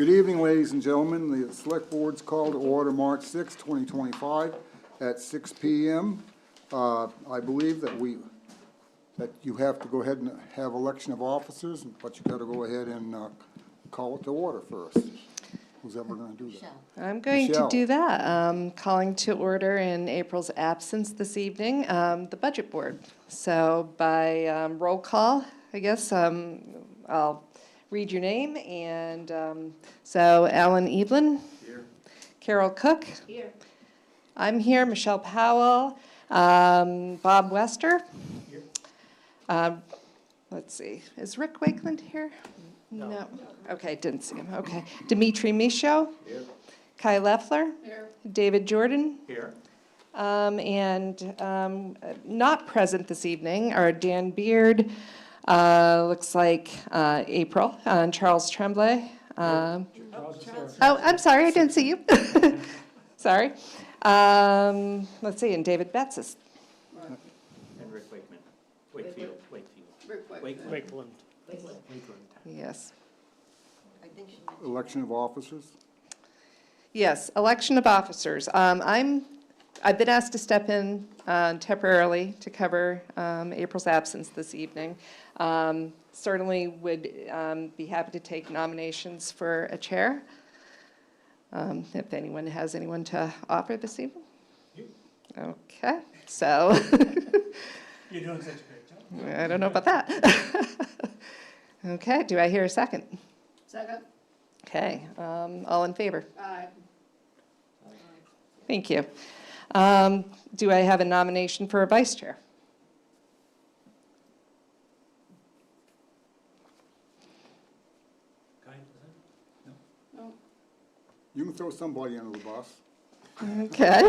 Good evening, ladies and gentlemen. The Select Board's call to order March 6, 2025 at 6 p.m. I believe that you have to go ahead and have election of officers, but you got to go ahead and call it to order first. Who's ever going to do that? I'm going Michelle. to do that. Calling to order in April's absence this evening, the Budget Board. So by roll call, I guess, I'll read your name. And so Alan Evelyn. Here. Carol Cook. Here. I'm here. Michelle Powell. Bob Wester. Here. Let's see. Is Rick Wakeland here? No. Okay, didn't see him. Okay. Dimitri Michaud. Here. Kai Leffler. Here. David Jordan. Here. Not present this evening are Dan Beard, looks like April, and Charles Tremblay. Oh, I'm sorry, I didn't see you. Sorry. Let's see, and David Betts is. And Rick Wakefield. Wakeland. Yes. Election of officers? Yes, election of officers. I've been asked to step in temporarily to cover April's absence this evening. Certainly would be happy to take nominations for a chair. If anyone has anyone to offer this evening. You. Okay, so. You're doing such a great job. I don't know about that. Okay, do I hear a second? Second. Okay, all in favor? Aye. Thank you. Do I have a nomination for a vice chair? No. You can throw somebody under the bus. Okay.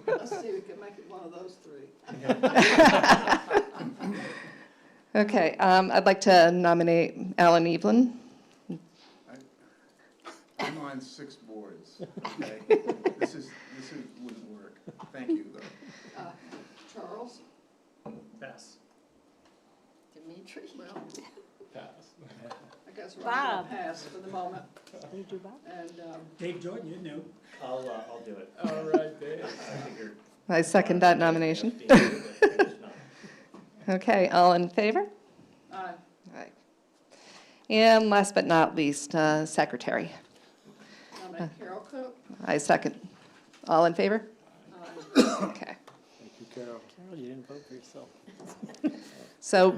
Let's see, we can make it one of those three. Okay, I'd like to nominate Alan Evelyn. I'm on 6 boards, okay? This wouldn't work. Thank you, though. Charles? Pass. Dimitri? Well, Pass. I guess we're all going to pass for the moment. You do Bob? And, Dave Jordan, you knew. I'll do it. All right, Dave. I figured. I second that nomination. Okay, all in favor? aye. Aye. And last but not least, secretary. Nominate Carol Cook. I second. All in favor? Aye. Okay. Thank you, Carol. Carol, you didn't vote for yourself. So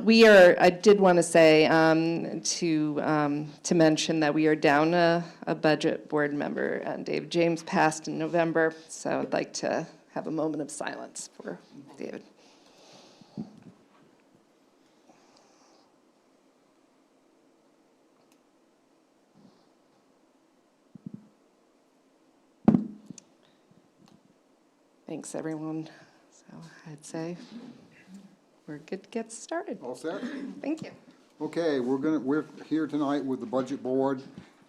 I did want to say to mention that we are down a budget board member, and David James passed in November, so I'd like to have a moment of silence for David. Thanks, everyone. So I'd say we're good to get started. All set? Thank you. Okay, we're here tonight with the Budget Board,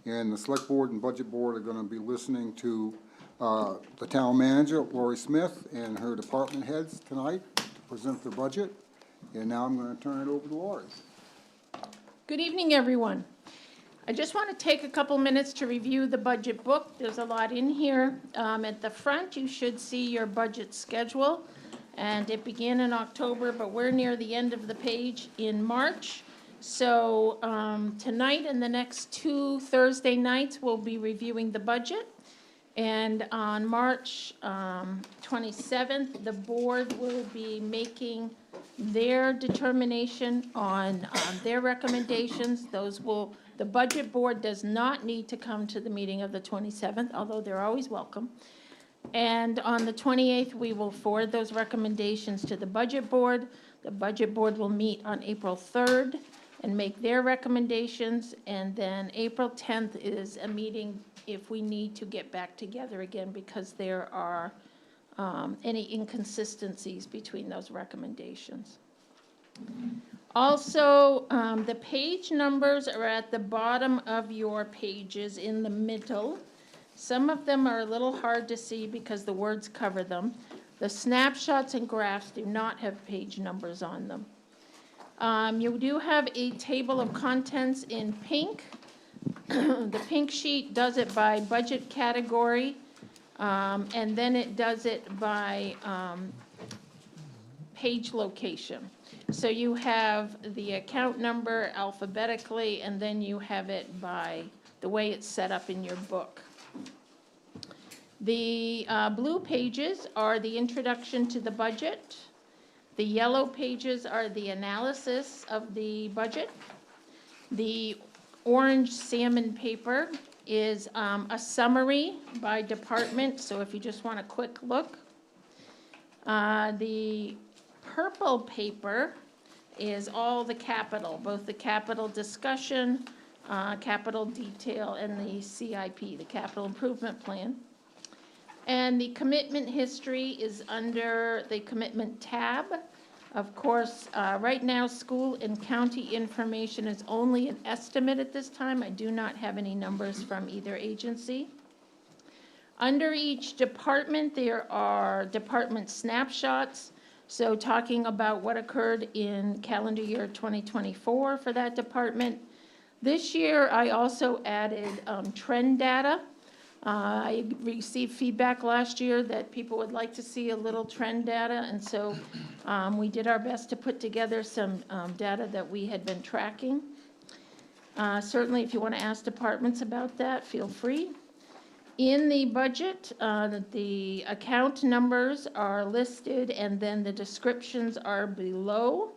and the Select Board and Budget Board are gonna be listening to the Town Manager, Lori Smith, and her department heads tonight to present their budget. And now I'm gonna turn it over to Lori. Good evening, everyone. I just want to take a couple minutes to review the budget book. There's a lot in here. At the front, you should see your budget schedule, and it began in October, but we're near the end of the page in March. So tonight and the next 2 Thursday nights, we'll be reviewing the budget. And on March 27th, the board will be making their determination on their recommendations. The budget board does not need to come to the meeting of the 27th, although they're always welcome. And on the 28th, we will forward those recommendations to the budget board. The budget board will meet on April 3rd and make their recommendations. And then April 10th is a meeting if we need to get back together again because there are any inconsistencies between those recommendations. Also, the page numbers are at the bottom of your pages in the middle. Some of them are a little hard to see because the words cover them. The snapshots and graphs do not have page numbers on them. You do have a table of contents in pink. The pink sheet does it by budget category, and then it does it by page location. So you have the account number alphabetically, and then you have it by the way it's set up in your book. The blue pages are the introduction to the budget. The yellow pages are the analysis of the budget. The orange salmon paper is a summary by department, so if you just want a quick look. The purple paper is all the capital, both the capital discussion, capital detail, and the CIP, the capital improvement plan. And the commitment history is under the commitment tab. Of course, right now, school and county information is only an estimate at this time. I do not have any numbers from either agency. Under each department, there are department snapshots. So talking about what occurred in calendar year 2024 for that department. This year, I also added trend data. I received feedback last year that people would like to see a little trend data, and so we did our best to put together some data that we had been tracking. Certainly, if you want to ask departments about that, feel free. In the budget, the account numbers are listed, and then the descriptions are below.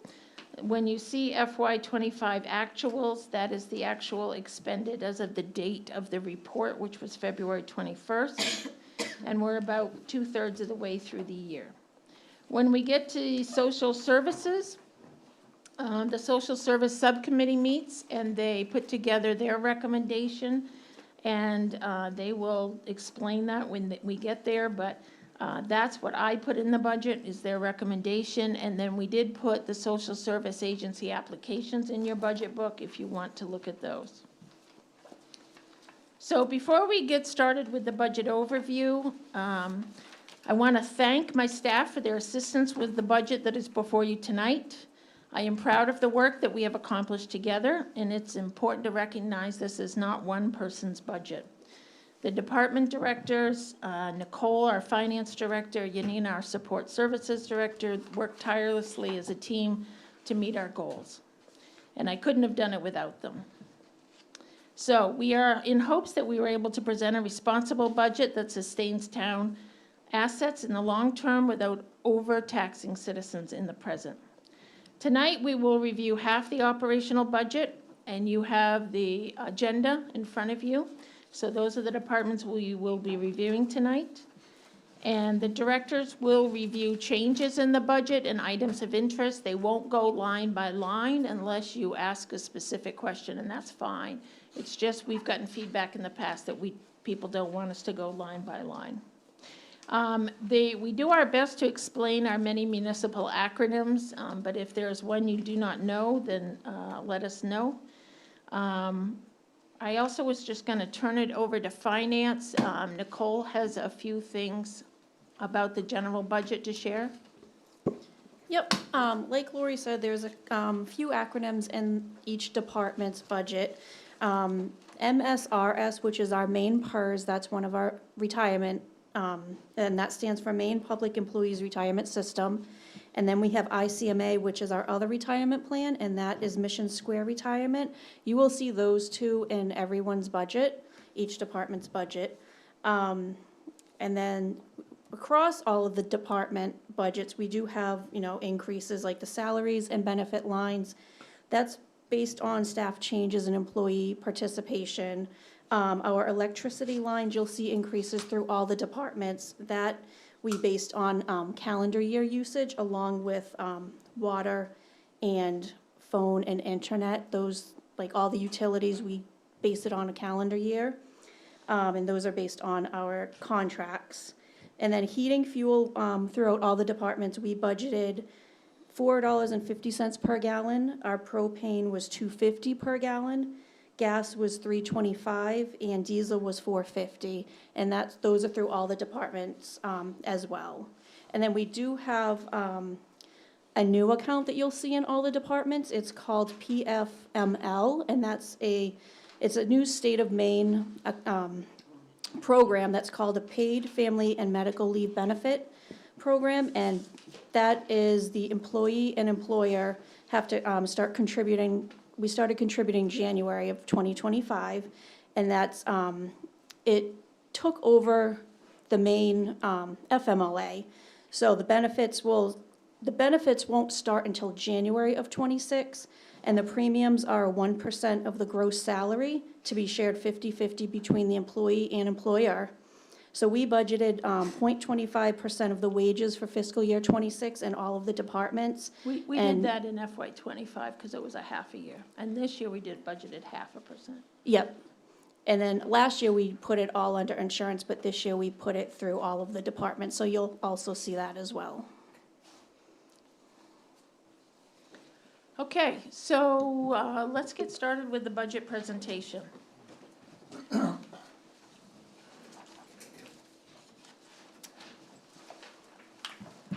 When you see FY25 actuals, that is the actual expended as of the date of the report, which was February 21st, and we're about 2/3 of the way through the year. When we get to social services, the social service subcommittee meets, and they put together their recommendation, and they will explain that when we get there, but that's what I put in the budget, is their recommendation, and then we did put the social service agency applications in your budget book if you want to look at those. So before we get started with the budget overview, I want to thank my staff for their assistance with the budget that is before you tonight. I am proud of the work that we have accomplished together, and it's important to recognize this is not one person's budget. The department directors, Nicole, our finance director, Yanina, our support services director, worked tirelessly as a team to meet our goals. And I couldn't have done it without them. So we are in hopes that we were able to present a responsible budget that sustains town assets in the long term without overtaxing citizens in the present. Tonight, we will review half the operational budget, and you have the agenda in front of you. So those are the departments we will be reviewing tonight. And the directors will review changes in the budget and items of interest. They won't go line by line unless you ask a specific question, and that's fine. It's just we've gotten feedback in the past that people don't want us to go line by line. We do our best to explain our many municipal acronyms, but if there's one you do not know, then let us know. I also was just going to turn it over to finance. Nicole has a few things about the general budget to share. Yep, like Lori said, there's a few acronyms in each department's budget. MSRS, which is our main PERS, that's one of our retirement, and that stands for Main Public Employees Retirement System. And then we have ICMA, which is our other retirement plan, and that is Mission Square Retirement. You will see those two in everyone's budget, each department's budget. And then across all of the department budgets, we do have, increases like the salaries and benefit lines. That's based on staff changes and employee participation. Our electricity lines, you'll see increases through all the departments. That we based on calendar year usage, along with water and phone and internet. Those, like all the utilities, we base it on a calendar year. And those are based on our contracts. And then heating fuel, throughout all the departments, we budgeted $4.50 per gallon. Our propane was $2.50 per gallon. Gas was $3.25 and diesel was $4.50, and those are through all the departments as well. And then we do have a new account that you'll see in all the departments. It's called PFML, and it's a new state of Maine program that's called a Paid Family and Medical Leave Benefit Program, and that is the employee and employer have to start contributing. We started contributing January of 2025, and that's, it took over the main FMLA. So the benefits won't start until January of .26, and the premiums are 1% of the gross salary to be shared 50-50 between the employee and employer. So we budgeted 0.25% of the wages for fiscal year '26 in all of the departments. We did And- that in FY '25 because it was a half a year. And this year we did budgeted 0.5%. Yep. And then last year, we put it all under insurance, but this year we put it through all of the departments, so you'll also see that as well. Okay, so let's get started with the budget presentation.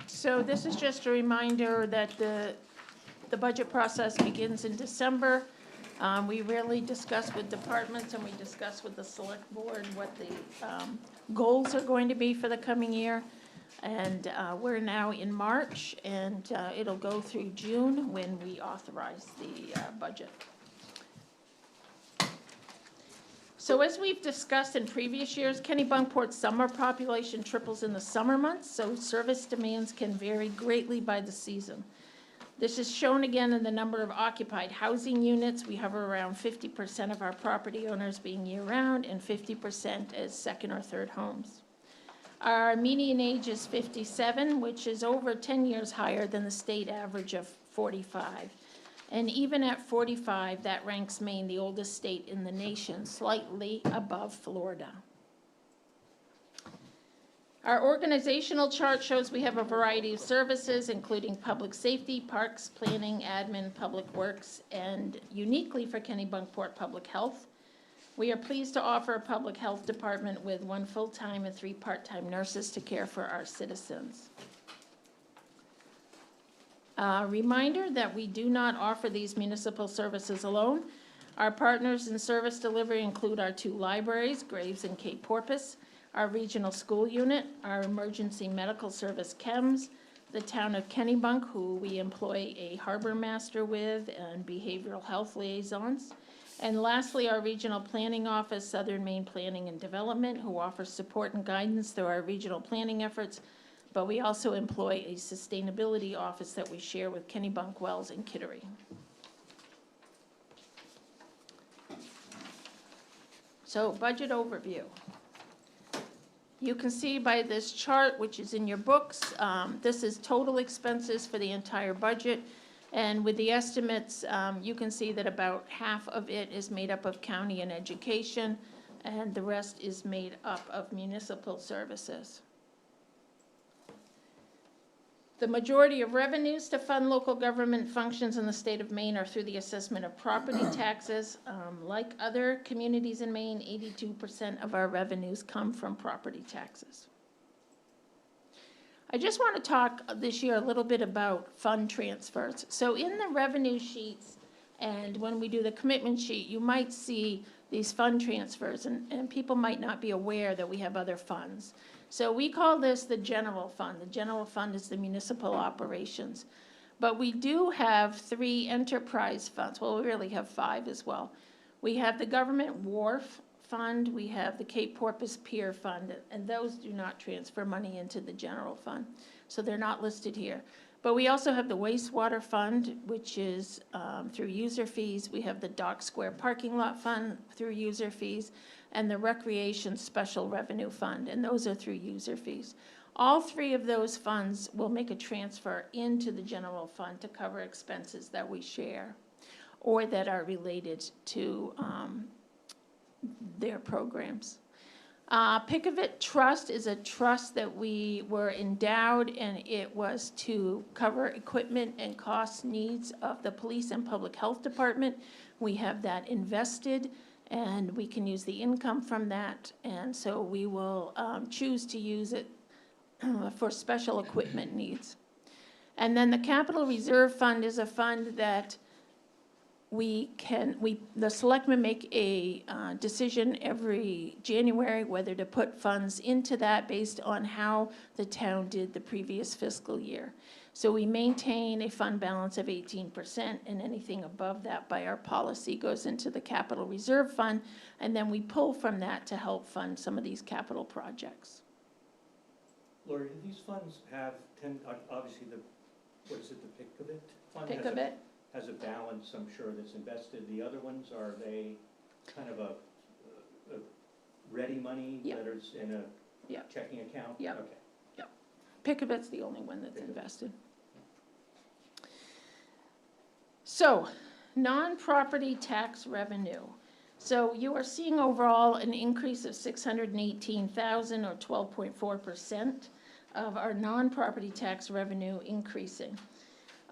So this is just a reminder that the budget process begins in December. We rarely discuss with departments, and we discuss with the select board what the goals are going to be for the coming year. And we're now in March, and it'll go through June when we authorize the budget. So as we've discussed in previous years, Kennebunkport's summer population triples in the summer months, so service demands can vary greatly by the season. This is shown again in the number of occupied housing units. We hover around 50% of our property owners being year-round and 50% as second or third homes. Our median age is 57, which is over 10 years higher than the state average of 45. And even at 45, that ranks Maine the oldest state in the nation, slightly above Florida. Our organizational chart shows we have a variety of services, including public safety, parks, planning, admin, public works, and uniquely for Kennebunkport, public health. We are pleased to offer a public health department with 1 full-time and 3 part-time nurses to care for our citizens. Reminder that we do not offer these municipal services alone. Our partners in service delivery include our 2 libraries, Graves and Cape Porpoise, our regional school unit, our emergency medical service CHEMS, the town of Kennebunk, who we employ a harbor master with, and behavioral health liaisons. And lastly, our regional planning office, Southern Maine Planning and Development, who offers support and guidance through our regional planning efforts. But we also employ a sustainability office that we share with Kennebunk, Wells, and Kittery. So, budget overview. You can see by this chart, which is in your books, this is total expenses for the entire budget. And with the estimates, you can see that about half of it is made up of county and education, and the rest is made up of municipal services. The majority of revenues to fund local government functions in the state of Maine are through the assessment of property taxes. Like other communities in Maine, 82% of our revenues come from property taxes. I just want to talk this year a little bit about fund transfers. So in the revenue sheets, and when we do the commitment sheet, you might see these fund transfers, and people might not be aware that we have other funds. So we call this the general fund. The general fund is the municipal operations. But we do have 3 enterprise funds. Well, we really have 5 as well. We have the government wharf fund, we have the Cape Porpoise Pier Fund, and those do not transfer money into the general fund. So they're not listed here. But we also have the wastewater fund, which is through user fees. We have the Dock Square Parking Lot Fund through user fees, and the Recreation Special Revenue Fund, and those are through user fees. All 3 of those funds will make a transfer into the general fund to cover expenses that we share or that are related to their programs. Pickavit Trust is a trust that we were endowed, and it was to cover equipment and cost needs of the police and public health department. We have that invested, and we can use the income from that, and so we will choose to use it for special equipment needs. And then the capital reserve fund is a fund that the selectmen make a decision every January whether to put funds into that based on how the town did the previous fiscal year. So we maintain a fund balance of 18%, and anything above that by our policy goes into the capital reserve fund, and then we pull from that to help fund some of these capital projects. Lori, do these funds have, obviously what is it, the pick of it fund? Pick of it? Has a balance, I'm sure, that's invested. The other ones, are they kind of a ready money Yep. that is in a Yep. checking account? Yep. Okay. Pick of it's the only one that's invested. So, non-property tax revenue. So you are seeing overall an increase of 618,000 or 12.4% of our non-property tax revenue increasing.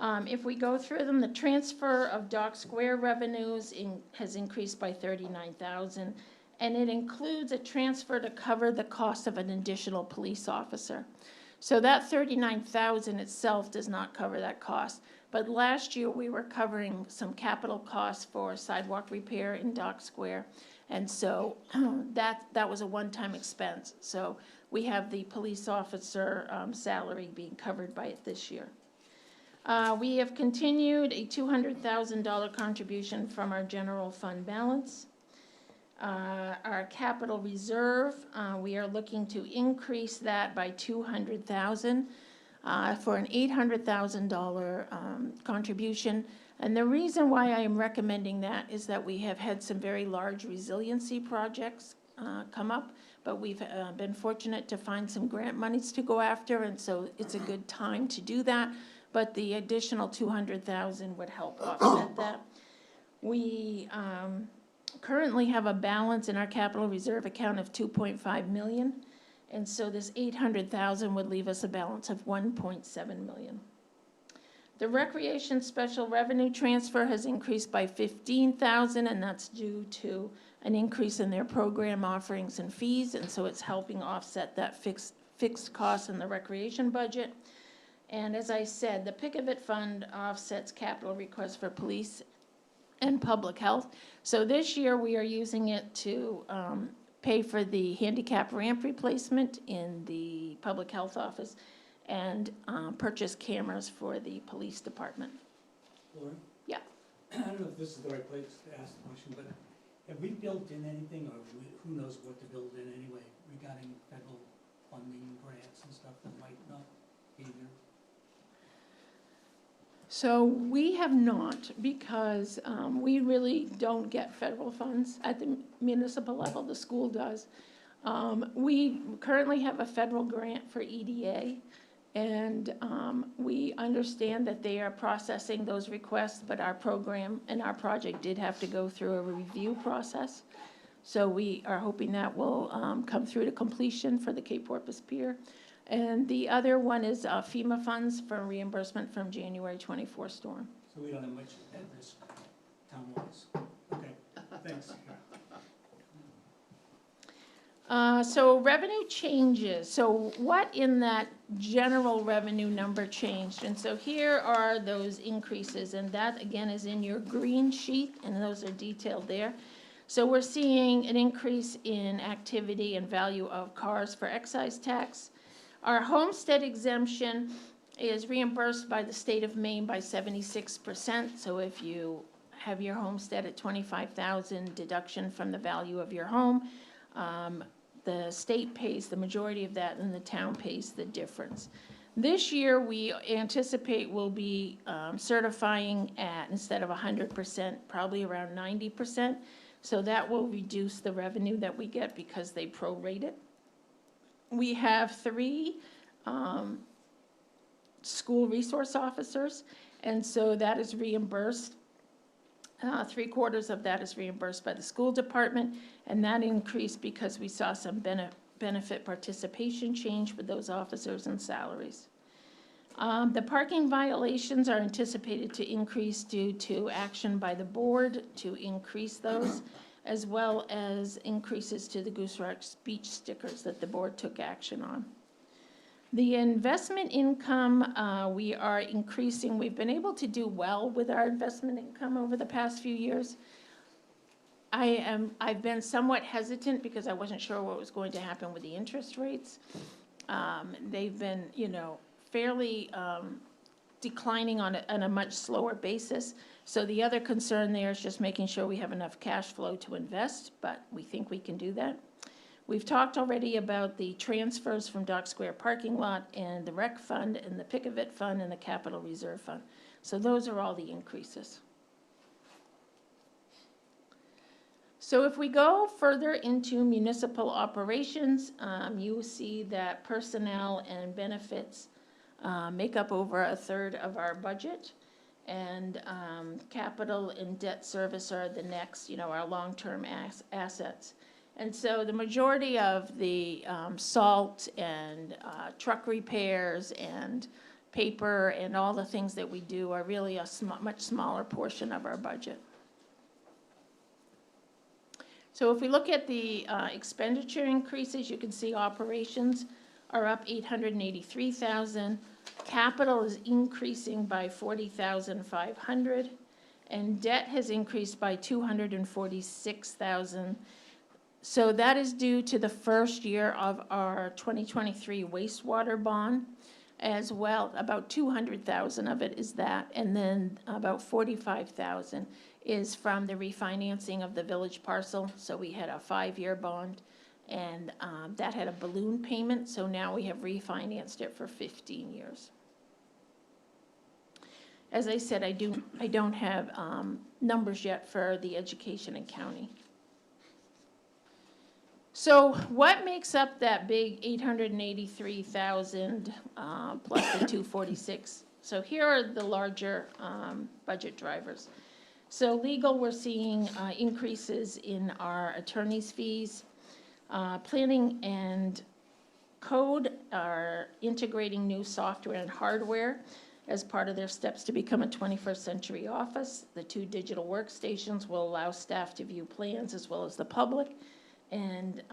If we go through them, the transfer of Dock Square revenues has increased by 39,000, and it includes a transfer to cover the cost of an additional police officer. So that 39,000 itself does not cover that cost. But last year, we were covering some capital costs for sidewalk repair in Dock Square. And so that was a one-time expense. So we have the police officer salary being covered by it this year. We have continued a $200,000 contribution from our general fund balance. Our capital reserve, we are looking to increase that by $200,000 for an $800,000 contribution. And the reason why I am recommending that is that we have had some very large resiliency projects come up, but we've been fortunate to find some grant monies to go after, and so it's a good time to do that. But the additional $200,000 would help offset that. We currently have a balance in our capital reserve account of $2.5 million, and so this $800,000 would leave us a balance of $1.7 million. The recreation special revenue transfer has increased by $15,000, and that's due to an increase in their program offerings and fees, and so it's helping offset that fixed cost in the recreation budget. And as I said, the Pick of It fund offsets capital requests for police and public health. So this year, we are using it to pay for the handicap ramp replacement in the public health office and purchase cameras for the police department. Lauren? Yeah. I don't know if this is the right place to ask the question, but have we built in anything, or who knows what to build in anyway, regarding federal funding, grants and stuff that might not be there? So we have not, because we really don't get federal funds at the municipal level, the school does. We currently have a federal grant for EDA, and we understand that they are processing those requests, but our program and our project did have to go through a review process. So we are hoping that will come through to completion for the Cape Porpoise Pier. And the other one is FEMA funds for reimbursement from January 24 storm. So we don't have much at risk town-wise. Okay, thanks. So revenue changes. So what in that general revenue number changed? And so here are those increases, and that again is in your green sheet, and those are detailed there. So we're seeing an increase in activity and value of cars for excise tax. Our homestead exemption is reimbursed by the state of Maine by 76%. So if you have your homestead at $25,000 deduction from the value of your home, the state pays the majority of that and the town pays the difference. This year, we anticipate we'll be certifying at, instead of 100%, probably around 90%. So that will reduce the revenue that we get because they prorate it. We have 3 school resource officers, and so that is reimbursed. 3/4 of that is reimbursed by the school department, and that increased because we saw some benefit participation change for those officers and salaries. The parking violations are anticipated to increase due to action by the board to increase those, as well as increases to the Goose Rock speech stickers that the board took action on. The investment income, we are increasing. We've been able to do well with our investment income over the past few years. I've been somewhat hesitant because I wasn't sure what was going to happen with the interest rates. They've been, fairly declining on a much slower basis. So the other concern there is just making sure we have enough cash flow to invest, but we think we can do that. We've talked already about the transfers from Dock Square parking lot and the rec fund and the Pick-a-Vit fund and the capital reserve fund. So those are all the increases. So if we go further into municipal operations, you will see that personnel and benefits make up over a third of our budget. And capital and debt service are the next, our long-term assets. And so the majority of the salt and truck repairs and paper and all the things that we do are really a much smaller portion of our budget. So if we look at the expenditure increases, you can see operations are up $883,000. Capital is increasing by $40,500, and debt has increased by $246,000. So that is due to the first year of our 2023 wastewater bond, as well. About $200,000 of it is that, and then about $45,000 is from the refinancing of the village parcel. So we had a 5-year bond, and that had a balloon payment, so now we have refinanced it for 15 years. As I said, I don't have numbers yet for the education and county. So what makes up that big $883,000 plus the $246,000? So here are the larger budget drivers. So legal, we're seeing increases in our attorney's fees. Planning and code are integrating new software and hardware as part of their steps to become a 21st century office. The 2 digital workstations will allow staff to view plans as well as the public and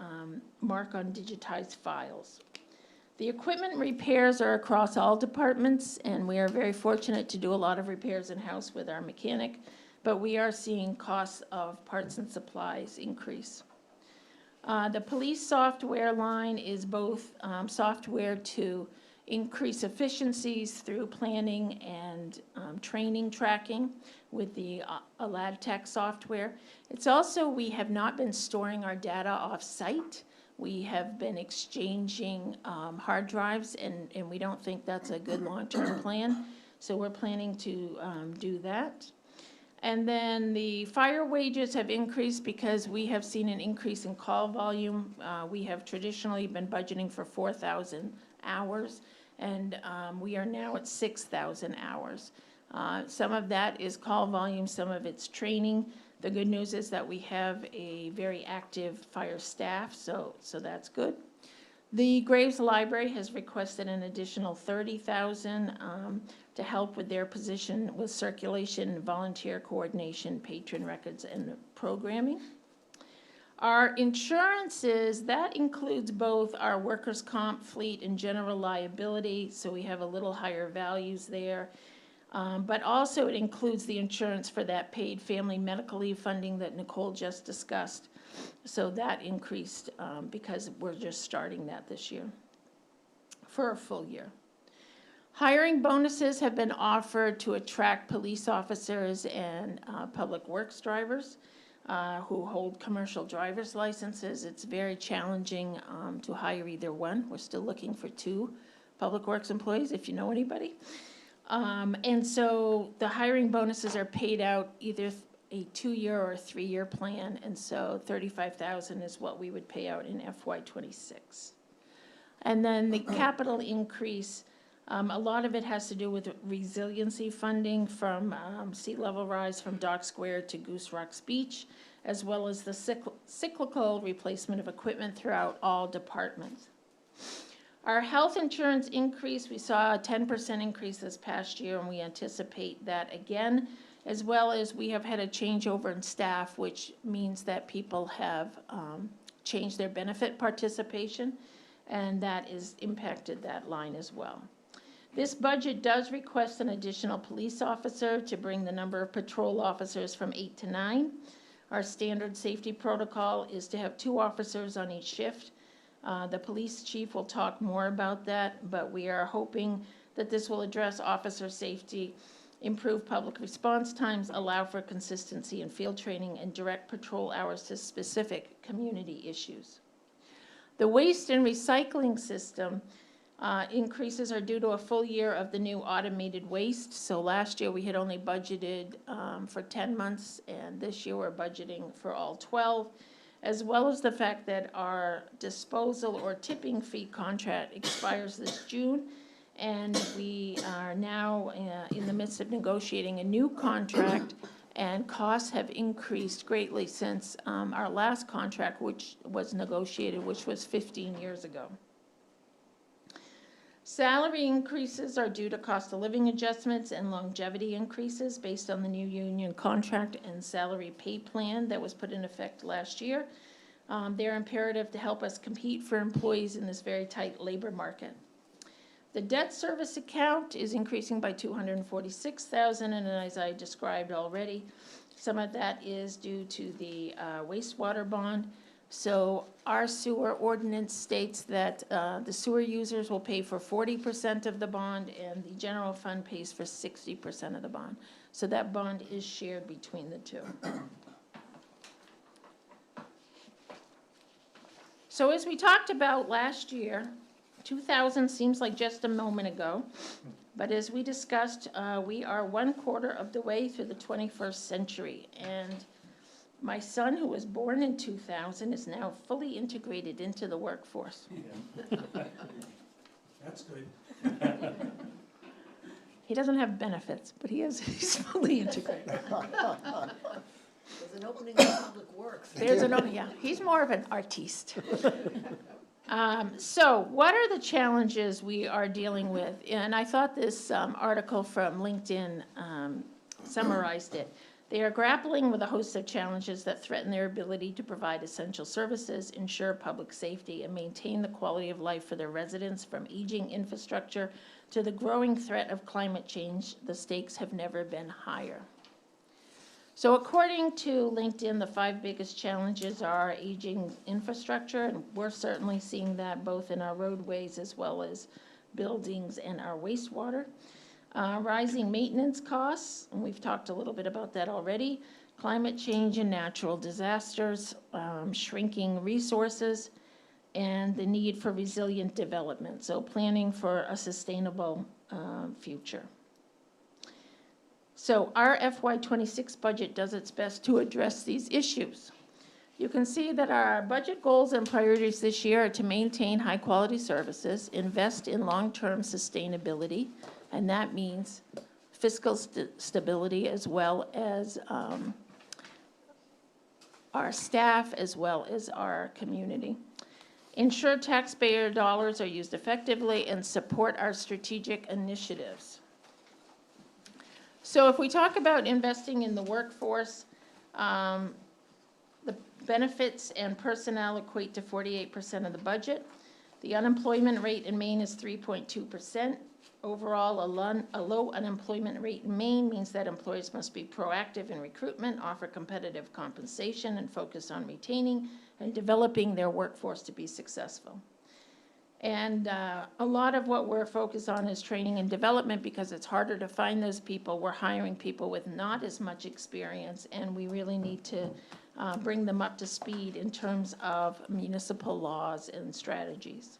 mark on digitized files. The equipment repairs are across all departments, and we are very fortunate to do a lot of repairs in-house with our mechanic, but we are seeing costs of parts and supplies increase. The police software line is both software to increase efficiencies through planning and training tracking with the AladTech software. It's also, we have not been storing our data off-site. We have been exchanging hard drives, and we don't think that's a good long-term plan. So we're planning to do that. And then the fire wages have increased because we have seen an increase in call volume. We have traditionally been budgeting for 4,000 hours, and we are now at 6,000 hours. Some of that is call volume, some of it's training. The good news is that we have a very active fire staff, so that's good. The Graves Library has requested an additional $30,000 to help with their position with circulation, volunteer coordination, patron records, and programming. Our insurances, that includes both our workers' comp fleet and general liability, so we have a little higher values there. But also it includes the insurance for that paid family medical leave funding that Nicole just discussed. So that increased because we're just starting that this year for a full year. Hiring bonuses have been offered to attract police officers and public works drivers who hold commercial driver's licenses. It's very challenging to hire either one. We're still looking for 2 public works employees, if you know anybody. And so the hiring bonuses are paid out either a 2-year or a 3-year plan, and so $35,000 is what we would pay out in FY26. And then the capital increase, a lot of it has to do with resiliency funding from sea level rise from Dock Square to Goose Rocks Beach, as well as the cyclical replacement of equipment throughout all departments. Our health insurance increase, we saw a 10% increase this past year, and we anticipate that again, as well as we have had a changeover in staff, which means that people have changed their benefit participation. and that is impacted that line as well. This budget does request an additional police officer to bring the number of patrol officers from 8 to 9. Our standard safety protocol is to have 2 officers on each shift. The police chief will talk more about that, but we are hoping that this will address officer safety, improve public response times, allow for consistency in field training, and direct patrol hours to specific community issues. The waste and recycling system increases are due to a full year of the new automated waste. So last year, we had only budgeted for 10 months, and this year we're budgeting for all 12, as well as the fact that our disposal or tipping fee contract expires this June, and we are now in the midst of negotiating a new contract, and costs have increased greatly since our last contract, which was negotiated, which was 15 years ago. Salary increases are due to cost of living adjustments and longevity increases based on the new union contract and salary pay plan that was put in effect last year. They're imperative to help us compete for employees in this very tight labor market. The debt service account is increasing by $246,000, and as I described already, some of that is due to the wastewater bond. So our sewer ordinance states that the sewer users will pay for 40% of the bond, and the general fund pays for 60% of the bond. So that bond is shared between the two. So as we talked about last year, 2000 seems like just a moment ago, but as we discussed, we are 1/4 of the way through the 21st century, and my son, who was born in 2000, is now fully integrated into the workforce. That's good. He doesn't have benefits, but he's fully integrated. There's an opening in public works. Yeah, he's more of an artiste. So what are the challenges we are dealing with? And I thought this article from LinkedIn summarized it. They are grappling with a host of challenges that threaten their ability to provide essential services, ensure public safety, and maintain the quality of life for their residents. From aging infrastructure to the growing threat of climate change, the stakes have never been higher. So according to LinkedIn, the 5 biggest challenges are aging infrastructure, and we're certainly seeing that both in our roadways as well as buildings and our wastewater. Rising maintenance costs, and we've talked a little bit about that already. Climate change and natural disasters, shrinking resources, and the need for resilient development. So planning for a sustainable future. So our FY26 budget does its best to address these issues. You can see that our budget goals and priorities this year are to maintain high-quality services, invest in long-term sustainability, and that means fiscal stability as well as our staff as well as our community. Ensure taxpayer dollars are used effectively and support our strategic initiatives. So if we talk about investing in the workforce, the benefits and personnel equate to 48% of the budget. The unemployment rate in Maine is 3.2%. Overall, a low unemployment rate in Maine means that employers must be proactive in recruitment, offer competitive compensation, and focus on retaining and developing their workforce to be successful. And a lot of what we're focused on is training and development because it's harder to find those people. We're hiring people with not as much experience, and we really need to bring them up to speed in terms of municipal laws and strategies.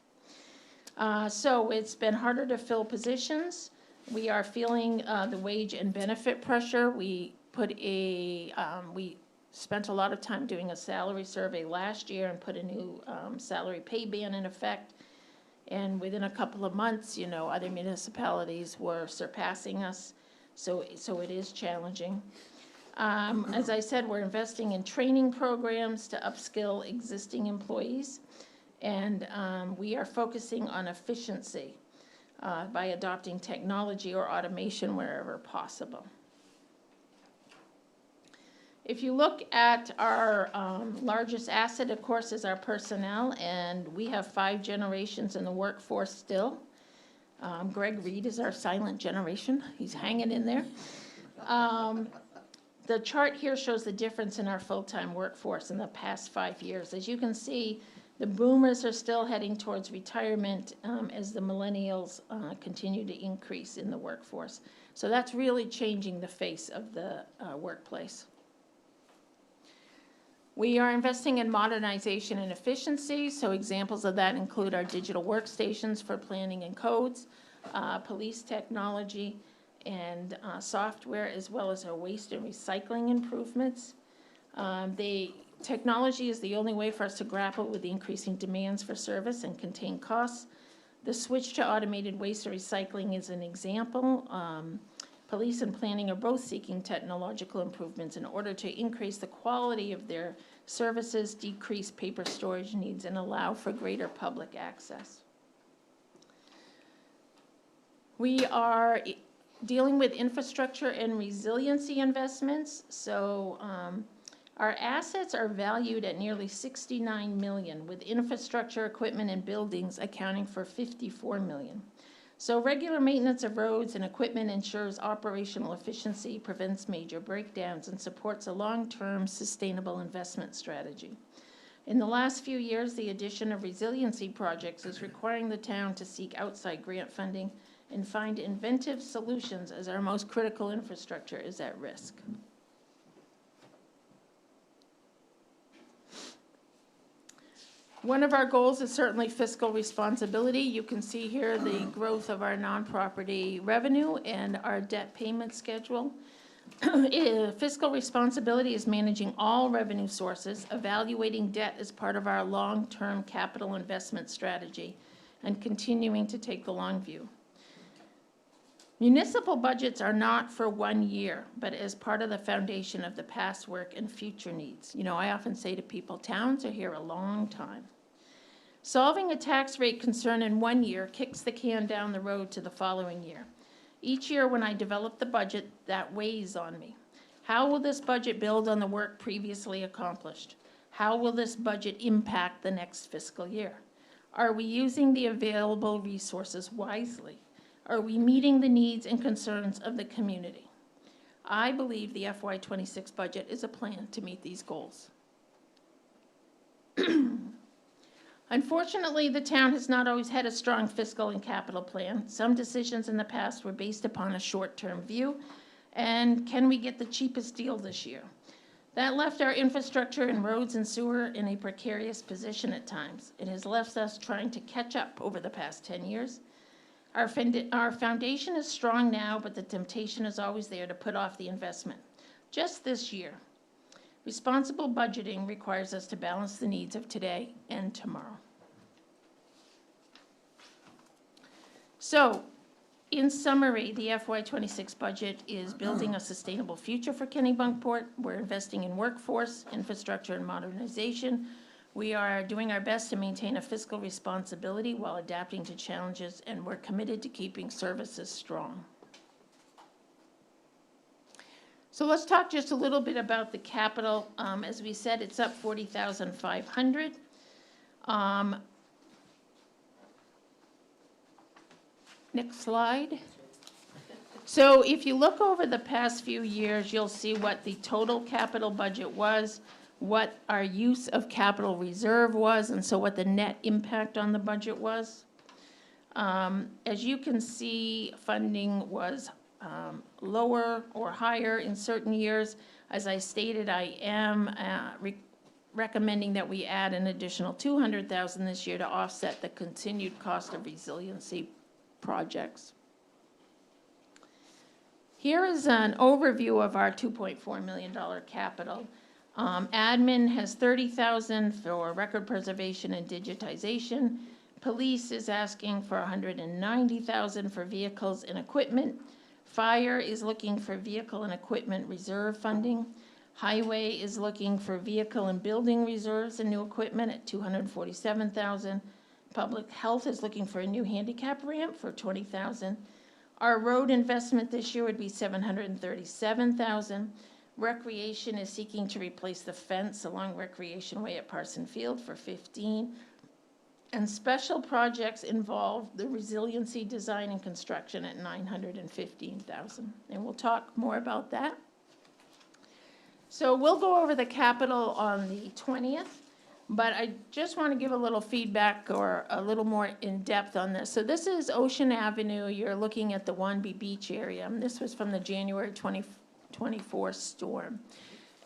So it's been harder to fill positions. We are feeling the wage and benefit pressure. We spent a lot of time doing a salary survey last year and put a new salary pay ban in effect. And within a couple of months, other municipalities were surpassing us. So it is challenging. As I said, we're investing in training programs to upskill existing employees. And we are focusing on efficiency by adopting technology or automation wherever possible. If you look at our largest asset, of course, is our personnel, and we have 5 generations in the workforce still. Greg Reed is our silent generation. He's hanging in there. The chart here shows the difference in our full-time workforce in the past 5 years. As you can see, the boomers are still heading towards retirement as the millennials continue to increase in the workforce. So that's really changing the face of the workplace. We are investing in modernization and efficiency, so examples of that include our digital workstations for planning and codes, police technology, and software, as well as our waste and recycling improvements. The technology is the only way for us to grapple with the increasing demands for service and contain costs. The switch to automated waste and recycling is an example. Police and planning are both seeking technological improvements in order to increase the quality of their services, decrease paper storage needs, and allow for greater public access. We are dealing with infrastructure and resiliency investments. So our assets are valued at nearly $69 million, with infrastructure, equipment, and buildings accounting for $54 million. So regular maintenance of roads and equipment ensures operational efficiency, prevents major breakdowns, and supports a long-term sustainable investment strategy. In the last few years, the addition of resiliency projects is requiring the town to seek outside grant funding and find inventive solutions as our most critical infrastructure is at risk. One of our goals is certainly fiscal responsibility. You can see here the growth of our non-property revenue and our debt payment schedule. Fiscal responsibility is managing all revenue sources, evaluating debt as part of our long-term capital investment strategy, and continuing to take the long view. Municipal budgets are not for 1 year, but as part of the foundation of the past work and future needs. You know, I often say to people, towns are here a long time. Solving a tax rate concern in 1 year kicks the can down the road to the following year. Each year when I develop the budget, that weighs on me. How will this budget build on the work previously accomplished? How will this budget impact the next fiscal year? Are we using the available resources wisely? Are we meeting the needs and concerns of the community? I believe the FY26 budget is a plan to meet these goals. Unfortunately, the town has not always had a strong fiscal and capital plan. Some decisions in the past were based upon a short-term view, and can we get the cheapest deal this year? That left our infrastructure and roads and sewer in a precarious position at times. It has left us trying to catch up over the past 10 years. Our foundation is strong now, but the temptation is always there to put off the investment. Just this year, responsible budgeting requires us to balance the needs of today and tomorrow. So, in summary, the FY26 budget is building a sustainable future for Kennebunkport. We're investing in workforce, infrastructure, and modernization. We are doing our best to maintain a fiscal responsibility while adapting to challenges, and we're committed to keeping services strong. So let's talk just a little bit about the capital. As we said, it's up $40,500. Next slide. So if you look over the past few years, you'll see what the total capital budget was, what our use of capital reserve was, and so what the net impact on the budget was. As you can see, funding was lower or higher in certain years. As I stated, I am recommending that we add an additional $200,000 this year to offset the continued cost of resiliency projects. Here is an overview of our $2.4 million capital. Admin has $30,000 for record preservation and digitization. Police is asking for $190,000 for vehicles and equipment. Fire is looking for vehicle and equipment reserve funding. Highway is looking for vehicle and building reserves and new equipment at $247,000. Public Health is looking for a new handicap ramp for $20,000. Our road investment this year would be $737,000. Recreation is seeking to replace the fence along Recreation Way at Parson Field for 15. And special projects involve the resiliency design and construction at 915,000. And we'll talk more about that. So we'll go over the capital on the 20th, but I just want to give a little feedback or a little more in depth on this. So this is Ocean Avenue. You're looking at the Wanby Beach area. And this was from the January 2024 storm.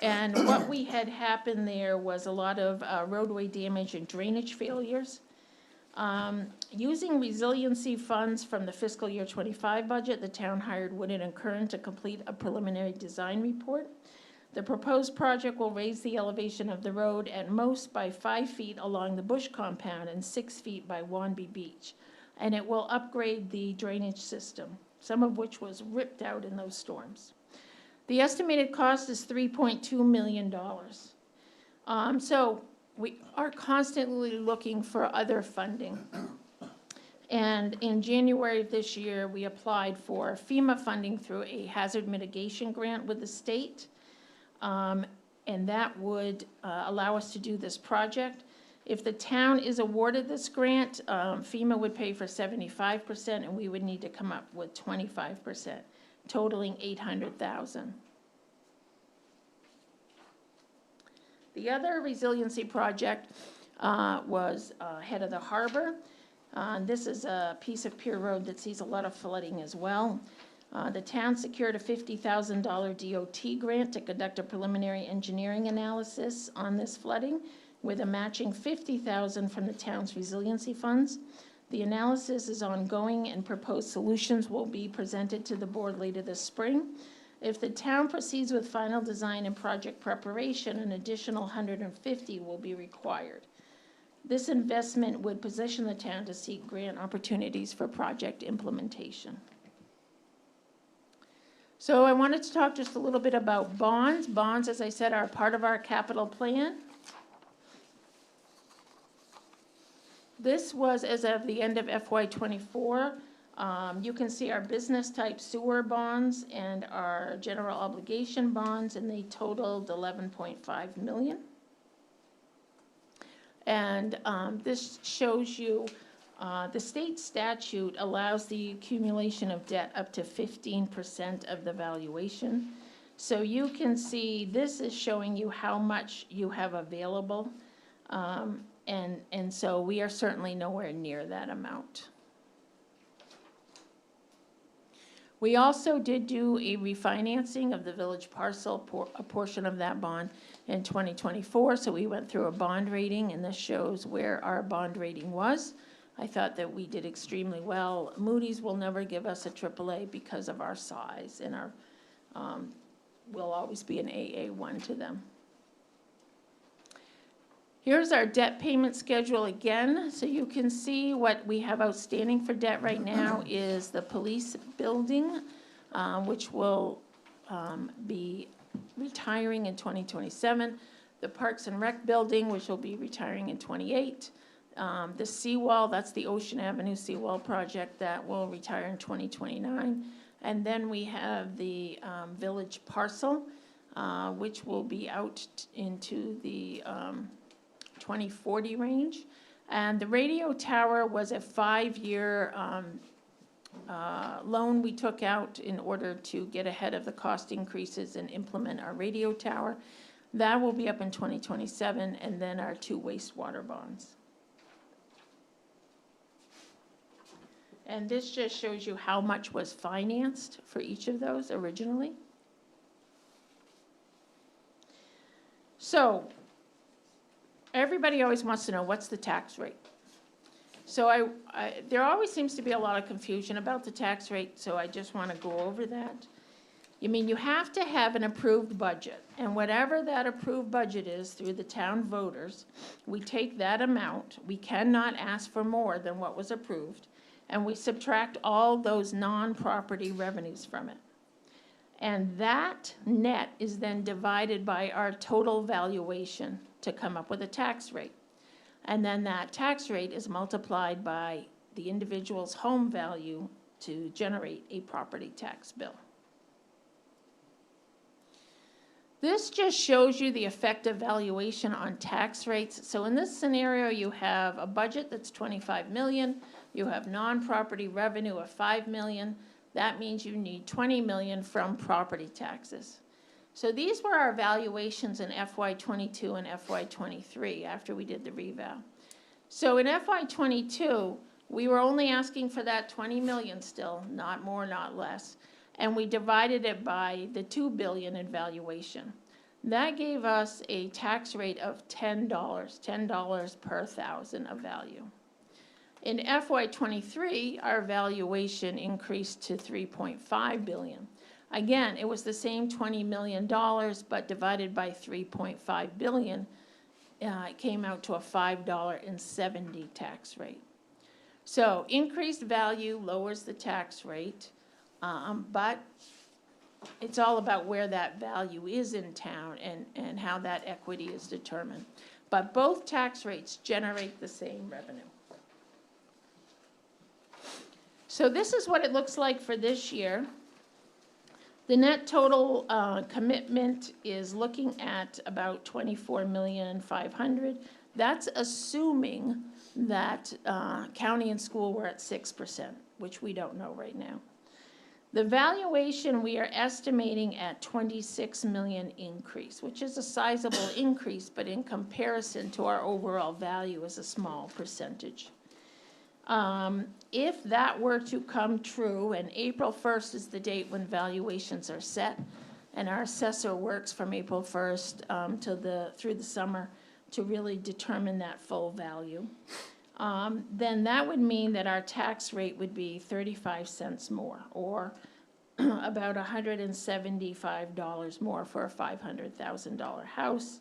And what we had happened there was a lot of roadway damage and drainage failures. Using resiliency funds from the fiscal year 25 budget, the town hired Wood and Kern to complete a preliminary design report. The proposed project will raise the elevation of the road at most by 5 feet along the Bush compound and 6 feet by Wanby Beach. And it will upgrade the drainage system, some of which was ripped out in those storms. The estimated cost is $3.2 million. So we are constantly looking for other funding. And in January of this year, we applied for FEMA funding through a hazard mitigation grant with the state. And that would allow us to do this project. If the town is awarded this grant, FEMA would pay for 75%, and we would need to come up with 25%, totaling $800,000. The other resiliency project was head of the harbor. This is a piece of pier road that sees a lot of flooding as well. The town secured a $50,000 DOT grant to conduct a preliminary engineering analysis on this flooding with a matching $50,000 from the town's resiliency funds. The analysis is ongoing and proposed solutions will be presented to the board later this spring. If the town proceeds with final design and project preparation, an additional $150,000 will be required. This investment would position the town to seek grant opportunities for project implementation. So I wanted to talk just a little bit about bonds. Bonds, as I said, are part of our capital plan. This was as of the end of FY24. You can see our business type sewer bonds and our general obligation bonds, and they totaled $11.5 million. And this shows you the state statute allows the accumulation of debt up to 15% of the valuation. So you can see this is showing you how much you have available. And so we are certainly nowhere near that amount. We also did do a refinancing of the village parcel, a portion of that bond in 2024. So we went through a bond rating, and this shows where our bond rating was. I thought that we did extremely well. Moody's will never give us a AAA because of our size, and our we'll always be an AA1 to them. Here's our debt payment schedule again, so you can see what we have outstanding for debt right now is the police building, which will be retiring in 2027, the Parks and Rec building, which will be retiring in 28, the seawall, that's the Ocean Avenue seawall project, that will retire in 2029, and then we have the village parcel, which will be out into the 2040 range. And the radio tower was a 5-year loan we took out in order to get ahead of the cost increases and implement our radio tower. That will be up in 2027, and then our 2 wastewater bonds. And this just shows you how much was financed for each of those originally. So everybody always wants to know, what's the tax rate? So there always seems to be a lot of confusion about the tax rate, so I just want to go over that. I mean, you have to have an approved budget, and whatever that approved budget is through the town voters, we take that amount, we cannot ask for more than what was approved, and we subtract all those non-property revenues from it. And that net is then divided by our total valuation to come up with a tax rate. And then that tax rate is multiplied by the individual's home value to generate a property tax bill. This just shows you the effective valuation on tax rates. So in this scenario, you have a budget that's 25 million, you have non-property revenue of 5 million. That means you need 20 million from property taxes. So these were our valuations in FY '22 and FY '23 after we did the reval. So in FY '22, we were only asking for that 20 million still, not more, not less. And we divided it by the 2 billion in valuation. That gave us a tax rate of $10 per thousand of value. In FY '23, our valuation increased to 3.5 billion. Again, it was the same $20 million, but divided by 3.5 billion, it came out to a $5.70 tax rate. So increased value lowers the tax rate, but it's all about where that value is in town and how that equity is determined. But both tax rates generate the same revenue. So this is what it looks like for this year. The net total commitment is looking at about 24,500,000. That's assuming that county and school were at 6%, which we don't know right now. The valuation we are estimating at 26 million increase, which is a sizable increase, but in comparison to our overall value is a small percentage. If that were to come true, and April 1st is the date when valuations are set, and our assessor works from April 1st through the summer to really determine that full value, then that would mean that our tax rate would be 35 cents more, or about $175 more for a $500,000 house,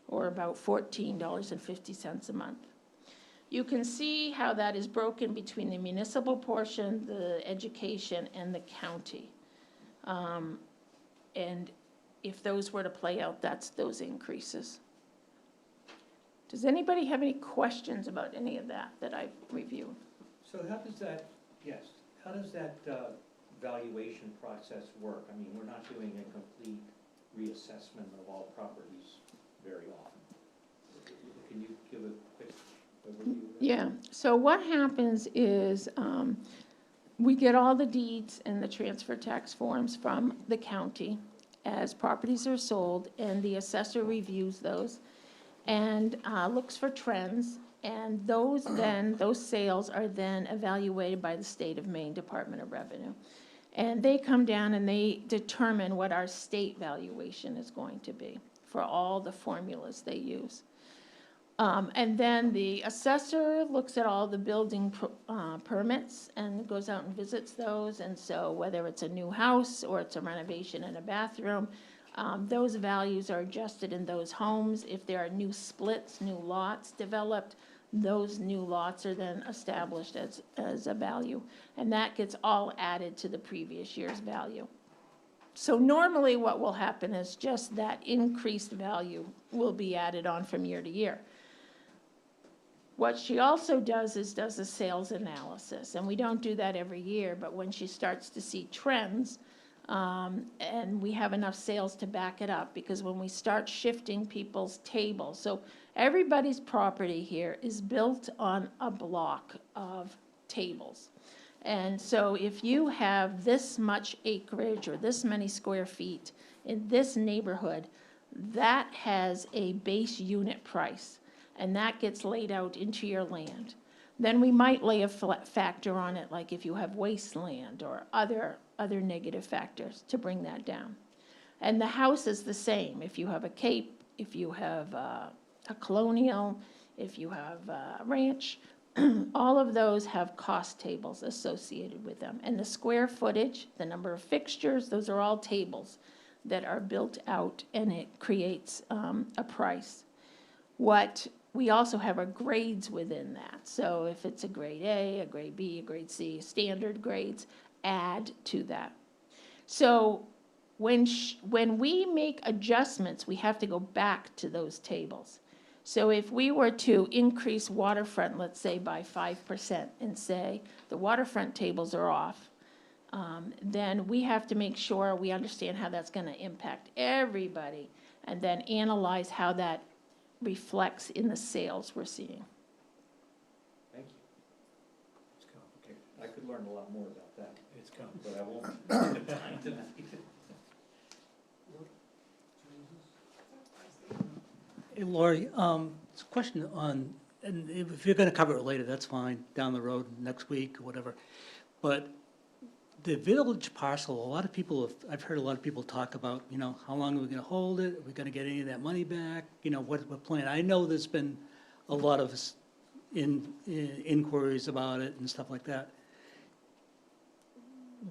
or about $14.50 a month. You can see how that is broken between the municipal portion, the education, and the county. And if those were to play out, that's those increases. Does anybody have any questions about any of that I've reviewed? So how does that, yes, how does that valuation process work? I mean, we're not doing a complete reassessment of all properties very often. Can you give a quick overview of that? Yeah, so what happens is we get all the deeds and the transfer tax forms from the county as properties are sold, and the assessor reviews those and looks for trends, and those sales are then evaluated by the State of Maine Department of Revenue. And they come down and they determine what our state valuation is going to be for all the formulas they use. And then the assessor looks at all the building permits and goes out and visits those. And so whether it's a new house or it's a renovation and a bathroom, those values are adjusted in those homes. If there are new splits, new lots developed, those new lots are then established as a value. And that gets all added to the previous year's value. So normally what will happen is just that increased value will be added on from year to year. What she also does is does a sales analysis, and we don't do that every year, but when she starts to see trends, and we have enough sales to back it up, because when we start shifting people's tables, so everybody's property here is built on a block of tables. And so if you have this much acreage or this many square feet in this neighborhood, that has a base unit price, and that gets laid out into your land. Then we might lay a factor on it, like if you have wasteland or other negative factors to bring that down. And the house is the same. If you have a cape, if you have a colonial, if you have a ranch, all of those have cost tables associated with them. And the square footage, the number of fixtures, those are all tables that are built out, and it creates a price. We also have our grades within that. So if it's a grade A, a grade B, a grade C, standard grades add to that. So when we make adjustments, we have to go back to those tables. So if we were to increase waterfront, let's say by 5%, and say the waterfront tables are off, then we have to make sure we understand how that's going to impact everybody. and then analyze how that reflects in the sales we're seeing. Thank you. It's complicated. I could learn a lot more about that, It's complicated. but I won't take the time tonight. Hey, Lori, it's a question on, and if you're gonna cover it later, that's fine, down the road, next week, or whatever. But the village parcel, a lot of people have, I've heard a lot of people talk about, you know, how long are we gonna hold it? Are we gonna get any of that money back? You know, what plan? I know there's been a lot of inquiries about it and stuff like that.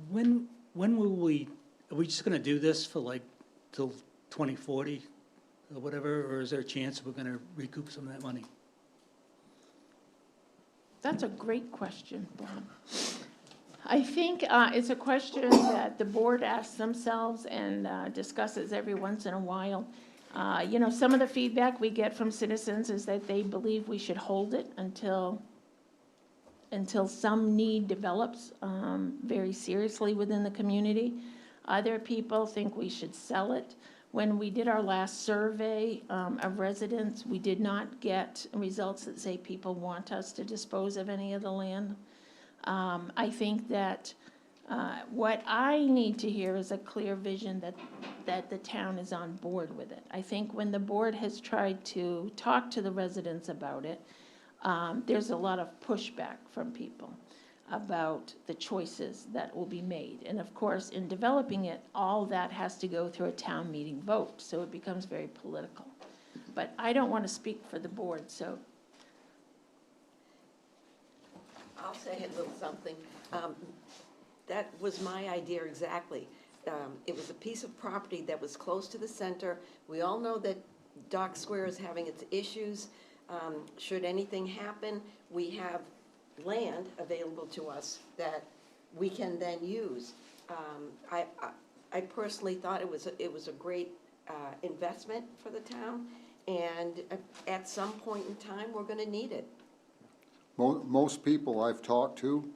When will we, are we just gonna do this for like till 2040 or whatever, or is there a chance we're gonna recoup some of that money? That's a great question, Bob. I think it's a question that the board asks themselves and discusses every once in a while. You know, some of the feedback we get from citizens is that they believe we should hold it until some need develops very seriously within the community. Other people think we should sell it. When we did our last survey of residents, we did not get results that say people want us to dispose of any of the land. I think that what I need to hear is a clear vision that the town is on board with it. I think when the board has tried to talk to the residents about it, there's a lot of pushback from people about the choices that will be made. And of course, in developing it, all that has to go through a town meeting vote, so it becomes very political. But I don't want to speak for the board, so. I'll say a little something. That was my idea exactly. It was a piece of property that was close to the center. We all know that Dock Square is having its issues. Should anything happen, we have land available to us that we can then use. I personally thought it was a great investment for the town, and at some point in time, we're gonna need it. Most people I've talked to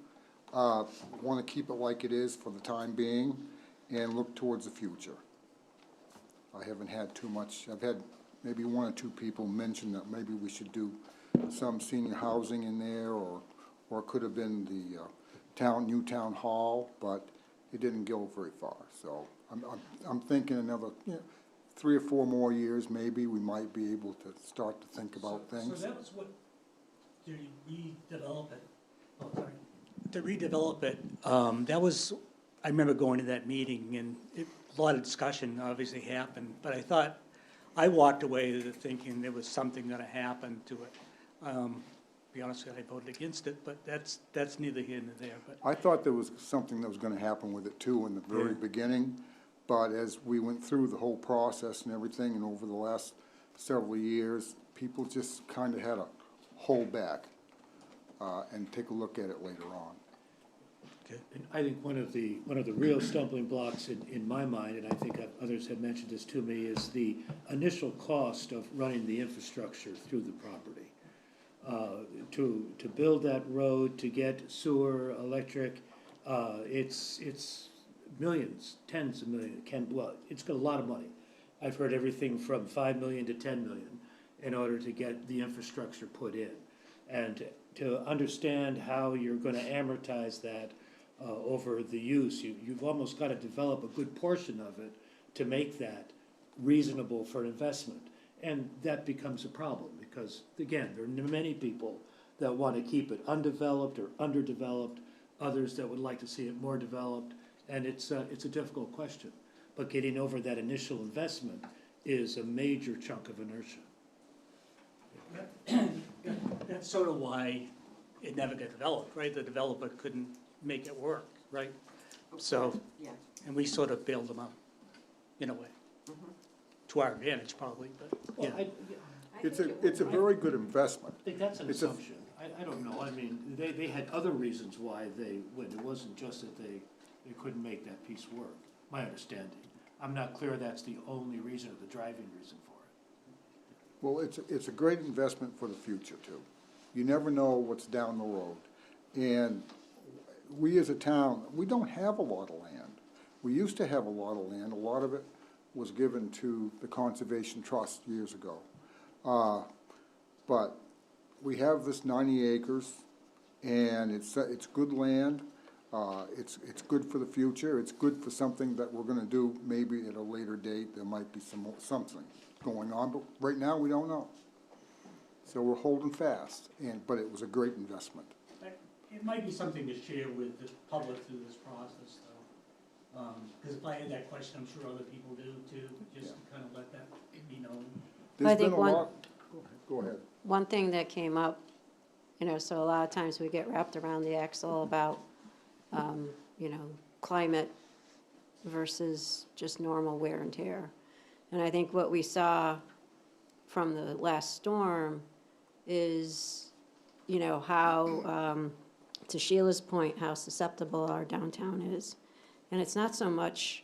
want to keep it like it is for the time being and look towards the future. I haven't had too much, I've had maybe one or two people mention that maybe we should do some senior housing in there, or it could have been the new town hall, but it didn't go very far. So I'm thinking another 3 or 4 more years, maybe we might be able to start to think about things. So that was what, to redevelop it, oh, sorry. To redevelop it, that was, I remember going to that meeting, and a lot of discussion obviously happened, but I walked away thinking there was something gonna happen to it. To be honest with you, I voted against it, but that's neither here nor there, but. I thought there was something that was gonna happen with it too in the very beginning, but as we went through the whole process and everything, and over the last several years, people just kinda had to hold back and take a look at it later on. And I think one of the real stumbling blocks in my mind, and I think others have mentioned this to me, is the initial cost of running the infrastructure through the property. To build that road, to get sewer, electric, it's millions, tens of millions, it's got a lot of money. I've heard everything from 5 million to 10 million in order to get the infrastructure put in. And to understand how you're gonna amortize that over the use, you've almost gotta develop a good portion of it to make that reasonable for investment. And that becomes a problem, because again, there are many people that wanna keep it undeveloped or underdeveloped, others that would like to see it more developed, and it's a difficult question. But getting over that initial investment is a major chunk of inertia. That's sort of why it never got developed, right? The developer couldn't make it work, right? So, Yeah. and we sort of bailed them out, in a way. To our advantage, probably, but, Well, yeah. It's a very good investment. I think that's an It's a- assumption. I don't know. I mean, they had other reasons why they went. It wasn't just that they couldn't make that piece work, my understanding. I'm not clear that's the only reason or the driving reason for it. Well, it's a great investment for the future too. You never know what's down the road. And we as a town, we don't have a lot of land. We used to have a lot of land. A lot of it was given to the Conservation Trust years ago. But we have this 90 acres, and it's good land. It's good for the future. It's good for something that we're gonna do maybe at a later date. There might be something going on, but right now, we don't know. So we're holding fast, but it was a great investment. It might be something to share with the public through this process, though. Because if I had that question, I'm sure other people do too, just to kind of let that be known. There's been think a one- lot. Go ahead. One thing that came up, so a lot of times we get wrapped around the axle about, climate versus just normal wear and tear. And I think what we saw from the last storm is, how, to Sheila's point, how susceptible our downtown is. And it's not so much,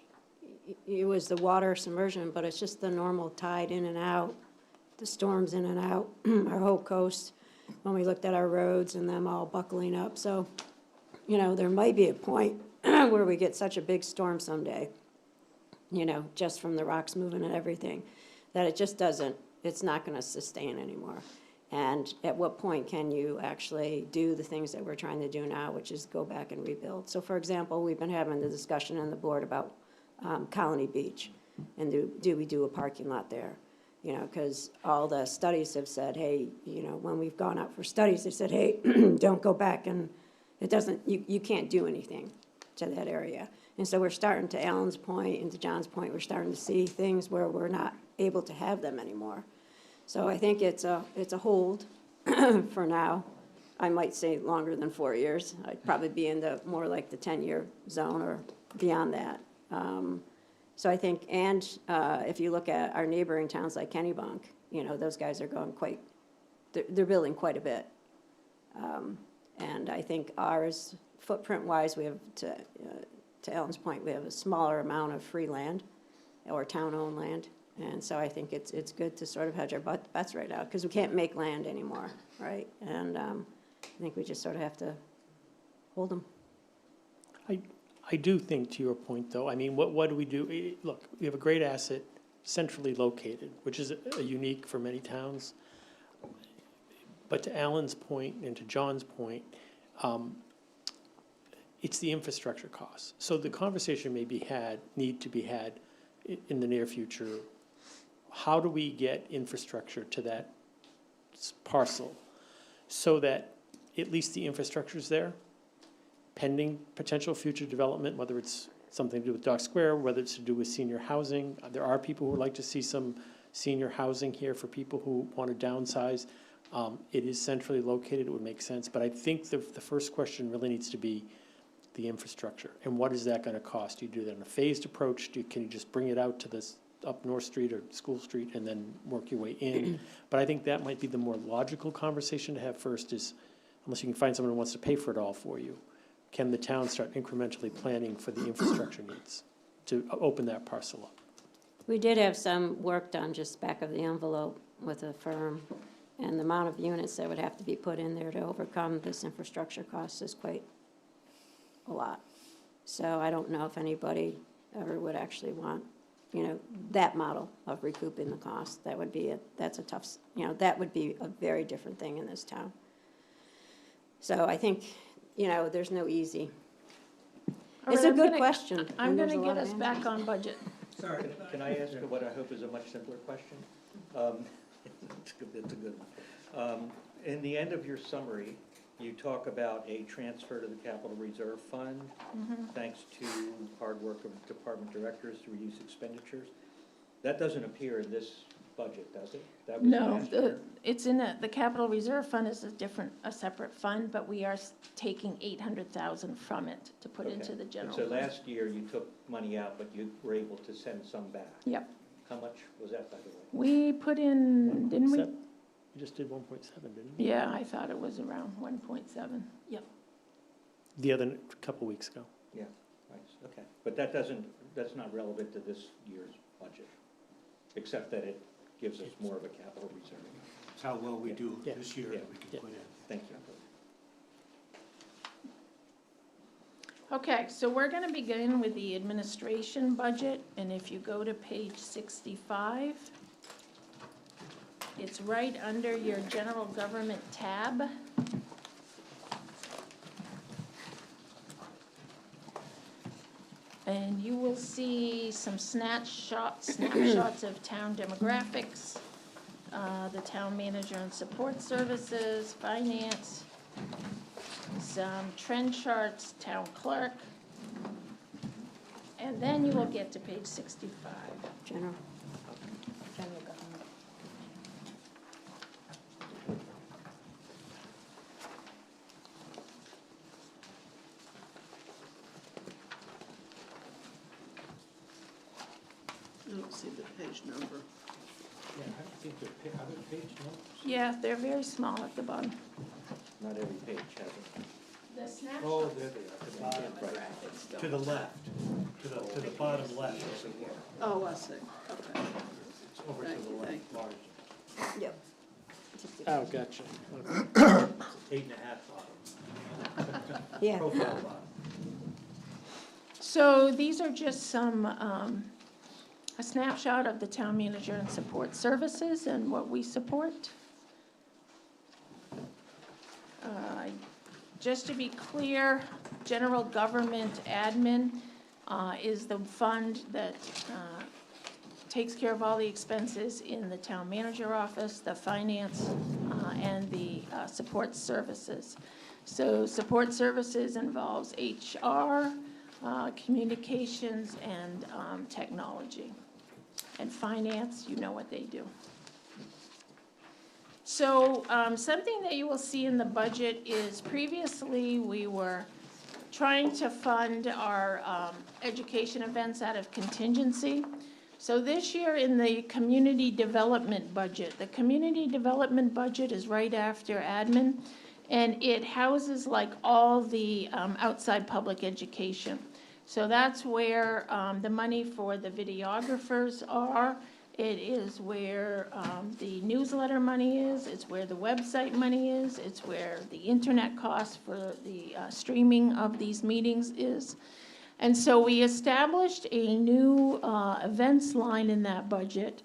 it was the water submersion, but it's just the normal tide in and out, the storms in and out, our whole coast, when we looked at our roads and them all buckling up. So, there might be a point where we get such a big storm someday, just from the rocks moving and everything, that it's not gonna sustain anymore. And at what point can you actually do the things that we're trying to do now, which is go back and rebuild? So for example, we've been having the discussion on the board about Colony Beach, and do we do a parking lot there? Because all the studies have said, hey, when we've gone out for studies, they said, hey, don't go back, and you can't do anything to that area. And so we're starting, to Alan's point and to John's point, we're starting to see things where we're not able to have them anymore. So I think it's a hold for now. I might say longer than 4 years. I'd probably be in the more like the 10-year zone or beyond that. So I think, and if you look at our neighboring towns like Kennebunk, those guys are going they're building quite a bit. And I think ours, footprint-wise, we have, to Ellen's point, we have a smaller amount of free land or town-owned land. And so I think it's good to sort of hedge our bets right now, because we can't make land anymore, right? And I think we just sort of have to hold them. I do think, to your point, though, I mean, what do we do? Look, we have a great asset centrally located, which is a unique for many towns. But to Alan's point and to John's point, it's the infrastructure costs. So the conversation need to be had in the near future. How do we get infrastructure to that parcel so that at least the infrastructure's there, pending potential future development, whether it's something to do with Dock Square, whether it's to do with senior housing. There are people who would like to see some senior housing here for people who want to downsize. It is centrally located, it would make sense, but I think the first question really needs to be the infrastructure, and what is that gonna cost? Do you do that in a phased approach? Can you just bring it out to this, up North Street or School Street, and then work your way in? But I think that might be the more logical conversation to have first, is, unless you can find someone who wants to pay for it all for you, can the town start incrementally planning for the infrastructure needs to open that parcel up? We did have some work done just back of the envelope with a firm, and the amount of units that would have to be put in there to overcome this infrastructure cost is quite a lot. So I don't know if anybody ever would actually want, that model of recouping the cost. That would be that's a tough, that would be a very different thing in this town. So I think, there's no easy. All It's right, a I'm good gonna- question. I'm and there's gonna a get lot of us back answers. on budget. Sorry. Can I ask what I hope is a much simpler question? It's a good one. In the end of your summary, you talk about a transfer to the capital reserve fund, thanks to hard work of department directors to reduce expenditures. That doesn't appear in this budget, does it? That was No, last year. it's in the capital reserve fund is a separate fund, but we are taking 800,000 from it to put into Okay. the And general so fund. last year, you took money out, but you were able to send some back. Yep, How much was that, by the way? we put in, didn't we? 1.7? You just did 1.7, didn't you? Yeah, I thought it was around 1.7. Yep. The other, couple weeks ago. Yeah, right, okay. But that's not relevant to this year's budget, except that it gives us more of a capital reserve. It's how well we do Yeah. this year, Yeah. we can Yeah. put in. Thank you. Okay, so we're gonna begin with the administration budget, and if you go to page 65, it's right under your general government tab. And you will see some snapshots of town demographics, the town manager and support services, finance, some trend charts, town clerk. And then you will get to page 65. General. General government. I don't see the page number. Yeah, I think they're, are there page numbers? Yeah, they're very small at the bottom. Not every page has it. The snapshots. Oh, there they are, to the bottom, right. Demographics To the left, to the bottom left. Oh, I see, okay. It's over to Thank the you, left, thank large. Yep. Oh, gotcha. It's 8.5 bottom. Yeah. Profile bottom. So these are just some, a snapshot of the town manager and support services and what we support. Just to be clear, general government admin is the fund that takes care of all the expenses in the town manager office, the finance, and the support services. So support services involves HR, communications, and technology. And finance, you know what they do. So something that you will see in the budget is previously we were trying to fund our education events out of contingency. So this year in the community development budget, the community development budget is right after admin, and it houses like all the outside public education. So that's where the money for the videographers are. It is where the newsletter money is, it's where the website money is, it's where the internet cost for the streaming of these meetings is. And so we established a new events line in that budget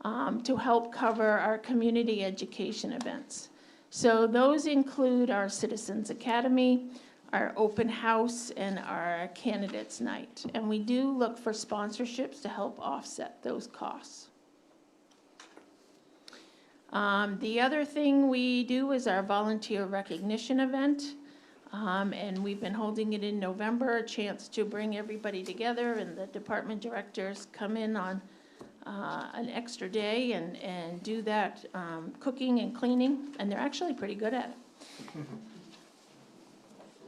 to help cover our community education events. So those include our Citizens Academy, our open house, and our candidates night. And we do look for sponsorships to help offset those costs. The other thing we do is our volunteer recognition event. And we've been holding it in November, a chance to bring everybody together, and the department directors come in on an extra day and do that cooking and cleaning, and they're actually pretty good at it.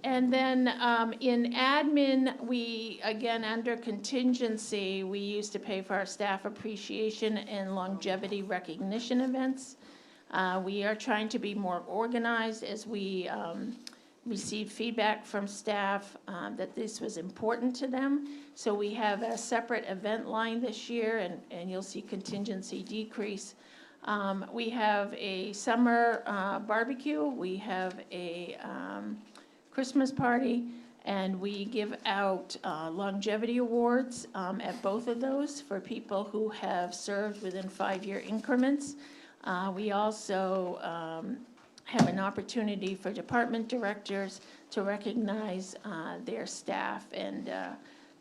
And then in admin, we, again, under contingency, we used to pay for our staff appreciation and longevity recognition events. We are trying to be more organized as we received feedback from staff that this was important to them. So we have a separate event line this year, and you'll see contingency decrease. We have a summer barbecue, we have a Christmas party, and we give out longevity awards at both of those for people who have served within 5-year increments. We also have an opportunity for department directors to recognize their staff, and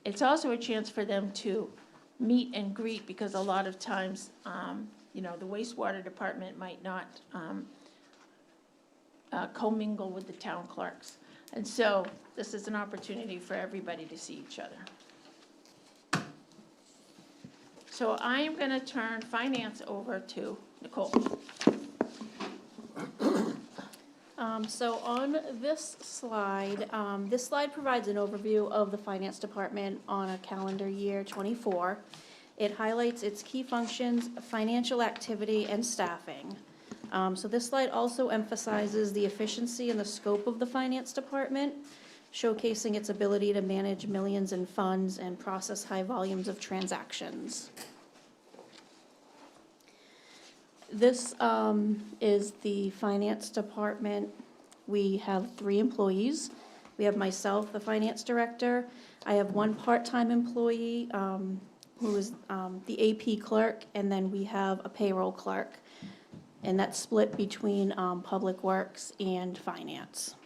it's also a chance for them to meet and greet, because a lot of times, the wastewater department might not commingle with the town clerks. And so this is an opportunity for everybody to see each other. So I am going to turn finance over to Nicole. So on this slide provides an overview of the finance department on a calendar year '24. It highlights its key functions, financial activity, and staffing. So this slide also emphasizes the efficiency and the scope of the finance department, showcasing its ability to manage millions in funds and process high volumes of transactions. This is the finance department. We have 3 employees. We We have myself, the finance director. I have one part-time employee, who is the AP clerk, and then we have a payroll clerk. And that's split between Public Works and Finance.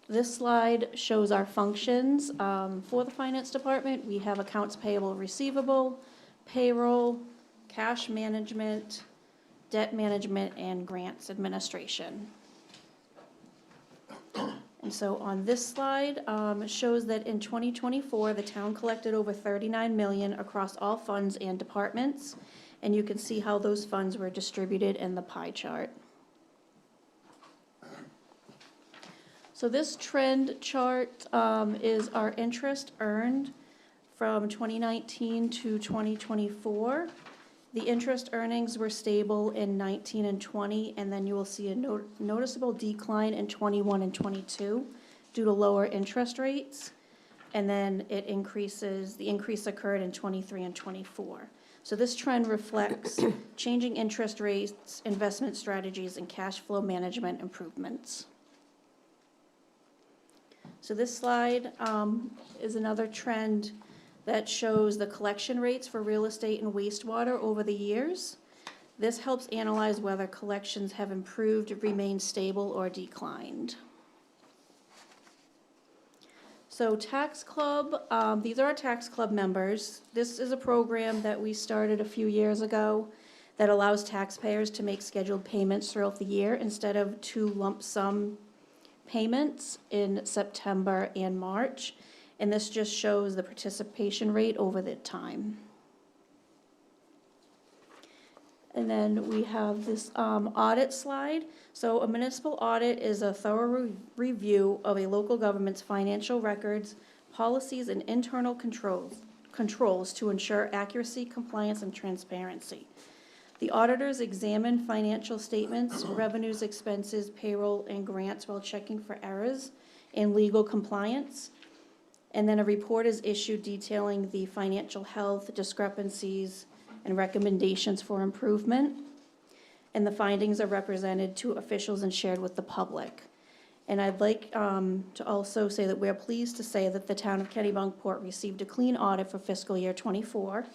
This slide shows our functions for the Finance Department. We have accounts payable, receivable, payroll, cash management, debt management, and grants administration. And so on this slide, it shows that in 2024, the town collected over 39 million across all funds and departments. And you can see how those funds were distributed in the pie chart. So this trend chart is our interest earned from 2019 to 2024. The interest earnings were stable in 19 and 20, and then you will see a noticeable decline in 21 and 22 due to lower interest rates. And then the increase occurred in 23 and 24. So this trend reflects changing interest rates, investment strategies, and cash flow management improvements. So this slide is another trend that shows the collection rates for real estate and wastewater over the years. This helps analyze whether collections have improved, remained stable, or declined. So Tax Club, these are our Tax Club members. This is a program that we started a few years ago that allows taxpayers to make scheduled payments throughout the year instead of 2 lump sum payments in September and March. And this just shows the participation rate over the time. And then we have this audit slide. So a municipal audit is a thorough review of a local government's financial records, policies, and internal controls to ensure accuracy, compliance, and transparency. The auditors examine financial statements, revenues, expenses, payroll, and grants while checking for errors in legal compliance. And then a report is issued detailing the financial health, discrepancies, and recommendations for improvement. And the findings are represented to officials and shared with the public. And I'd like to also say that we're pleased to say that the town of Kennebunkport received a clean audit for fiscal year '24.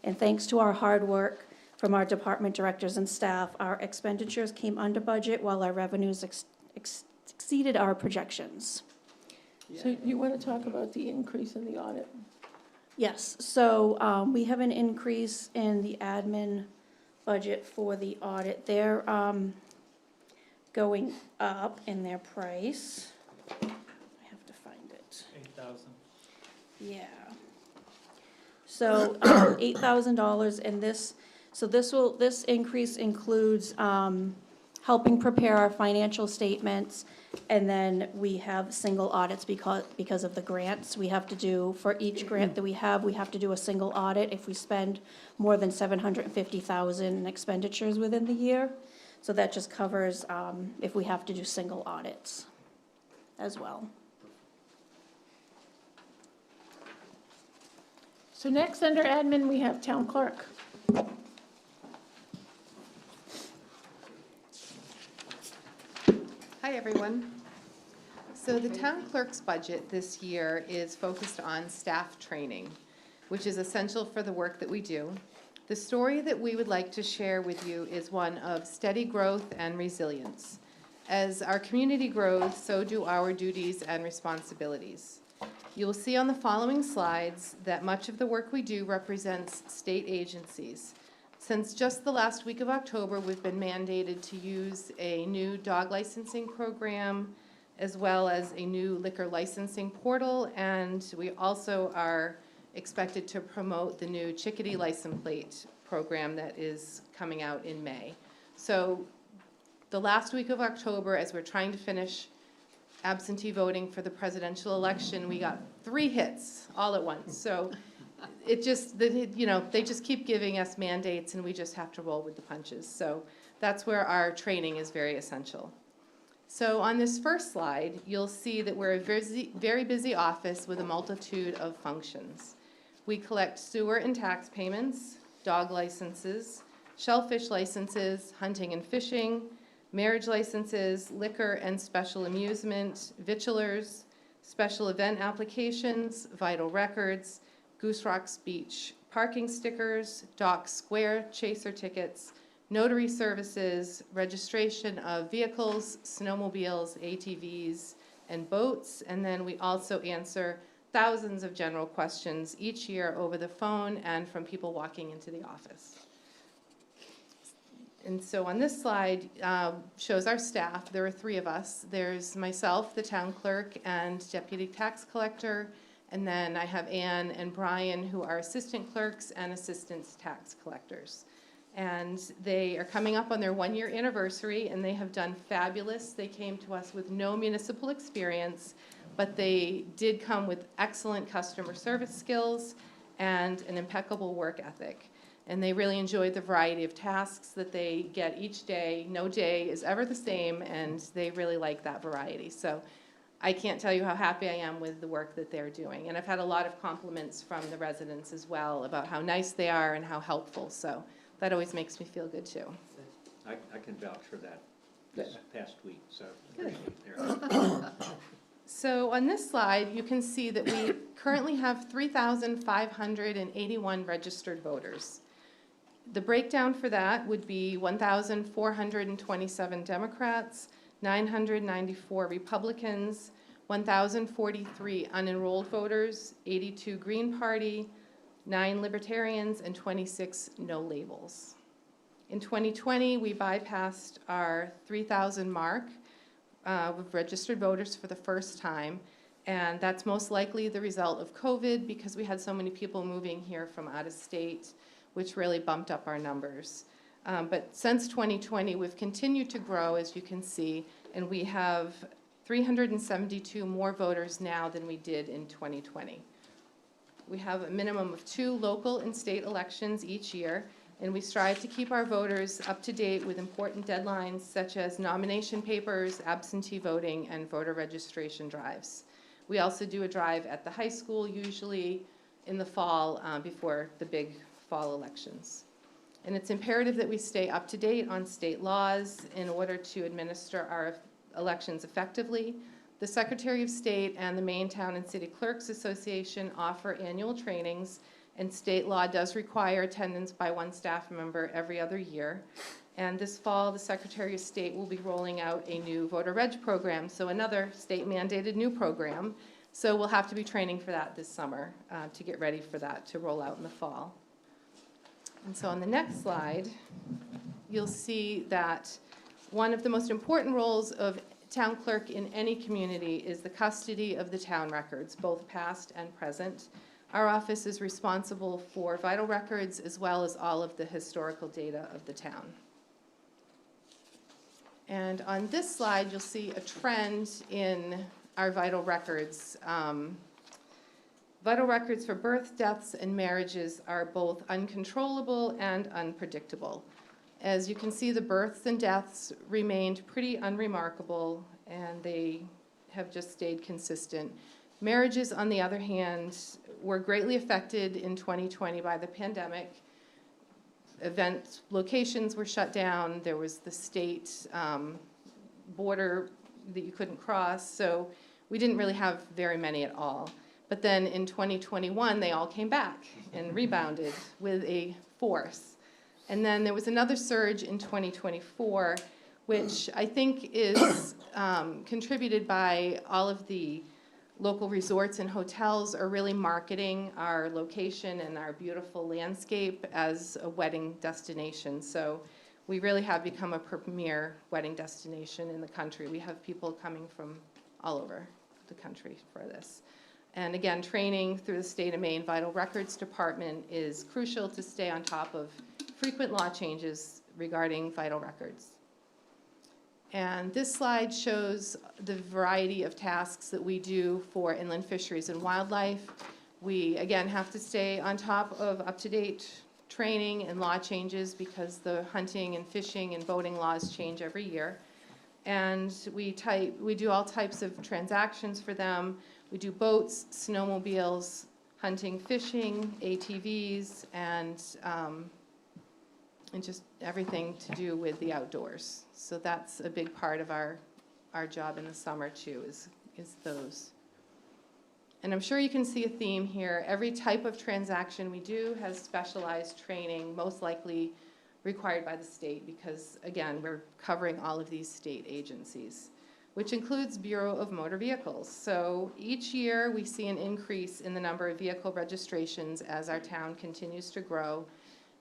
And thanks to our hard work from our department directors and staff, our expenditures came under budget while our revenues exceeded our projections. So you want to talk about the increase in the audit? Yes, so we have an increase in the admin budget for the audit. They're going up in their price. I have to find it. 8,000. Yeah. So $8,000 in this, so this increase includes helping prepare our financial statements, and then we have single audits because of the grants. We have to do, for each grant that we have to do a single audit if we spend more than $750,000 in expenditures within the year. So that just covers if we have to do single audits as well. So next, under admin, we have town clerk. Hi, everyone. So the town clerk's budget this year is focused on staff training, which is essential for the work that we do. The story that we would like to share with you is one of steady growth and resilience. As our community grows, so do our duties and responsibilities. You will see on the following slides that much of the work we do represents state agencies. Since just the last week of October, we've been mandated to use a new dog licensing program, as well as a new liquor licensing portal, and we also are expected to promote the new chickadee license plate program that is coming out in May. So the last week of October, as we're trying to finish absentee voting for the presidential election, we got 3 hits all at once. So it just, they just keep giving us mandates, and we just have to roll with the punches. So that's where our training is very essential. So on this first slide, you'll see that we're a very busy office with a multitude of functions. We collect sewer and tax payments, dog licenses, shellfish licenses, hunting and fishing, marriage licenses, liquor and special amusement, vitulers, special event applications, vital records, Goose Rocks Beach parking stickers, Dock Square chaser tickets, notary services, registration of vehicles, snowmobiles, ATVs, and boats. And then we also answer thousands of general questions each year over the phone and from people walking into the office. And so on this slide shows our staff. There are 3 of us. There's myself, the town clerk, and deputy tax collector. And then I have Ann and Brian, who are assistant clerks and assistant tax collectors. And they are coming up on their 1-year anniversary, and they have done fabulous. They came to us with no municipal experience, but they did come with excellent customer service skills and an impeccable work ethic. And they really enjoyed the variety of tasks that they get each day. No day is ever the same, and they really like that variety. So I can't tell you how happy I am with the work that they're doing. And I've had a lot of compliments from the residents as well about how nice they are and how helpful. So that always makes me feel good too. I can vouch for that this past week, so Good. appreciate their. So on this slide, you can see that we currently have 3,581 registered voters. The breakdown for that would be 1,427 Democrats, 994 Republicans, 1,043 unenrolled voters, 82 Green Party, 9 Libertarians, and 26 no labels. In 2020, we bypassed our 3,000 mark with registered voters for the first time, and that's most likely the result of COVID because we had so many people moving here from out of state, which really bumped up our numbers. But since 2020, we've continued to grow, as you can see, and we have 372 more voters now than we did in 2020. We have a minimum of 2 local and state elections each year, and we strive to keep our voters up to date with important deadlines such as nomination papers, absentee voting, and voter registration drives. We also do a drive at the high school, usually in the fall before the big fall elections. And it's imperative that we stay up to date on state laws in order to administer our elections effectively. The Secretary of State and the Maine Town and City Clerks Association offer annual trainings, and state law does require attendance by 1 staff member every other year. And this fall, the Secretary of State will be rolling out a new voter reg program, so another state-mandated new program. So we'll have to be training for that this summer to get ready for that to roll out in the fall. And so on the next slide, you'll see that one of the most important roles of town clerk in any community is the custody of the town records, both past and present. Our office is responsible for vital records as well as all of the historical data of the town. And on this slide, you'll see a trend in our vital records. Vital records for birth, deaths, and marriages are both uncontrollable and unpredictable. As you can see, the births and deaths remained pretty unremarkable, and they have just stayed consistent. Marriages, on the other hand, were greatly affected in 2020 by the pandemic. Event locations were shut down. There was the state border that you couldn't cross, so we didn't really have very many at all. But then in 2021, they all came back and rebounded with a force. And then there was another surge in 2024, which I think is contributed by all of the local resorts and hotels are really marketing our location and our beautiful landscape as a wedding destination. So we really have become a premier wedding destination in the country. We have people coming from all over the country for this. And again, training through the State of Maine Vital Records Department is crucial to stay on top of frequent law changes regarding vital records. And this slide shows the variety of tasks that we do for inland fisheries and wildlife. We, again, have to stay on top of up-to-date training and law changes because the hunting and fishing and boating laws change every year. And we do all types of transactions for them. We do boats, snowmobiles, hunting, fishing, ATVs, and and just everything to do with the outdoors. So that's a big part of our job in the summer too, is those. And I'm sure you can see a theme here. Every type of transaction we do has specialized training, most likely required by the state, because again, we're covering all of these state agencies, which includes Bureau of Motor Vehicles. So each year we see an increase in the number of vehicle registrations as our town continues to grow.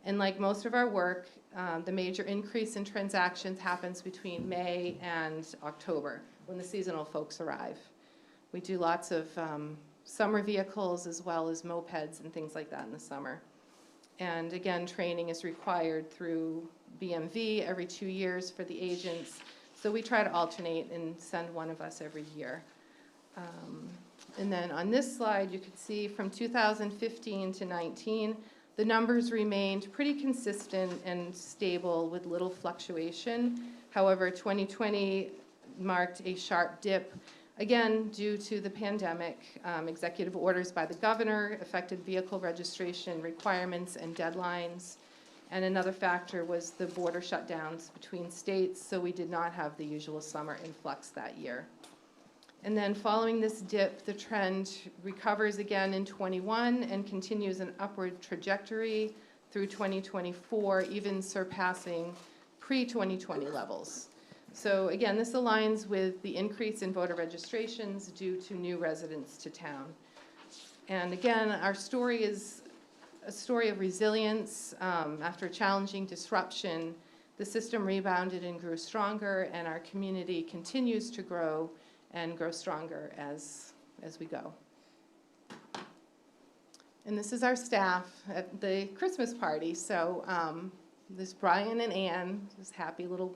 And like most of our work, the major increase in transactions happens between May and October, when the seasonal folks arrive. We do lots of summer vehicles as well as mopeds and things like that in the summer. And again, training is required through BMV every 2 years for the agents. So we try to alternate and send one of us every year. And then on this slide, you can see from 2015 to 19, the numbers remained pretty consistent and stable with little fluctuation. However, 2020 marked a sharp dip, again, due to the pandemic. Executive orders by the governor affected vehicle registration requirements and deadlines. And another factor was the border shutdowns between states, so we did not have the usual summer influx that year. And then following this dip, the trend recovers again in 21 and continues an upward trajectory through 2024, even surpassing pre-2020 levels. So again, this aligns with the increase in voter registrations due to new residents to town. And again, our story is a story of resilience. After a challenging disruption, the system rebounded and grew stronger, and our community continues to grow and grow stronger as we go. And this is our staff at the Christmas party. So there's Brian and Ann, just happy little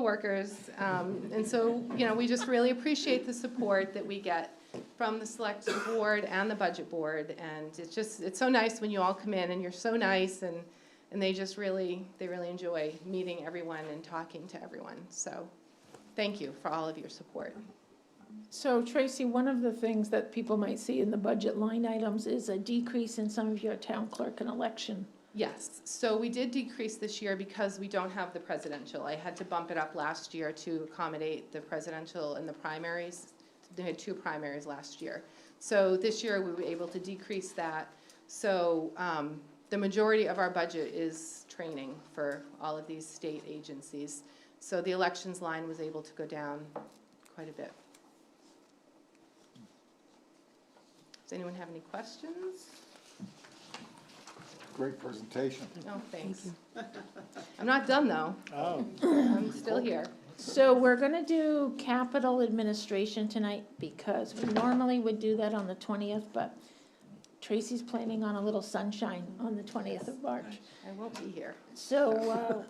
workers. And so, you know, we just really appreciate the support that we get from the select board and the budget board. And it's so nice when you all come in and you're so nice, and they really enjoy meeting everyone and talking to everyone. So thank you for all of your support. So Tracy, one of the things that people might see in the budget line items is a decrease in some of your town clerk and election. Yes, so we did decrease this year because we don't have the presidential. I had to bump it up last year to accommodate the presidential and the primaries. They had 2 primaries last year. So this year we were able to decrease that. So the majority of our budget is training for all of these state agencies. So the elections line was able to go down quite a bit. Does anyone have any questions? Great presentation. Oh, thanks. I'm not done, though. Oh. I'm still here. So we're gonna do capital administration tonight, because we normally would do that on the 20th, but Tracy's planning on a little sunshine on the 20th of March. I won't be here. So,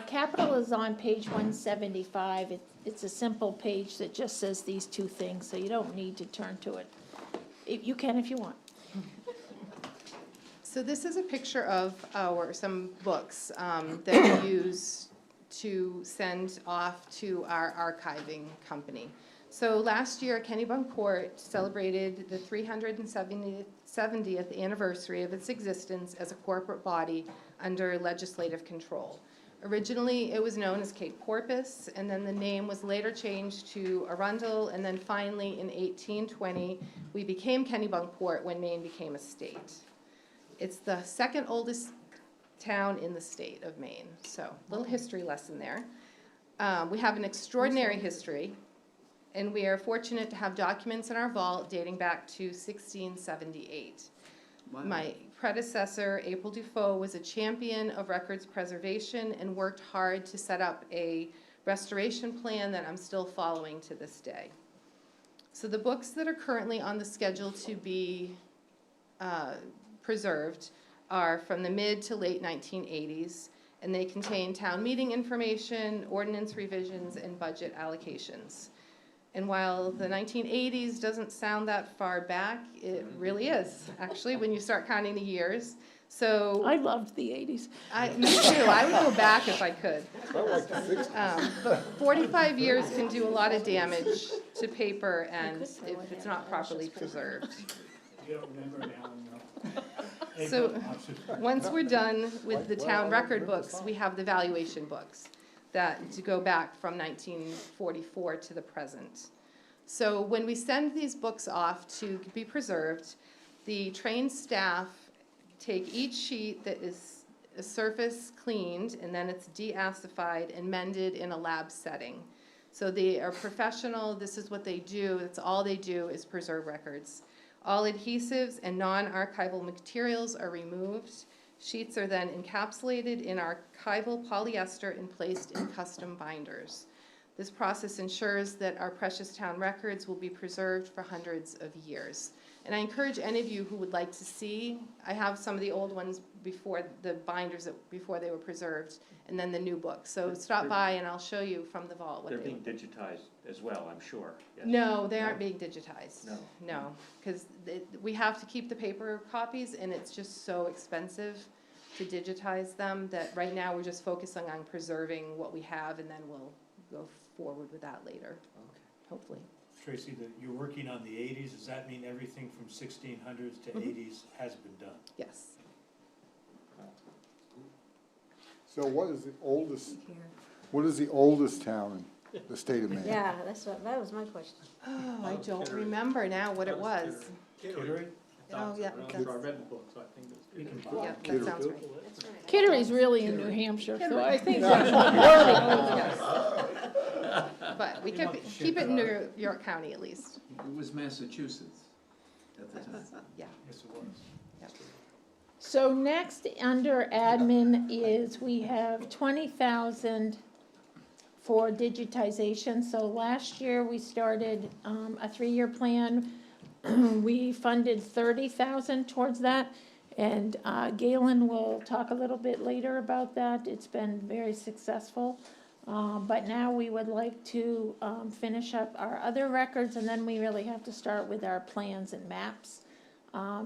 capital is on page 175. It's a simple page that just says these 2 things, so you don't need to turn to it. You can if you want. So this is a picture of some books that we use to send off to our archiving company. So last year, Kennebunkport celebrated the 370th anniversary of its existence as a corporate body under legislative control. Originally, it was known as Cape Porpoise, and then the name was later changed to Arundel, and then finally, in 1820, we became Kennebunkport when Maine became a state. It's the 2nd oldest town in the state of Maine, so little history lesson there. We have an extraordinary history, and we are fortunate to have documents in our vault dating back to 1678. Wow. My predecessor, April Dufault, was a champion of records preservation and worked hard to set up a restoration plan that I'm still following to this day. So the books that are currently on the schedule to be preserved are from the mid to late 1980s, and they contain town meeting information, ordinance revisions, and budget allocations. And while the 1980s doesn't sound that far back, it really is, actually, when you start counting the years. So I loved the 80s. me too. I would go back if I could. I like the 60s. But 45 years can do a lot of damage to paper, and if it's not properly preserved. You don't remember now, no. So, once we're done with the town record books, we have the valuation books that to go back from 1944 to the present. So when we send these books off to be preserved, the trained staff take each sheet that is a surface cleaned, and then it's de-acidified and mended in a lab setting. So they are professional, this is what they do, that's all they do is preserve records. All adhesives and non-archival materials are removed. Sheets are then encapsulated in archival polyester and placed in custom binders. This process ensures that our precious town records will be preserved for hundreds of years. And I encourage any of you who would like to see, I have some of the old ones before the binders, before they were preserved, and then the new books. So stop by and I'll show you from the vault what They're they being digitized as well, I'm sure. Yes. No, they aren't being digitized. No. No, because we have to keep the paper copies, and it's just so expensive to digitize them that right now we're just focusing on preserving what we have, and then we'll go forward with that later, hopefully. Tracy, that you're working on the 80s, does that mean everything from 1600s to 80s has been done? Yes. So what is the oldest town in the state of Maine? Yeah, that was my question. Oh, I don't remember now what it was. Kittery? Oh, yeah, Our that's, written book, so I think that's. We can buy yeah, it. that sounds right. Kittery's really in New Hampshire, so I think But we keep it in New York County at least, It was Massachusetts at the time. yeah. Yes, it was. So next, under admin, is we have 20,000 for digitization. So last year, we started a 3-year plan. We funded 30,000 towards that. And Galen will talk a little bit later about that. It's been very successful. But now we would like to finish up our other records, and then we really have to start with our plans and maps.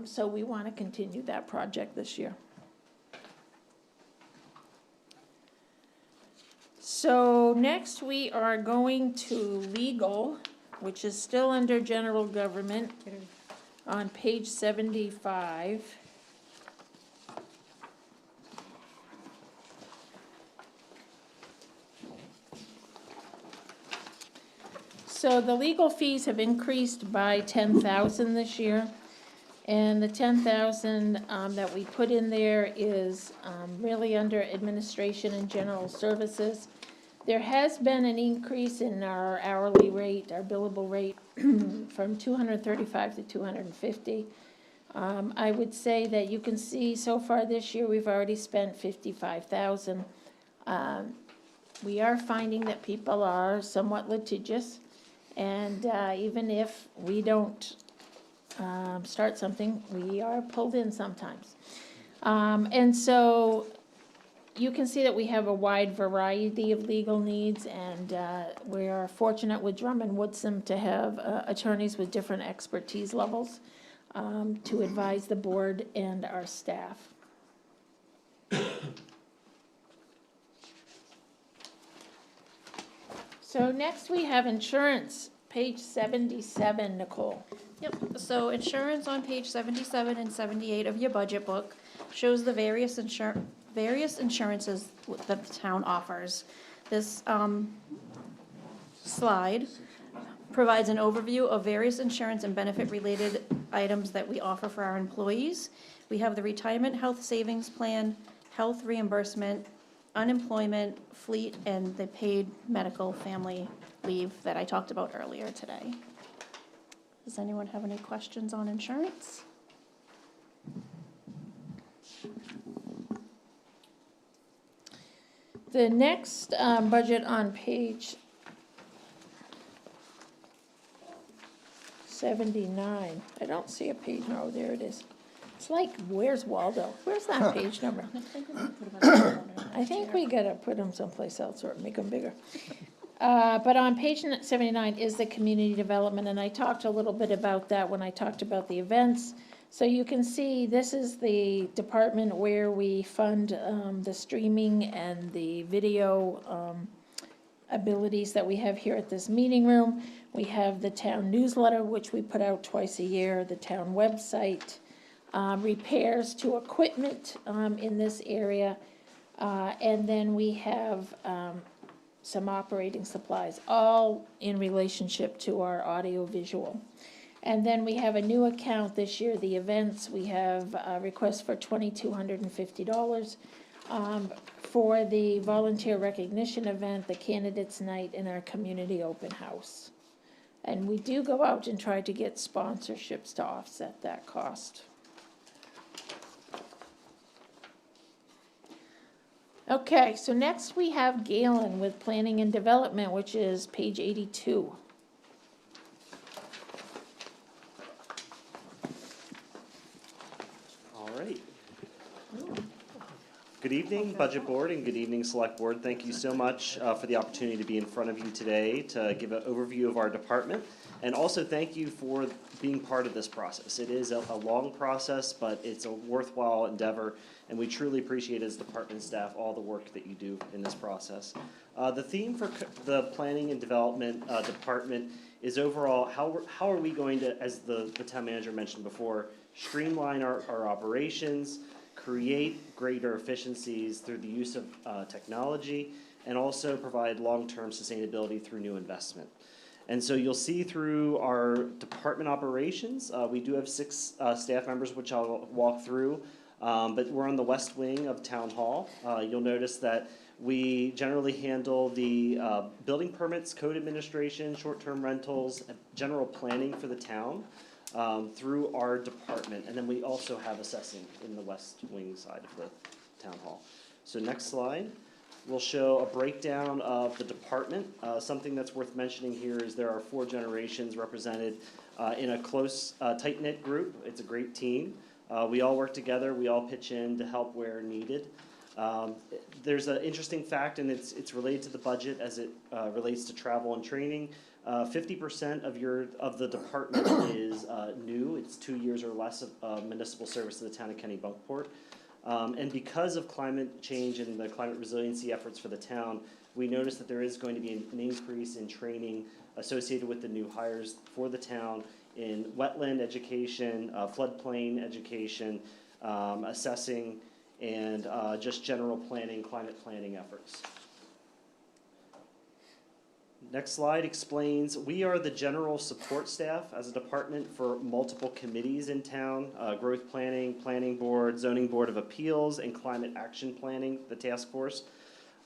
So we want to continue that project this year. So next we are going to legal, which is still under general government, on page 75. So the legal fees have increased by 10,000 this year. And the 10,000 that we put in there is really under administration and general services. There has been an increase in our hourly rate, our billable rate, from 235 to 250. I would say that you can see so far this year, we've already spent 55,000. We are finding that people are somewhat litigious, and even if we don't start something, we are pulled in sometimes. And so you can see that we have a wide variety of legal needs, and we are fortunate with Drum and Woodson to have attorneys with different expertise levels to advise the board and our staff. So next we have insurance, page 77, Nicole. Yep, so insurance on page 77 and 78 of your budget book shows the various insurances that the town offers. This slide provides an overview of various insurance and benefit-related items that we offer for our employees. We have the retirement health savings plan, health reimbursement, unemployment, fleet, and the paid medical family leave that I talked about earlier today. Does anyone have any questions on insurance? The next budget on page 79, I don't see a page, no, there it is. It's like, where's Waldo? Where's that page number? I think we gotta put them someplace else or make them bigger. But on page 79 is the community development, and I talked a little bit about that when I talked about the events. So you can see this is the department where we fund the streaming and the video abilities that we have here at this meeting room. We have the town newsletter, which we put out twice a year, the town website. repairs to equipment in this area. And then we have some operating supplies, all in relationship to our audiovisual. And then we have a new account this year, the events. We have a request for $2,250 for the volunteer recognition event, the candidates night, and our community open house. And we do go out and try to get sponsorships to offset that cost. Okay, so next we have Galen with Planning and Development, which is page 82. All right. Good evening, Budget Board, and good evening, Select Board. Thank you so much for the opportunity to be in front of you today to give an overview of our department. And also thank you for being part of this process. It is a long process, but it's a worthwhile endeavor, and we truly appreciate as department staff all the work that you do in this process. The theme for the Planning and Development Department is overall, how are we going to, as the town manager mentioned before, streamline our operations, create greater efficiencies through the use of technology, and also provide long-term sustainability through new investment. And so you'll see through our department operations, we do have 6 staff members, which I'll walk through, but we're on the west wing of Town Hall. You'll notice that we generally handle the building permits, code administration, short-term rentals, general planning for the town. Through our department, and then we also have assessing in the west wing side of the town hall. So next slide, we'll show a breakdown of the department. Something that's worth mentioning here is there are 4 generations represented in a close, tight-knit group. It's a great team. We all work together, we all pitch in to help where needed. There's an interesting fact, and it's related to the budget as it relates to travel and training. 50% of the department is new. It's 2 years or less of municipal service to the town of Kennebunkport. And because of climate change and the climate resiliency efforts for the town, we noticed that there is going to be an increase in training associated with the new hires for the town in wetland education, floodplain education, assessing, and just general planning, climate planning efforts. Next slide explains, we are the general support staff as a department for multiple committees in town, growth planning, planning board, zoning board of appeals, and climate action planning, the task force.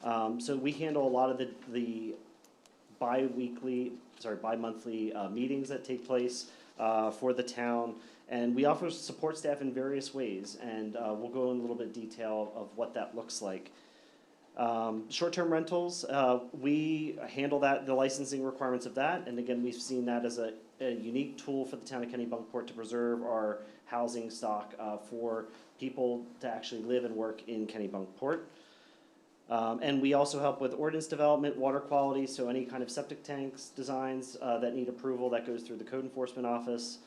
So we handle a lot of the bi-monthly meetings that take place for the town. And we offer support staff in various ways, and we'll go in a little bit detail of what that looks like. Short-term rentals, we handle the licensing requirements of that, and again, we've seen that as a unique tool for the town of Kennebunkport to preserve our housing stock for people to actually live and work in Kennebunkport. And we also help with ordinance development, water quality, so any kind of septic tanks designs that need approval, that goes through the code enforcement office.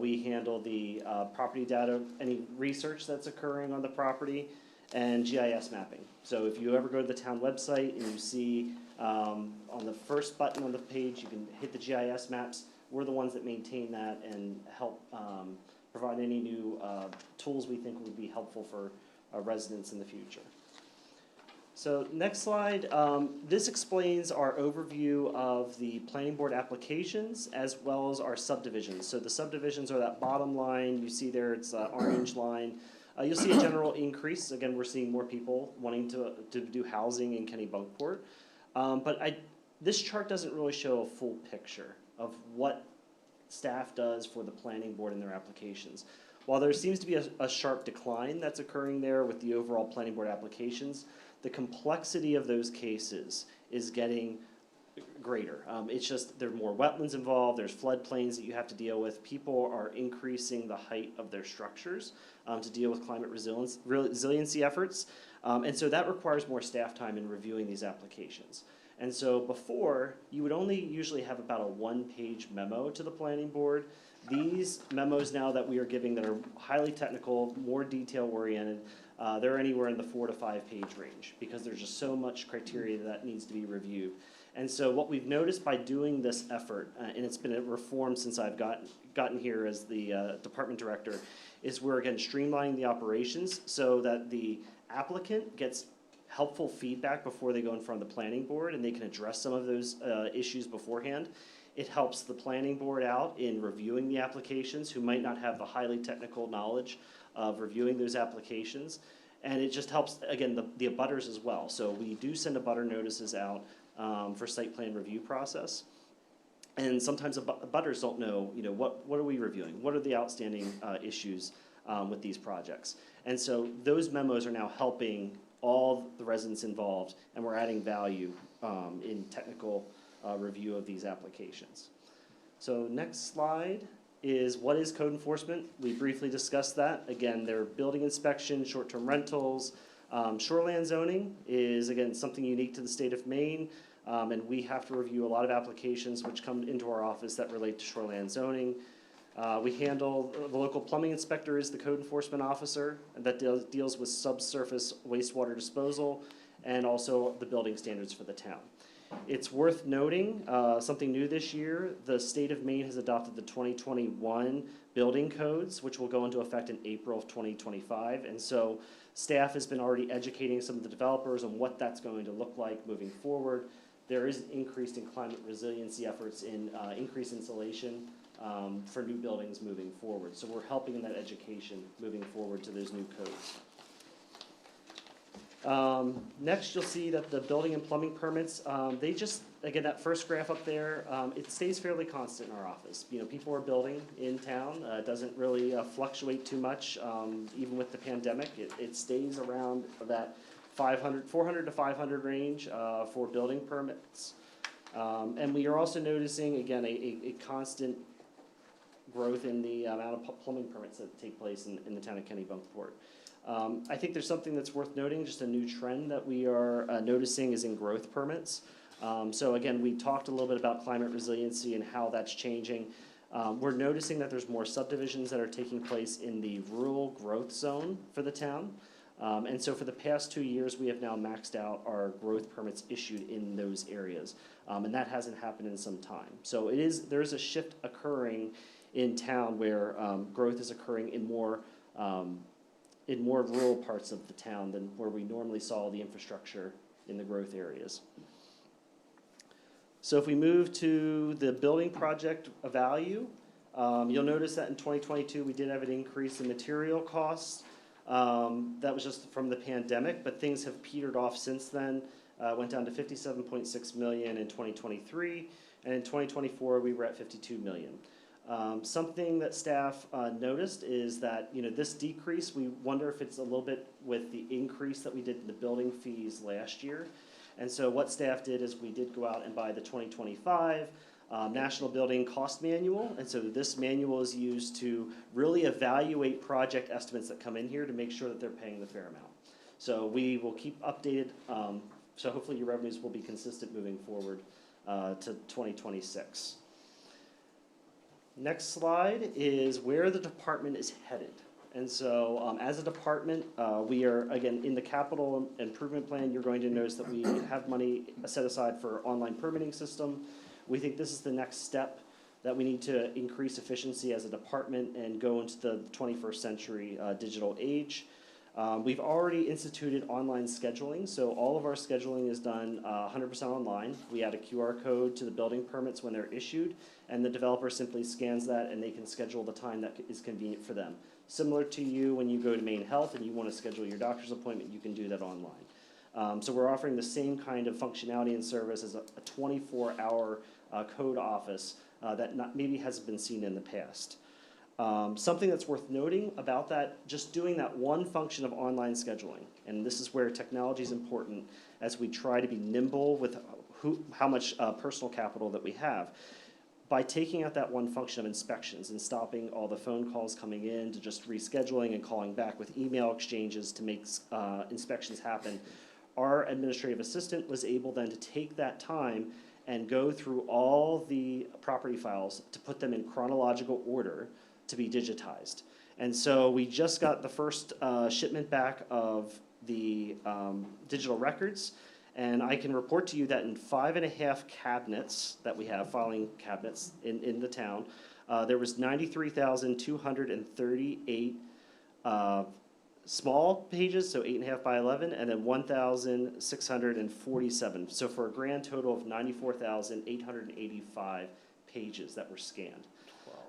We handle the property data, any research that's occurring on the property, and GIS mapping. So if you ever go to the town website and you see on the first button on the page, you can hit the GIS maps. We're the ones that maintain that and help provide any new tools we think would be helpful for residents in the future. So next slide, this explains our overview of the planning board applications as well as our subdivisions. So the subdivisions are that bottom line, you see there, it's an orange line. You'll see a general increase. Again, we're seeing more people wanting to do housing in Kennebunkport. But this chart doesn't really show a full picture of what staff does for the planning board in their applications. While there seems to be a sharp decline that's occurring there with the overall planning board applications, the complexity of those cases is getting greater. It's just there are more wetlands involved, there's floodplains that you have to deal with. People are increasing the height of their structures to deal with climate resiliency efforts. And so that requires more staff time in reviewing these applications. And so before, you would only usually have about a 1-page memo to the planning board. These memos now that we are giving that are highly technical, more detail oriented, they're anywhere in the 4 to 5 page range because there's just so much criteria that needs to be reviewed. And so what we've noticed by doing this effort, and it's been a reform since I've gotten here as the department director, is we're again streamlining the operations so that the applicant gets helpful feedback before they go in front of the planning board, and they can address some of those issues beforehand. It helps the planning board out in reviewing the applications, who might not have the highly technical knowledge of reviewing those applications. And it just helps, again, the abutters as well. So we do send abutter notices out for site plan review process. And sometimes abutters don't know, what are we reviewing? What are the outstanding issues with these projects? And so those memos are now helping all the residents involved, and we're adding value in technical review of these applications. So next slide is what is code enforcement. We briefly discussed that. Again, they're building inspection, short-term rentals. Shoreland zoning is, again, something unique to the state of Maine, and we have to review a lot of applications which come into our office that relate to shoreland zoning. We handle, the local plumbing inspector is the code enforcement officer, and that deals with subsurface wastewater disposal and also the building standards for the town. It's worth noting, something new this year, the state of Maine has adopted the 2021 building codes, which will go into effect in April of 2025. And so staff has been already educating some of the developers on what that's going to look like moving forward. There is an increase in climate resiliency efforts in increased insulation for new buildings moving forward. So we're helping in that education moving forward to those new codes. Next, you'll see that the building and plumbing permits, they just, again, that first graph up there, it stays fairly constant in our office. People are building in town. It doesn't really fluctuate too much, even with the pandemic. It stays around that 400 to 500 range for building permits. And we are also noticing, again, a constant growth in the amount of plumbing permits that take place in the town of Kennebunkport. I think there's something that's worth noting, just a new trend that we are noticing is in growth permits. So again, we talked a little bit about climate resiliency and how that's changing. We're noticing that there's more subdivisions that are taking place in the rural growth zone for the town. And so for the past 2 years, we have now maxed out our growth permits issued in those areas. And that hasn't happened in some time. So there's a shift occurring in town where growth is occurring in more rural parts of the town than where we normally saw the infrastructure in the growth areas. So if we move to the building project value, you'll notice that in 2022 we did have an increase in material costs. That was just from the pandemic, but things have petered off since then. Went down to $57.6 million in 2023, and in 2024 we were at $52 million. Something that staff noticed is that this decrease, we wonder if it's a little bit with the increase that we did in the building fees last year. And so what staff did is we did go out and buy the 2025 National Building Cost Manual. And so this manual is used to really evaluate project estimates that come in here to make sure that they're paying the fair amount. So we will keep updated. So hopefully your revenues will be consistent moving forward to 2026. Next slide is where the department is headed. And so as a department, we are, again, in the capital improvement plan, you're going to notice that we have money set aside for online permitting system. We think this is the next step that we need to increase efficiency as a department and go into the 21st century digital age. We've already instituted online scheduling, so all of our scheduling is done 100% online. We add a QR code to the building permits when they're issued, and the developer simply scans that and they can schedule the time that is convenient for them. Similar to you when you go to Maine Health and you want to schedule your doctor's appointment, you can do that online. So we're offering the same kind of functionality and service as a 24-hour code office that maybe hasn't been seen in the past. Something that's worth noting about that, just doing that one function of online scheduling, and this is where technology is important as we try to be nimble with how much personal capital that we have. By taking out that one function of inspections and stopping all the phone calls coming in to just rescheduling and calling back with email exchanges to make inspections happen, our administrative assistant was able then to take that time and go through all the property files to put them in chronological order to be digitized. And so we just got the first shipment back of the digital records, And I can report to you that in 5.5 cabinets that we have, filing cabinets in the town, there was 93,238 small pages, so 8.5 by 11, and then 1,647. So for a grand total of 94,885 pages that were scanned.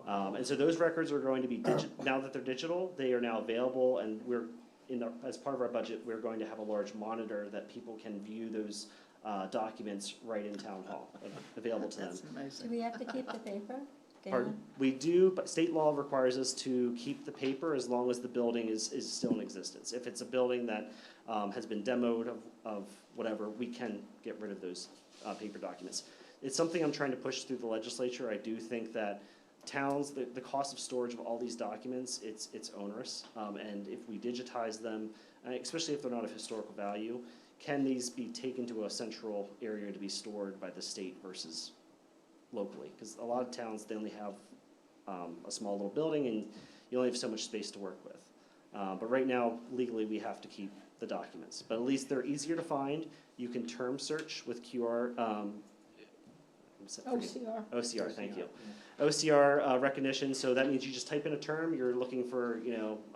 And so those records are going to be, now that they're digital, they are now available, and we're, as part of our budget, we're going to have a large monitor that people can view those documents right in town hall, available to them. That's amazing. Do we have to keep the paper? Pardon? We do, but state law requires us to keep the paper as long as the building is still in existence. If it's a building that has been demoed of whatever, we can get rid of those paper documents. It's something I'm trying to push through the legislature. I do think that towns, the cost of storage of all these documents, it's onerous. And if we digitize them, especially if they're not of historical value, can these be taken to a central area to be stored by the state versus locally? Because a lot of towns, they only have a small little building and you only have so much space to work with. But right now, legally, we have to keep the documents. But at least they're easier to find. You can term search with QR. OCR, thank you. OCR recognition, so that means you just type in a term, you're looking for,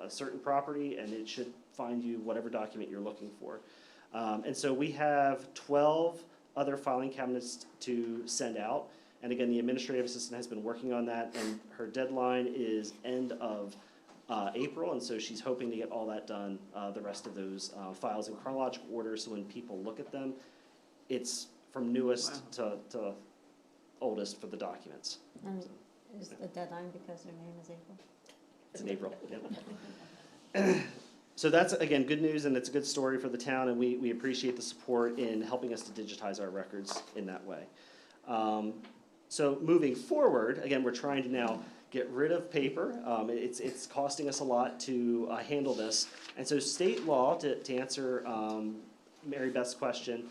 a certain property, and it should find you whatever document you're looking for. And so we have 12 other filing cabinets to send out. And again, the administrative assistant has been working on that, and her deadline is end of April, and so she's hoping to get all that done, the rest of those files in chronological order, so when people look at them, it's from newest to oldest for the documents. And is the deadline because their name is April? It's in April, yep. So that's, again, good news, and it's a good story for the town, and we appreciate the support in helping us to digitize our records in that way. So moving forward, again, we're trying to now get rid of paper. It's costing us a lot to handle this. And so state law, to answer Mary Beth's question,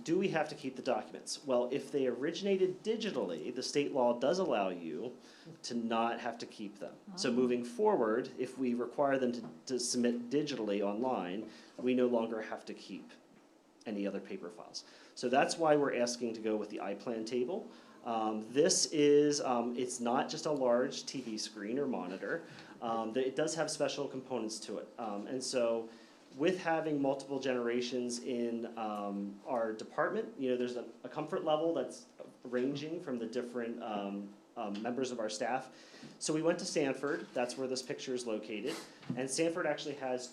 do we have to keep the documents? Well, if they originated digitally, the state law does allow you to not have to keep them. So moving forward, if we require them to submit digitally online, we no longer have to keep any other paper files. So that's why we're asking to go with the iPlan table. This is, it's not just a large TV screen or monitor. It does have special components to it. And so with having multiple generations in our department, there's a comfort level that's ranging from the different members of our staff. So we went to Sanford, that's where this picture is located. And Sanford actually has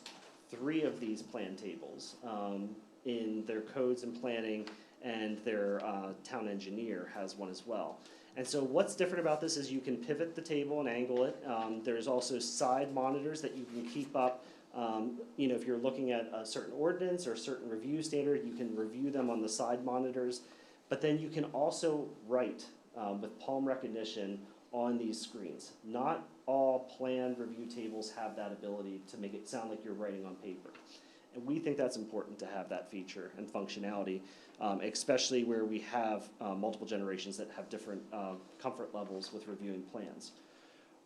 3 of these plan tables in their codes and planning, and their town engineer has one as well. And so what's different about this is you can pivot the table and angle it. There's also side monitors that you can keep up. If you're looking at a certain ordinance or a certain review standard, you can review them on the side monitors. But then you can also write with palm recognition on these screens. Not all planned review tables have that ability to make it sound like you're writing on paper. And we think that's important to have that feature and functionality, especially where we have multiple generations that have different comfort levels with reviewing plans.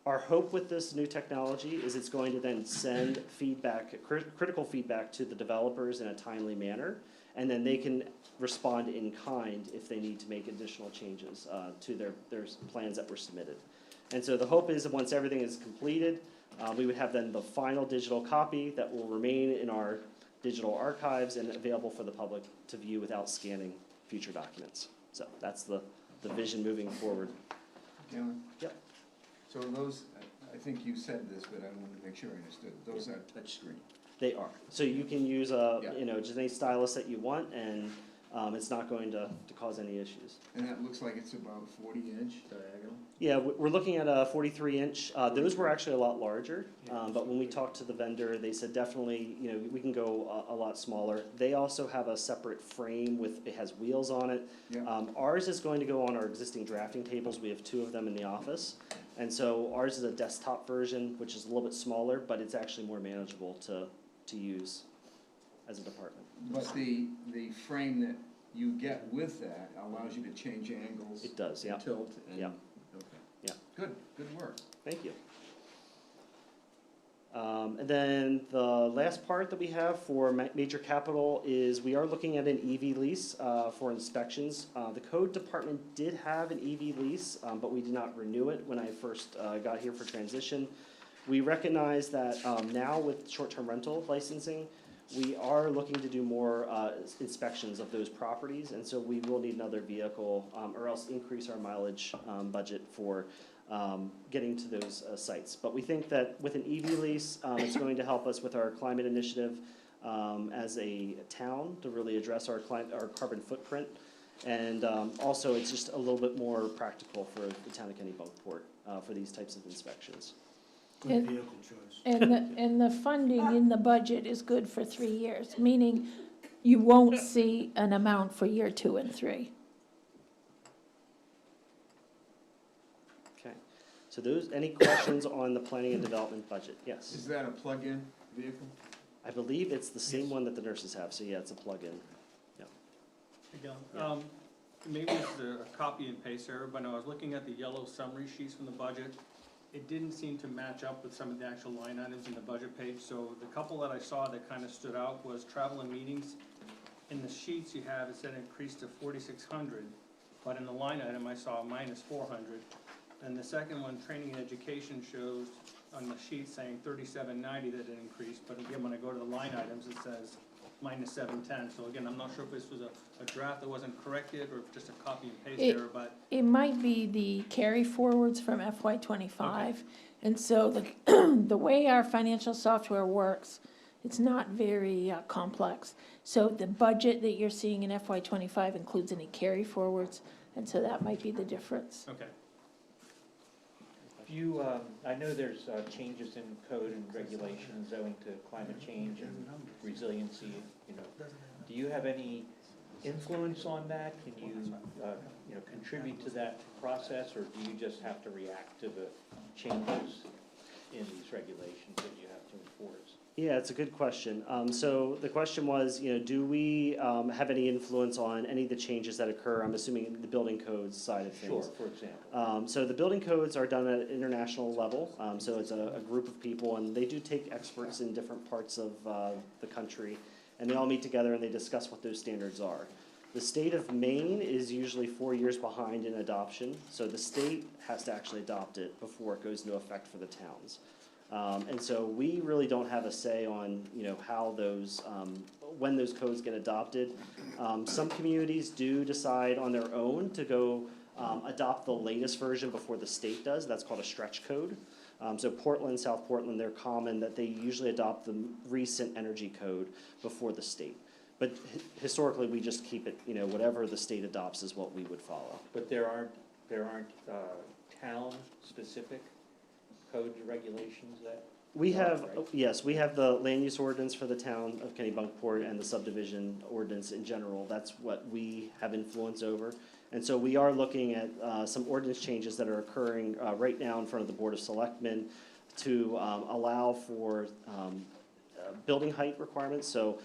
Our hope with this new technology is it's going to then send feedback, critical feedback to the developers in a timely manner, and then they can respond in kind if they need to make additional changes to their plans that were submitted. And so the hope is that once everything is completed, we would have then the final digital copy that will remain in our digital archives and available for the public to view without scanning future documents. So that's the vision moving forward. Galen? Yep. So those, I think you said this, but I wanted to make sure I understood. Those are touchscreen. They are. So you can use just any stylus that you want, and it's not going to cause any issues. And that looks like it's about 40-inch diagonal? Yeah, we're looking at a 43-inch. Those were actually a lot larger, but when we talked to the vendor, they said definitely, we can go a lot smaller. They also have a separate frame it has wheels on it. Yeah. Ours is going to go on our existing drafting tables. We have 2 of them in the office. And so ours is a desktop version, which is a little bit smaller, but it's actually more manageable to use as a department. But the frame that you get with that allows you to change angles. It does, yeah. Tilt and. Yeah. Okay. Yeah. Good work. Thank you. And then the last part that we have for major capital is we are looking at an EV lease for inspections. The code department did have an EV lease, but we did not renew it when I first got here for transition. We recognize that now with short-term rental licensing, we are looking to do more inspections of those properties, and so we will need another vehicle or else increase our mileage budget for getting to those sites. But we think that with an EV lease, it's going to help us with our climate initiative as a town to really address our carbon footprint. And also, it's just a little bit more practical for the town of Kennebunkport for these types of inspections. Good vehicle choice. And the funding in the budget is good for 3 years, meaning you won't see an amount for year 2 and 3. Okay. So any questions on the planning and development budget? Yes. Is that a plug-in vehicle? I believe it's the same one that the nurses have, so yeah, it's a plug-in. Again, maybe it's a copy and paste error, but when I was looking at the yellow summary sheets from the budget, it didn't seem to match up with some of the actual line items in the budget page. So the couple that I saw that kind of stood out was travel and meetings. In the sheets you have, it said increased to 4,600, but in the line item I saw minus 400. And the second one, training and education, shows on the sheet saying 3,790 that it increased, but again, when I go to the line items, it says minus 710. So again, I'm not sure if this was a draft that wasn't corrected or just a copy and paste error, but. It might be the carry forwards from FY '25. And so the way our financial software works, it's not very complex. So the budget that you're seeing in FY '25 includes any carry forwards, and so that might be the difference. Okay. I know there's changes in code and regulations owing to climate change and resiliency, Do you have any influence on that? Can you, contribute to that process, or do you just have to react to the changes in these regulations that you have to enforce? Yeah, it's a good question. So the question was, do we have any influence on any of the changes that occur? I'm assuming the building codes side of things. Sure, for example. So the building codes are done at an international level. So it's a group of people, and they do take experts in different parts of the country, and they all meet together and they discuss what those standards are. The state of Maine is usually 4 years behind in adoption, so the state has to actually adopt it before it goes into effect for the towns. And so we really don't have a say on, how those, when those codes get adopted. Some communities do decide on their own to go adopt the latest version before the state does. That's called a stretch code. So Portland, South Portland, they're common that they usually adopt the recent energy code before the state. But historically, we just keep it, whatever the state adopts is what we would follow. But there aren't town-specific code regulations that? We have, yes, we have the land use ordinance for the town of Kennebunkport and the subdivision ordinance in general. That's what we have influence over. And so we are looking at some ordinance changes that are occurring right now in front of the Board of Selectmen to allow for building height requirements. So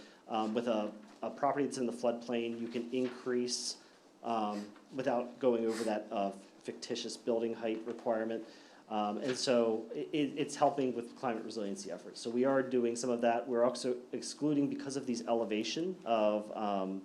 with a property that's in the floodplain, you can increase without going over that fictitious building height requirement. And so it's helping with climate resiliency efforts. So we are doing some of that. We're also excluding, because of these elevation of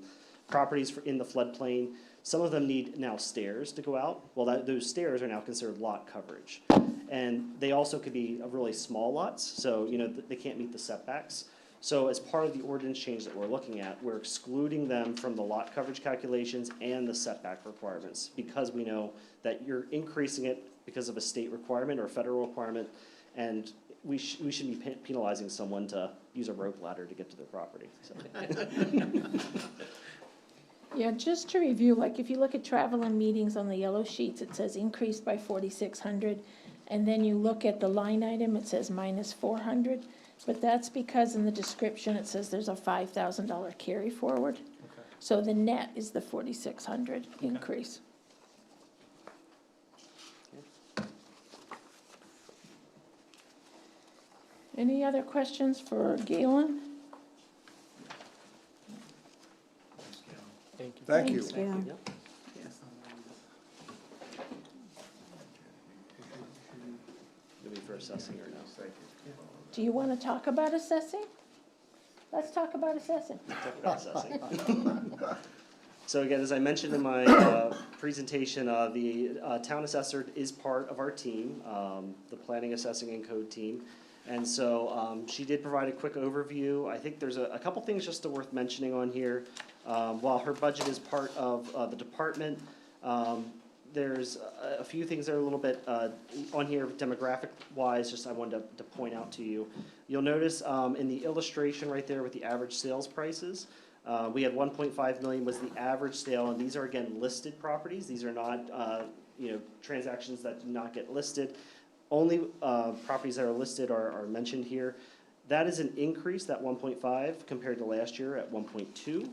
properties in the floodplain, some of them need now stairs to go out. Well, those stairs are now considered lot coverage. And they also could be really small lots, so they can't meet the setbacks. So as part of the ordinance change that we're looking at, we're excluding them from the lot coverage calculations and the setback requirements, because we know that you're increasing it because of a state requirement or a federal requirement, and we should be penalizing someone to use a rope ladder to get to their property. So. Yeah, just to review, if you look at travel and meetings on the yellow sheets, it says increased by 4,600, and then you look at the line item, it says minus 400, but that's because in the description it says there's a $5,000 carry forward. Okay. So the net is the 4,600 increase. Any other questions for Galen? Thank you. Thank you. Thanks, Gail. Yep. Do we for assessing or no? Do you want to talk about assessing? Let's talk about assessing. Talk about assessing. So again, as I mentioned in my presentation, the town assessor is part of our team, the planning, assessing, and code team. And so she did provide a quick overview. I think there's a couple things just worth mentioning on here. While her budget is part of the department, there's a few things that are a little bit on here demographic-wise, just I wanted to point out to you. You'll notice in the illustration right there with the average sales prices, we had 1.5 million was the average sale, and these are again listed properties. These are not transactions that do not get listed. Only properties that are listed are mentioned here. That is an increase, that 1.5, compared to last year at 1.2.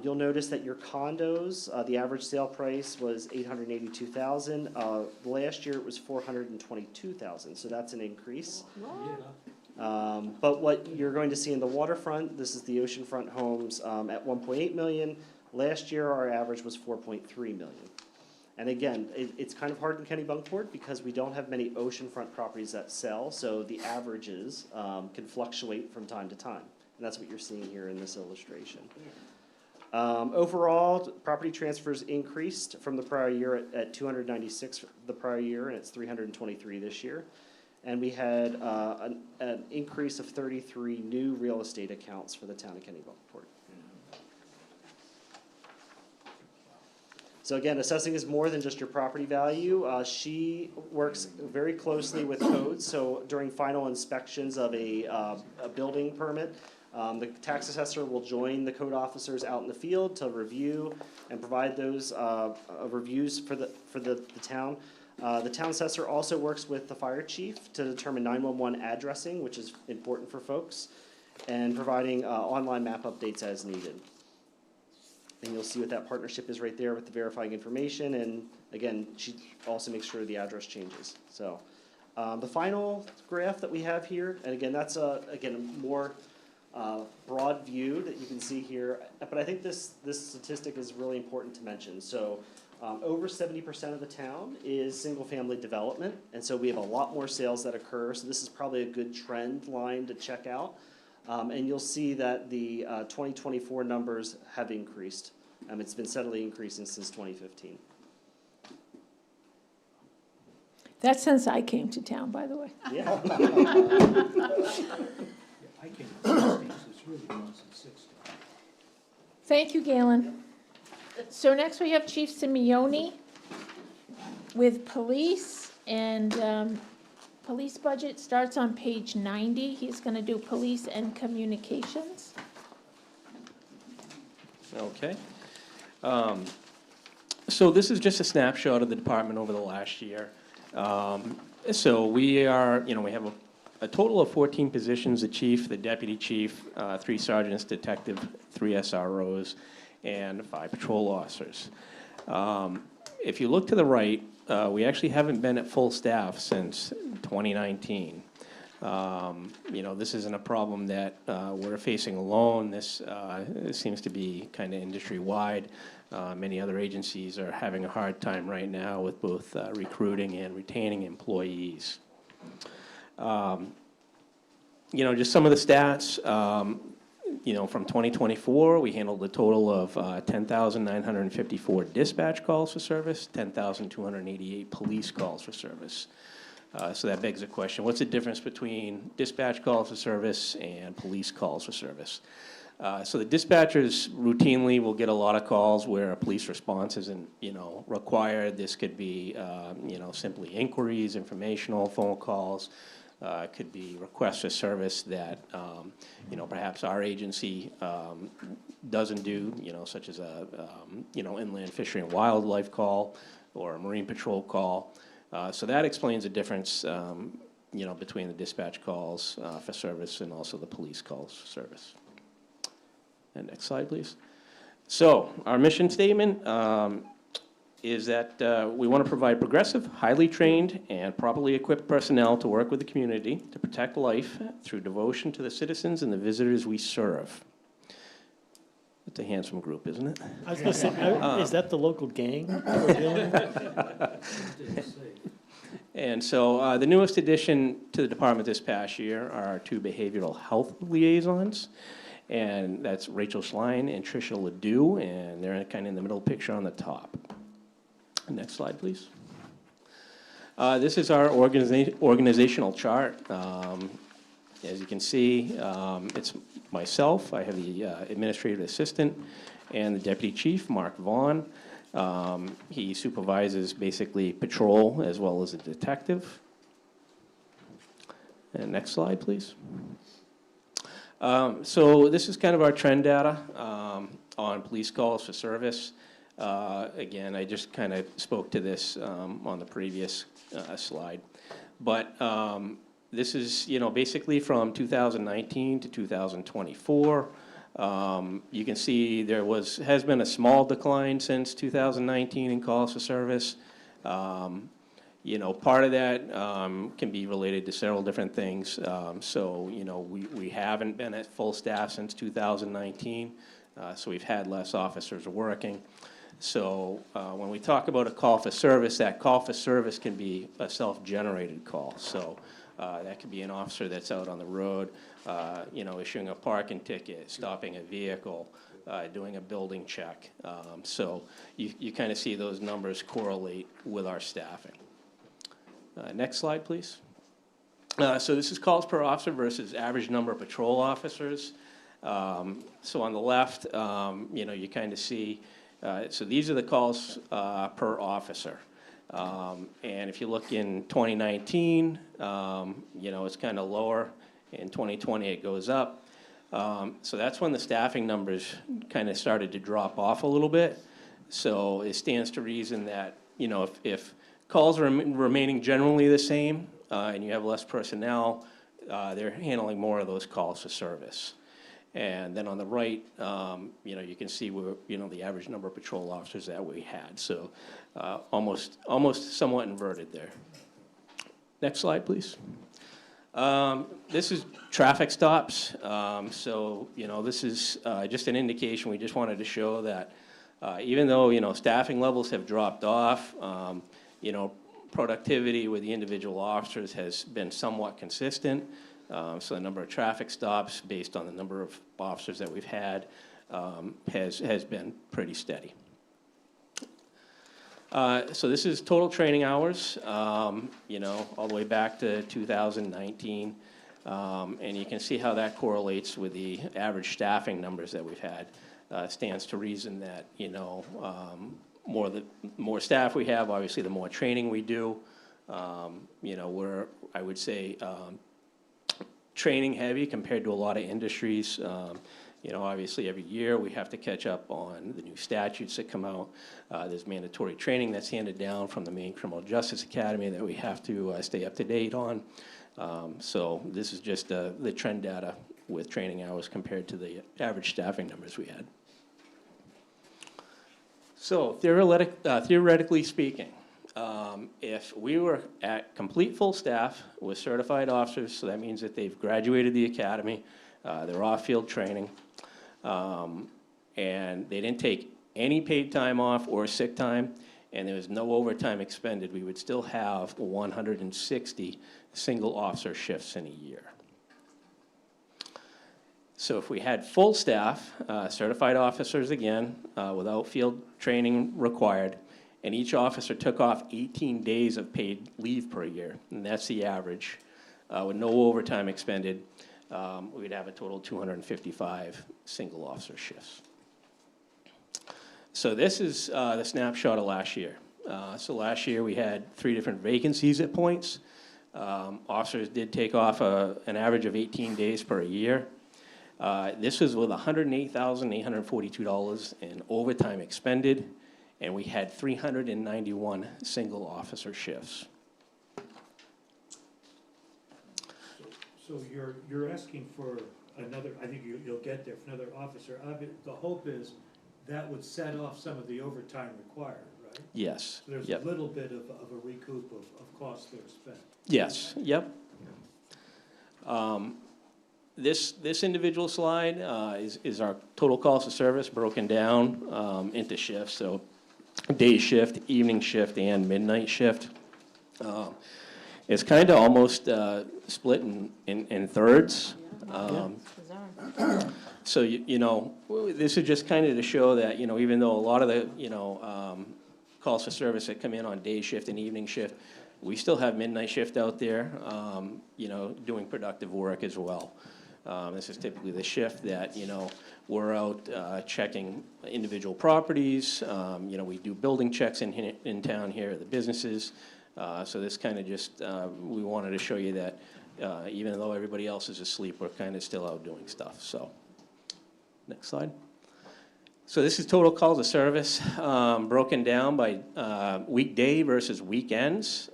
You'll notice that your condos, the average sale price was $882,000. Last year it was $422,000, so that's an increase. But what you're going to see in the waterfront, this is the oceanfront homes at 1.8 million. Last year our average was 4.3 million. And again, it's kind of hard in Kennebunkport because we don't have many oceanfront properties that sell, so the averages can fluctuate from time to time. And that's what you're seeing here in this illustration. Overall, property transfers increased from the prior year at 296 the prior year, and it's 323 this year. And we had an increase of 33 new real estate accounts for the town of Kennebunkport. So again, assessing is more than just your property value. She works very closely with codes, so during final inspections of a building permit, the tax assessor will join the code officers out in the field to review and provide those reviews for the town. The town assessor also works with the fire chief to determine 911 addressing, which is important for folks, and providing online map updates as needed. And you'll see what that partnership is right there with the verifying information, and again, she also makes sure the address changes. So the final graph that we have here, and again, that's again a more broad view that you can see here, but I think this statistic is really important to mention. So over 70% of the town is single-family development, and so we have a lot more sales that occur, so this is probably a good trend line to check out. And you'll see that the 2024 numbers have increased. It's been steadily increasing since 2015. That's since I came to town, by the way. Yeah. I came to the 60s, it's really once in 60. Thank you, Galen. So next we have Chief Simeone with police, and police budget starts on page 90. He's going to do police and communications. Okay. So this is just a snapshot of the department over the last year. So we are, we have a total of 14 positions: the chief, the deputy chief, 3 sergeants, detective, 3 SROs, and 5 patrol officers. If you look to the right, we actually haven't been at full staff since 2019. This isn't a problem that we're facing alone. This seems to be kind of industry-wide. Many other agencies are having a hard time right now with both recruiting and retaining employees. Just some of the stats. From 2024, we handled a total of 10,954 dispatch calls for service, 10,288 police calls for service. So that begs the question, what's the difference between dispatch calls for service and police calls for service? So the dispatchers routinely will get a lot of calls where a police response isn't, required. This could be, simply inquiries, informational phone calls. It could be requests for service that, perhaps our agency doesn't do, such as a, inland fishery and wildlife call or a marine patrol call. So that explains the difference, between the dispatch calls for service and also the police calls for service. And next slide, please. So our mission statement is that we want to provide progressive, highly trained, and properly equipped personnel to work with the community to protect life through devotion to the citizens and the visitors we serve. It's a handsome group, isn't it? I was going to say, is that the local gang we're dealing with? And so the newest addition to the department this past year are our 2 behavioral health liaisons. And that's Rachel Schlein and Tricia Ledoux, and they're kind of in the middle picture on the top. Next slide, please. This is our organizational chart. As you can see, it's myself, I have the administrative assistant, and the deputy chief, Mark Vaughn. He supervises basically patrol as well as a detective. And next slide, please. So this is kind of our trend data on police calls for service. Again, I just kind of spoke to this on the previous slide. But this is, basically from 2019 to 2024. You can see there has been a small decline since 2019 in calls for service. Part of that can be related to several different things. We haven't been at full staff since 2019, so we've had less officers working. So when we talk about a call for service, that call for service can be a self-generated call. So that could be an officer that's out on the road, issuing a parking ticket, stopping a vehicle, doing a building check. So you kind of see those numbers correlate with our staffing. Next slide, please. So this is calls per officer versus average number of patrol officers. So on the left, you kind of see, so these are the calls per officer. And if you look in 2019, it's kind of lower. In 2020, it goes up. So that's when the staffing numbers kind of started to drop off a little bit. So it stands to reason that, if calls are remaining generally the same and you have less personnel, they're handling more of those calls for service. And then on the right, you can see where, the average number of patrol officers that we had. So almost somewhat inverted there. Next slide, please. This is traffic stops. This is just an indication. We just wanted to show that even though, staffing levels have dropped off, productivity with the individual officers has been somewhat consistent. So the number of traffic stops based on the number of officers that we've had has been pretty steady. So this is total training hours, all the way back to 2019. And you can see how that correlates with the average staffing numbers that we've had. Stands to reason that, more staff we have, obviously the more training we do. We're, I would say, training heavy compared to a lot of industries. Obviously every year we have to catch up on the new statutes that come out. There's mandatory training that's handed down from the Maine Criminal Justice Academy that we have to stay up to date on. So this is just the trend data with training hours compared to the average staffing numbers we had. So theoretically speaking, if we were at complete full staff with certified officers, so that means that they've graduated the academy, they're off-field training, and they didn't take any paid time off or sick time, and there was no overtime expended, we would still have 160 single officer shifts in a year. So if we had full staff, certified officers again, without field training required, and each officer took off 18 days of paid leave per year, and that's the average, with no overtime expended, we'd have a total of 255 single officer shifts. So this is the snapshot of last year. So last year we had 3 different vacancies at points. Officers did take off an average of 18 days per year. This was with $108,842 in overtime expended, and we had 391 single officer shifts. So you're asking for another, I think you'll get there, for another officer. The hope is that would set off some of the overtime required, right? Yes. So there's a little bit of a recoup of costs that are spent. Yes, yep. This individual slide is our total cost of service broken down into shifts. So day shift, evening shift, and midnight shift. it's kind of almost split in thirds. So, you know, this is just kind of to show that, you know, even though a lot of the, you know, calls for service that come in on day shift and evening shift, we still have midnight shift out there, you know, doing productive work as well. This is typically the shift that, you know, we're out checking individual properties. You know, we do building checks in town here, the businesses. So this kind of just, we wanted to show you that even though everybody else is asleep, we're kind of still out doing stuff. So, next slide. So this is total calls of service, broken down by weekday versus weekends.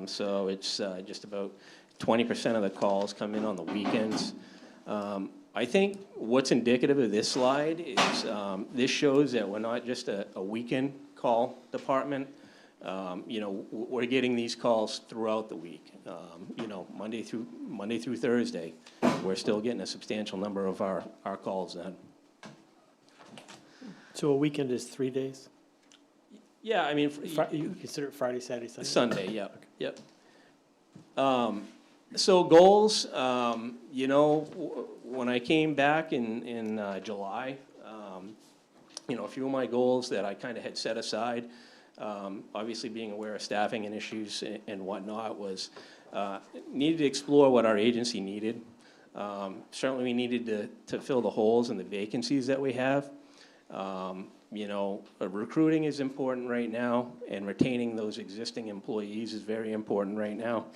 So it's just about 20% of the calls come in on the weekends. I think what's indicative of this slide is this shows that we're not just a weekend call department. You know, we're getting these calls throughout the week. You know, Monday through Thursday, we're still getting a substantial number of our calls in. So a weekend is 3 days? Yeah, I mean, you consider it Friday, Saturday, Sunday? Sunday, yep, yep. So goals, you know, when I came back in July, you know, a few of my goals that I kind of had set aside, obviously being aware of staffing and issues and whatnot, was needed to explore what our agency needed. Certainly we needed to fill the holes and the vacancies that we have. You know, recruiting is important right now, and retaining those existing employees is very important right now.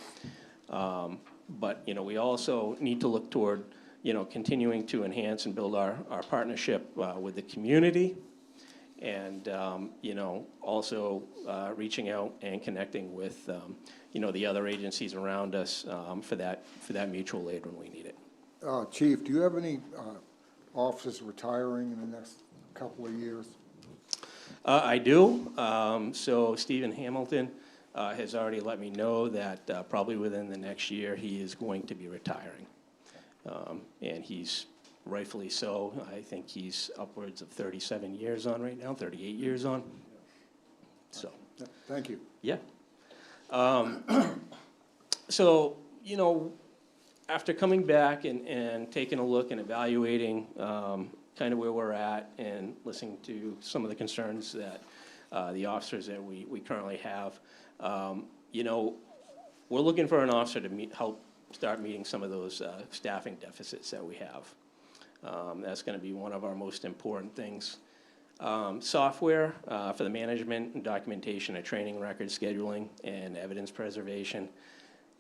But, you know, we also need to look toward, you know, continuing to enhance and build our partnership with the community, and, you know, also reaching out and connecting with, you know, the other agencies around us for that mutual aid when we need it. Chief, do you have any officers retiring in the next couple of years? I do. So Stephen Hamilton has already let me know that probably within the next year he is going to be retiring. And he's rightfully so. I think he's upwards of 37 years on right now, 38 years on. So. Thank you. Yeah. So, you know, after coming back and taking a look and evaluating kind of where we're at and listening to some of the concerns that the officers that we currently have, you know, we're looking for an officer to help start meeting some of those staffing deficits that we have. That's going to be one of our most important things. Software for the management and documentation of training record scheduling and evidence preservation.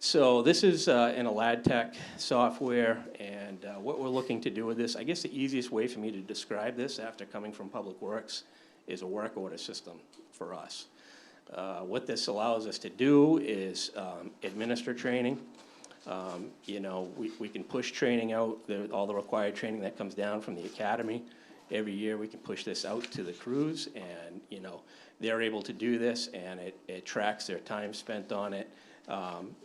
So this is an EladTech software, and what we're looking to do with this, I guess the easiest way for me to describe this after coming from Public Works is a work order system for us. What this allows us to do is administer training. You know, we can push training out, all the required training that comes down from the academy. Every year we can push this out to the crews, and, you know, they're able to do this, and it tracks their time spent on it.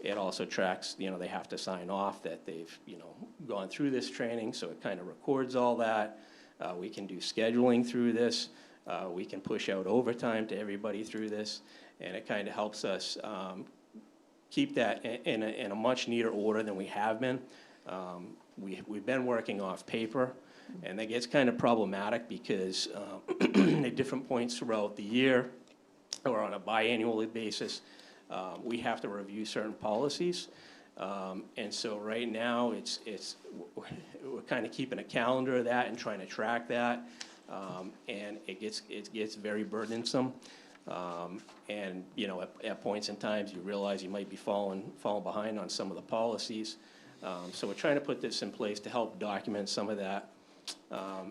It also tracks, you know, they have to sign off that they've, you know, gone through this training, so it kind of records all that. We can do scheduling through this. We can push out overtime to everybody through this, and it kind of helps us keep that in a much neater order than we have been. We've been working off paper, and that gets kind of problematic because at different points throughout the year or on a biannual basis, we have to review certain policies. And so right now, we're kind of keeping a calendar of that and trying to track that. And it gets very burdensome. And, you know, at points in times, you realize you might be falling behind on some of the policies. So we're trying to put this in place to help document some of that.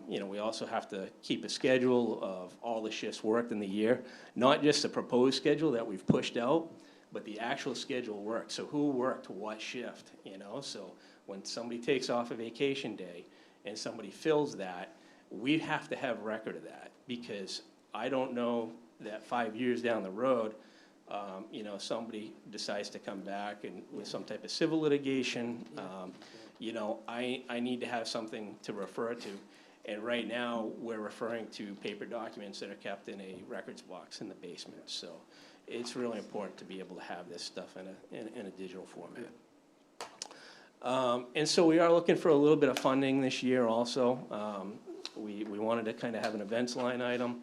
You know, we also have to keep a schedule of all the shifts worked in the year, not just the proposed schedule that we've pushed out, but the actual schedule worked. So who worked what shift, you know? So when somebody takes off a vacation day and somebody fills that, we have to have record of that, because I don't know that 5 years down the road, you know, somebody decides to come back and with some type of civil litigation, you know, I need to have something to refer to. And right now, we're referring to paper documents that are kept in a records box in the basement. So, it's really important to be able to have this stuff in a digital format. And so we are looking for a little bit of funding this year also. We wanted to kind of have an events line item.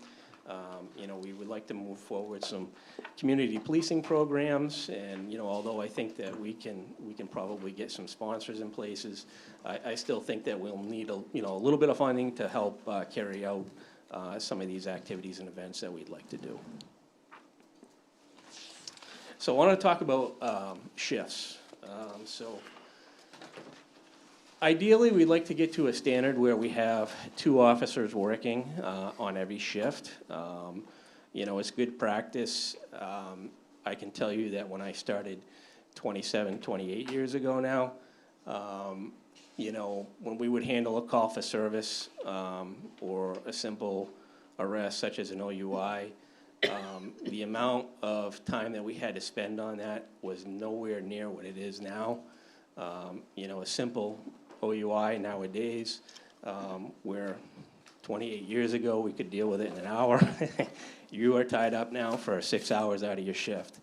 You know, we would like to move forward some community policing programs, and, you know, although I think that we can probably get some sponsors in places, I still think that we'll need a little bit of funding to help carry out some of these activities and events that we'd like to do. So I want to talk about shifts. So ideally, we'd like to get to a standard where we have 2 officers working on every shift. You know, it's good practice. I can tell you that when I started 27, 28 years ago now, you know, when we would handle a call for service or a simple arrest such as an OUI, the amount of time that we had to spend on that was nowhere near what it is now. You know, a simple OUI nowadays, where 28 years ago we could deal with it in an hour, you are tied up now for 6 hours out of your shift.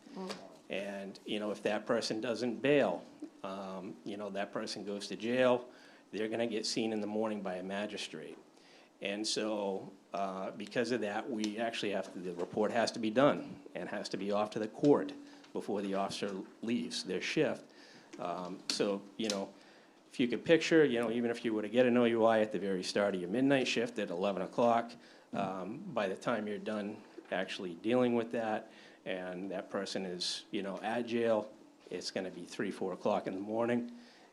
And, you know, if that person doesn't bail, you know, that person goes to jail, they're gonna get seen in the morning by a magistrate. And so, because of that, we actually the report has to be done and has to be off to the court before the officer leaves their shift. So, you know, if you could picture, you know, even if you were to get an OUI at the very start of your midnight shift at 11 o'clock, by the time you're done actually dealing with that, and that person is, you know, at jail, it's gonna be 3, 4 o'clock in the morning.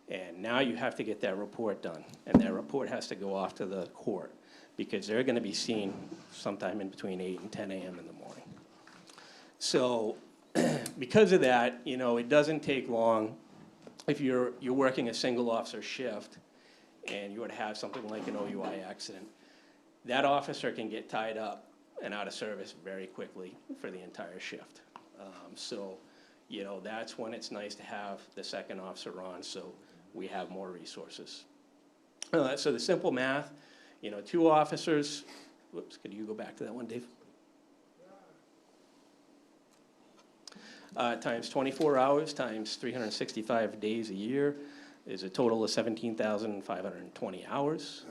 And now you have to get that report done, and that report has to go off to the court, because they're gonna be seen sometime in between 8 and 10 a.m. in the morning. So, because of that, you know, it doesn't take long. If you're working a single officer shift, and you were to have something like an OUI accident, that officer can get tied up and out of service very quickly for the entire shift. So, you know, that's when it's nice to have the second officer on, so we have more resources. So the simple math, you know, 2 officers, whoops, could you go back to that one, Dave? Times 24 hours, times 365 days a year, is a total of 17,520 hours.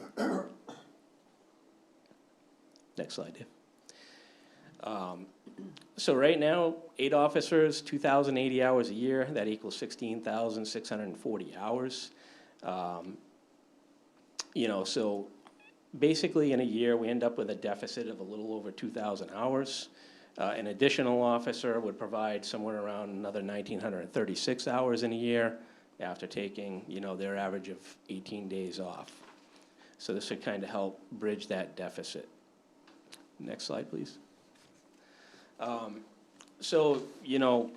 Next slide, Dave. So right now, 8 officers, 2,080 hours a year, that equals 16,640 hours. You know, so basically in a year, we end up with a deficit of a little over 2,000 hours. An additional officer would provide somewhere around another 1,936 hours in a year after taking, you know, their average of 18 days off. So this would kind of help bridge that deficit. Next slide, please. So, you know,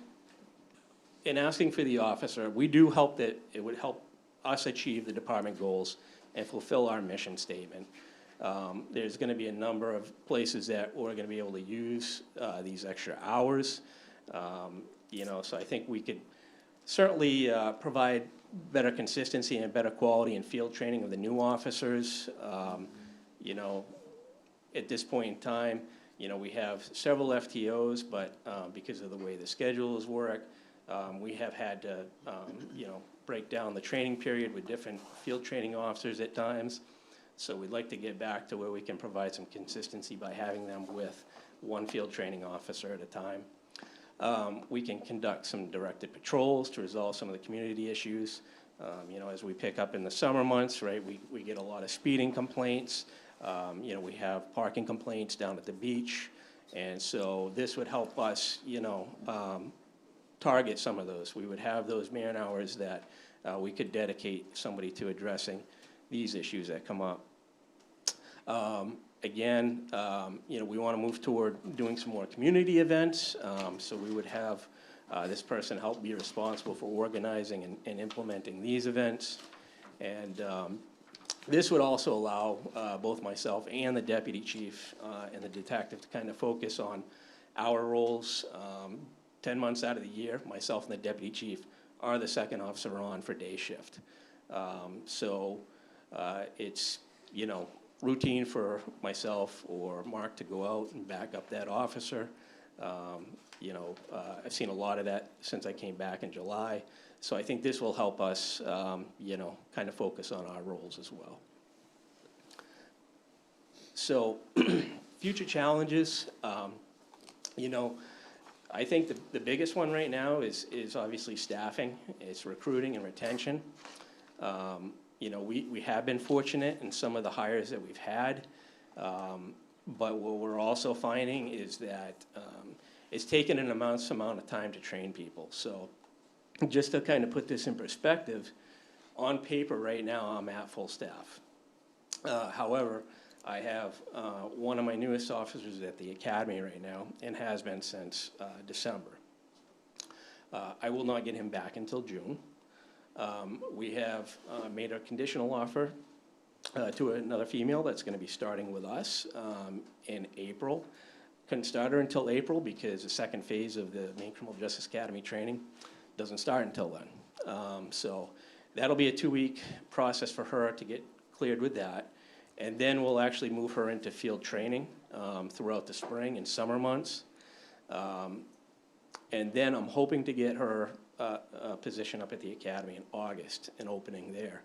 in asking for the officer, we do hope that it would help us achieve the department goals and fulfill our mission statement. There's going to be a number of places that we're going to be able to use these extra hours. You know, so I think we could certainly provide better consistency and better quality and field training of the new officers. You know, at this point in time, you know, we have several FTOs, but because of the way the schedules work, we have had to, you know, break down the training period with different field training officers at times. So we'd like to get back to where we can provide some consistency by having them with 1 field training officer at a time. We can conduct some directed patrols to resolve some of the community issues. You know, as we pick up in the summer months, right, we get a lot of speeding complaints. You know, we have parking complaints down at the beach. And so this would help us, you know, target some of those. We would have those man hours that we could dedicate somebody to addressing these issues that come up. Again, you know, we want to move toward doing some more community events. So we would have this person help be responsible for organizing and implementing these events. And this would also allow both myself and the deputy chief and the detective to kind of focus on our roles. 10 months out of the year, myself and the deputy chief are the second officer on for day shift. So it's, you know, routine for myself or Mark to go out and back up that officer. I've seen a lot of that since I came back in July. So I think this will help us, kind of focus on our roles as well. So, future challenges, I think the biggest one right now is obviously staffing. It's recruiting and retention. We have been fortunate in some of the hires that we've had. But what we're also finding is that it's taken an immense amount of time to train people. So just to kind of put this in perspective, on paper right now, I'm at full staff. However, I have one of my newest officers at the academy right now and has been since December. I will not get him back until June. We have made a conditional offer to another female that's going to be starting with us in April. Couldn't start her until April because the second phase of the Maine Criminal Justice Academy training doesn't start until then. So that'll be a 2-week process for her to get cleared with that. And then we'll actually move her into field training throughout the spring and summer months. And then I'm hoping to get her a position up at the academy in August, an opening there.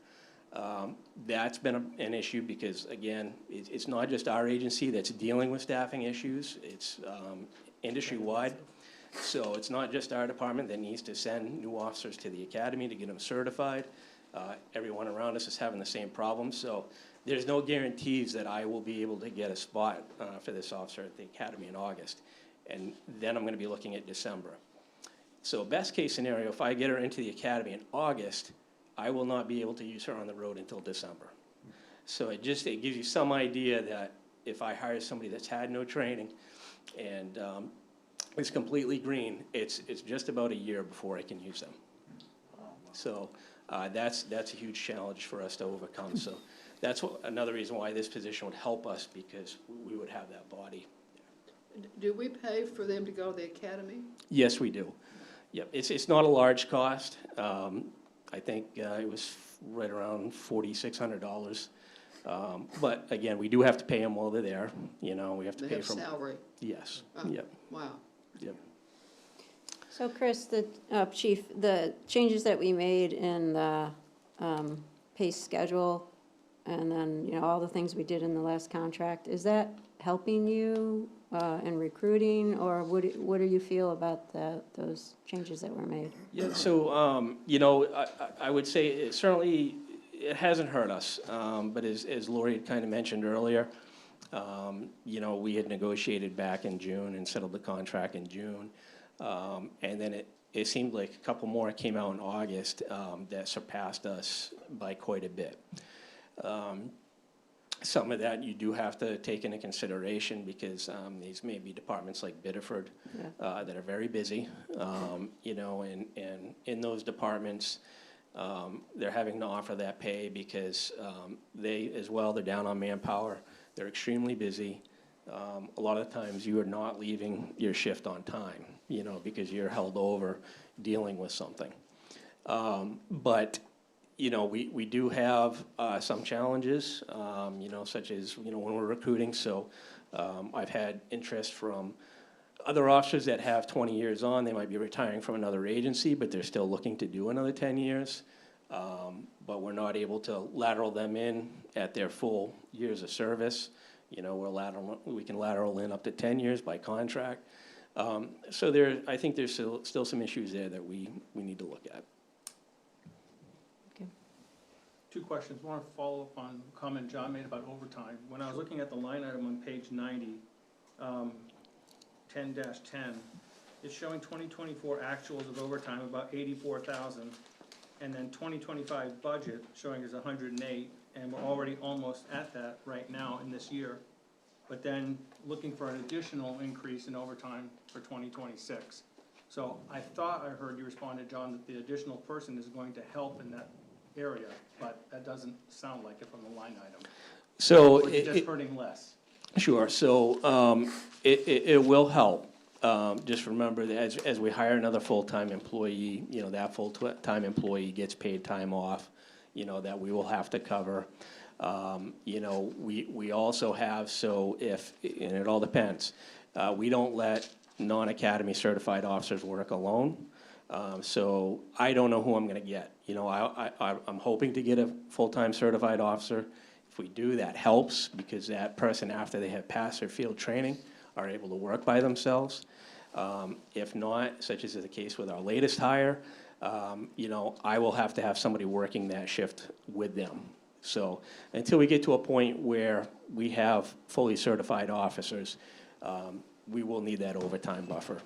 That's been an issue because, again, it's not just our agency that's dealing with staffing issues. It's industry-wide. So it's not just our department that needs to send new officers to the academy to get them certified. Everyone around us is having the same problem. So there's no guarantees that I will be able to get a spot for this officer at the academy in August. And then I'm going to be looking at December. So best case scenario, if I get her into the academy in August, I will not be able to use her on the road until December. So it gives you some idea that if I hire somebody that's had no training and is completely green, it's just about a year before I can use them. So that's a huge challenge for us to overcome. So that's another reason why this position would help us, because we would have that body. Do we pay for them to go to the academy? Yes, we do. Yep, it's not a large cost. I think it was right around $4,600. But again, we do have to pay them while they're there. We have to They pay have for them. salary? Yes. Oh, Yep. wow. Yep. So Chris, the chief, the changes that we made in the pay schedule, and then, all the things we did in the last contract, is that helping you in recruiting, or what do you feel about those changes that were made? Yeah, so, I would say it hasn't hurt us, but as Lori had kind of mentioned earlier, we had negotiated back in June and settled the contract in June, and then it seemed like a couple more came out in August that surpassed us by quite a bit. Some of that you do have to take into consideration because these may be departments like Biddeford that are very busy, and in those departments, they're having to offer that pay because they're down on manpower. They're extremely busy. A lot of times you are not leaving your shift on time, because you're held over dealing with something. But we do have some challenges, such as, when we're recruiting. So I've had interest from other officers that have 20 years on. They might be retiring from another agency, but they're still looking to do another 10 years. But we're not able to lateral them in at their full years of service. We can lateral in up to 10 years by contract. So I think there's still some issues there that we need to look at. Two questions. One, to follow up on a comment John made about overtime. When I was looking at the line item on page 90, 10-10, it's showing 2024 actuals of overtime about 84,000, and then 2025 budget showing is 108, and we're already almost at that right now in this year. But then looking for an additional increase in overtime for 2026. So I thought I heard you respond to John that the additional person is going to help in that area, but that doesn't sound like it from the line item. So Or it's just hurting less. Sure. So it will help. Just remember that as we hire another full-time employee, that full-time employee gets paid time off, that we will have to cover. We also have, and it all depends, we don't let non-academy certified officers work alone. So I don't know who I'm gonna get. You know, I'm hoping to get a full-time certified officer. If we do, that helps, because that person, after they have passed their field training, are able to work by themselves. If not, such as is the case with our latest hire, you know, I will have to have somebody working that shift with them. So until we get to a point where we have fully certified officers, we will need that overtime buffer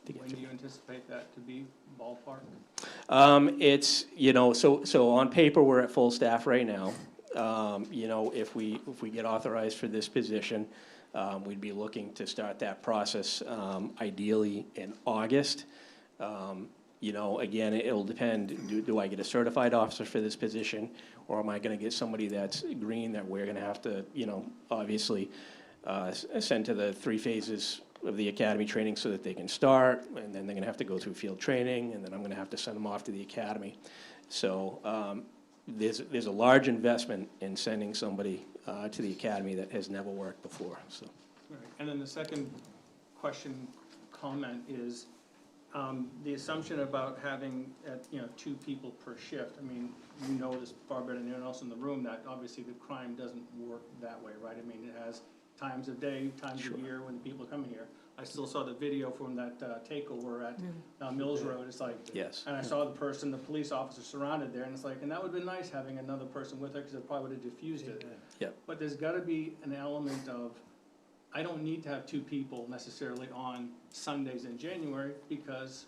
to get When to. do you anticipate that to be ballpark? It's, you know, so on paper, we're at full staff right now. You know, if we get authorized for this position, we'd be looking to start that process, ideally in August. You know, again, it'll depend, do I get a certified officer for this position, or am I gonna get somebody that's green that we're gonna have to, you know, obviously, send to the 3 phases of the academy training so that they can start, and then they're gonna have to go through field training, and then I'm gonna have to send them off to the academy. So, there's a large investment in sending somebody, to the academy that has never worked before, so. Right. And then the second question, comment is, the assumption about having, you know, 2 people per shift. I mean, you know this far better than anyone else in the room, that obviously the crime doesn't work that way, right? I mean, it has times of day, times of year when people come here. I still saw the video from that takeover at Mills Road. It's like, Yes. and I saw the person, the police officer surrounded there, and it's like, and that would've been nice having another person with her, because it probably would've diffused it. Yep. But there's gotta be an element of, I don't need to have 2 people necessarily on Sundays in January, because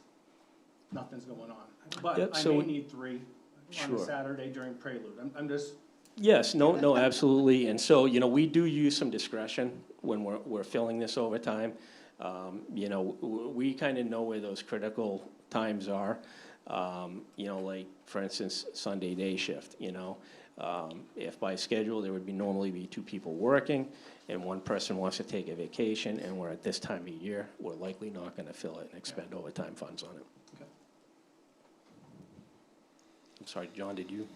nothing's going on. Yep, But I so may need 3 on a Sure. Saturday during Prelude. I'm just, Yes, no, absolutely, and so, you know, we do use some discretion when we're filling this overtime. You know, we kind of know where those critical times are. You know, like, for instance, Sunday day shift, you know. If by schedule, there would normally be 2 people working, and 1 person wants to take a vacation, and we're at this time of year, we're likely not gonna fill it and expend overtime funds on it. Okay. I'm sorry, John, did you?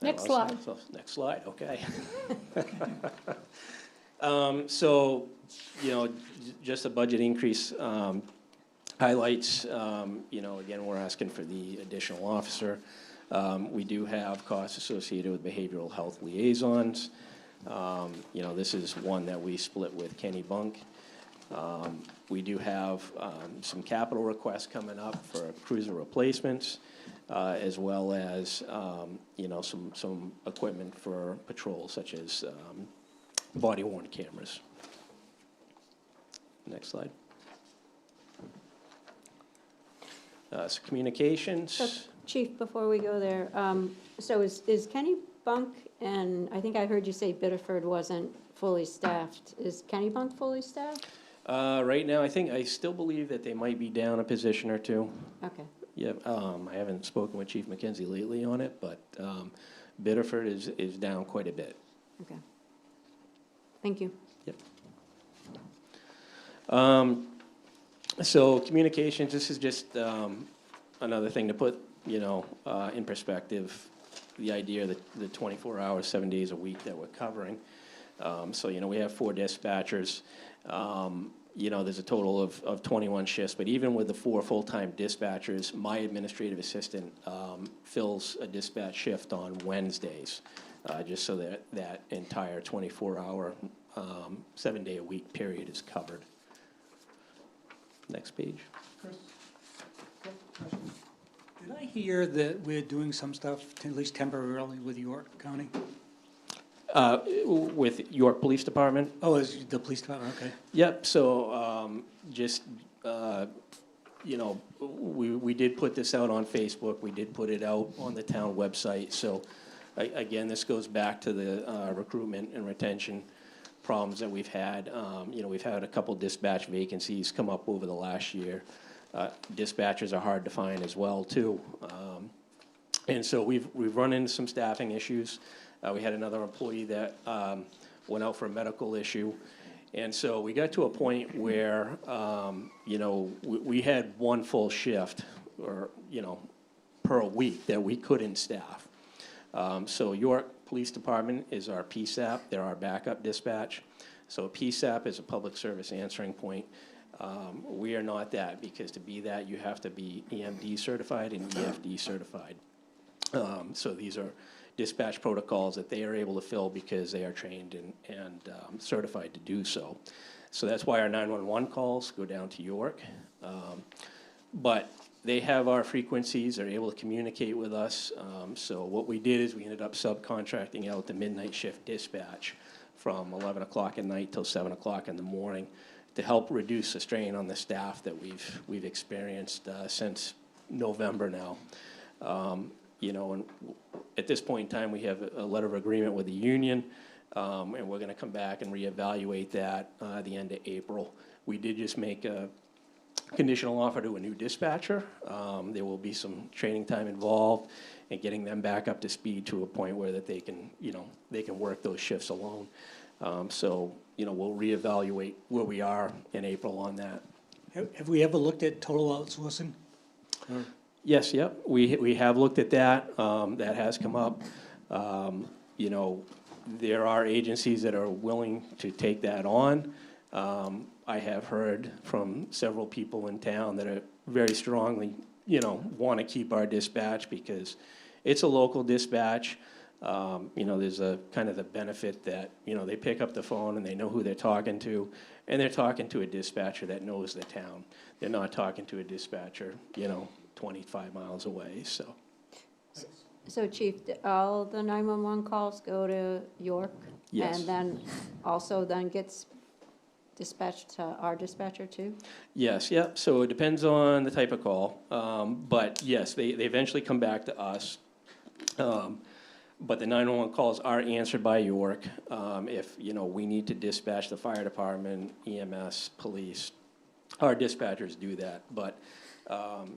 Next slide. Next slide, okay. So, you know, just the budget increase highlights, you know, again, we're asking for the additional officer. We do have costs associated with behavioral health liaisons. You know, this is one that we split with Kennebunk. We do have some capital requests coming up for cruiser replacements, as well as, you know, some equipment for patrol, such as body-worn cameras. Next slide. So communications. Chief, before we go there, so is Kennebunk, and I think I heard you say Biddeford wasn't fully staffed. Is Kennebunk fully staffed? Right now, I still believe that they might be down a position or 2. Okay. Yeah, I haven't spoken with Chief McKenzie lately on it, but Biddeford is down quite a bit. Okay. Thank you. Yep. So communications, this is just another thing to put, you know, in perspective, the idea that the 24 hours, 7 days a week that we're covering. So, you know, we have 4 dispatchers. You know, there's a total of 21 shifts, but even with the 4 full-time dispatchers, my administrative assistant fills a dispatch shift on Wednesdays, just so that that entire 24-hour, 7-day-a-week period is covered. Next page. Chris, quick question. Did I hear that we're doing some stuff, at least temporarily, with York County? With York Police Department? Oh, is the police department, okay. Yep, so, you know, we did put this out on Facebook, we did put it out on the town website, so, again, this goes back to the, recruitment and retention problems that we've had. You know, we've had a couple dispatch vacancies come up over the last year. Dispatchers are hard to find as well, too. And so we've run into some staffing issues. We had another employee that went out for a medical issue. And so we got to a point where, you know, we had 1 full shift, or, you know, per week that we couldn't staff. So York police department is our PSAP, they're our backup dispatch. So a PSAP is a public service answering point. We are not that, because to be that, you have to be EMD certified and EFD certified. So these are dispatch protocols that they are able to fill because they are trained and certified to do so. So that's why our 911 calls go down to York. But they have our frequencies, they're able to communicate with us. So what we did is we ended up subcontracting out the midnight shift dispatch from 11 o'clock at night till 7 o'clock in the morning to help reduce the strain on the staff that we've experienced since November now. You know, and at this point in time, we have a letter of agreement with the union, and we're gonna come back and reevaluate that at the end of April. We did just make a conditional offer to a new dispatcher. There will be some training time involved in getting them back up to speed to a point where that they can, you know, they can work those shifts alone. So, you know, we'll reevaluate where we are in April on that. Have we ever looked at total outsourcing? Or- Yes, yep, we have looked at that, that has come up. You know, there are agencies that are willing to take that on. I have heard from several people in town that are very strongly, you know, want to keep our dispatch because it's a local dispatch. You know, there's a kind of the benefit that, you know, they pick up the phone and they know who they're talking to, and they're talking to a dispatcher that knows the town. They're not talking to a dispatcher, you know, 25 miles away, so. So Chief, all the 911 calls go to York? Yes. And then also then gets dispatched to our dispatcher too? Yes, yep, so it depends on the type of call, but yes, they eventually come back to us. But the 911 calls are answered by York. If, you know, we need to dispatch the fire department, EMS, police, our dispatchers do that. But,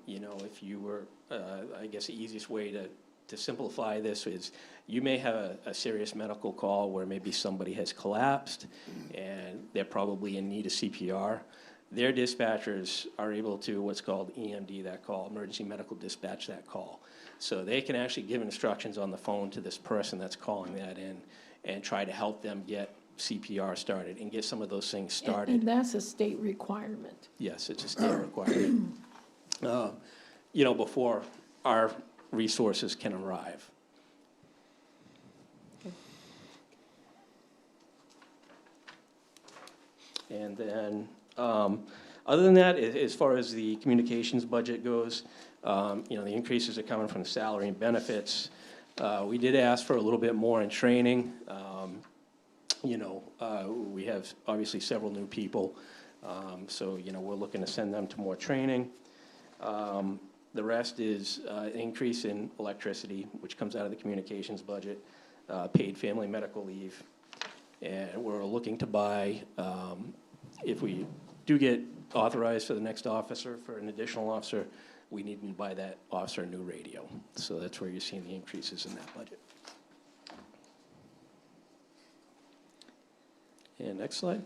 you know, if you were, I guess the easiest way to simplify this is you may have a serious medical call where maybe somebody has collapsed and they're probably in need of CPR. Their dispatchers are able to what's called EMD that call, emergency medical dispatch that call. So they can actually give instructions on the phone to this person that's calling that in and try to help them get CPR started and get some of those things started. And that's a state requirement. Yes, it's a state requirement. You know, before our resources can arrive. And then, other than that, as far as the communications budget goes, you know, the increases are coming from salary and benefits. We did ask for a little bit more in training. You know, we have obviously several new people, so, you know, we're looking to send them to more training. The rest is increase in electricity, which comes out of the communications budget, paid family medical leave. And we're looking to buy, if we do get authorized for the next officer, for an additional officer, we need to buy that officer a new radio. So that's where you're seeing the increases in that budget. And next slide.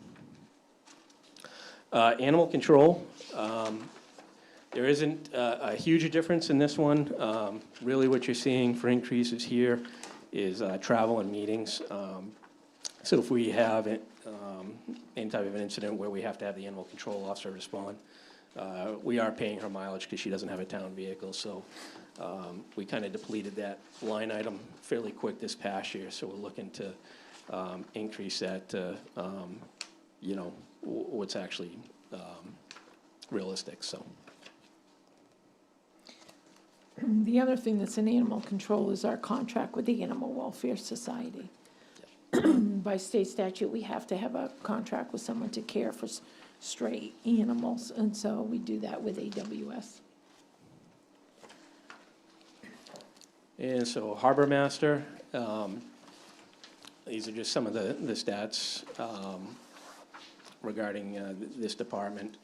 Animal control. There isn't a huge difference in this one. Really what you're seeing for increases here is travel and meetings. So if we have any type of an incident where we have to have the animal control officer respond, we are paying her mileage because she doesn't have a town vehicle. So we kind of depleted that line item fairly quick this past year. So we're looking to increase that to, you know, what's actually realistic, so. The other thing that's in animal control is our contract with the Animal Welfare Society. By state statute, we have to have a contract with someone to care for stray animals, and so we do that with AWS. And so Harbor Master, these are just some of the stats regarding this department.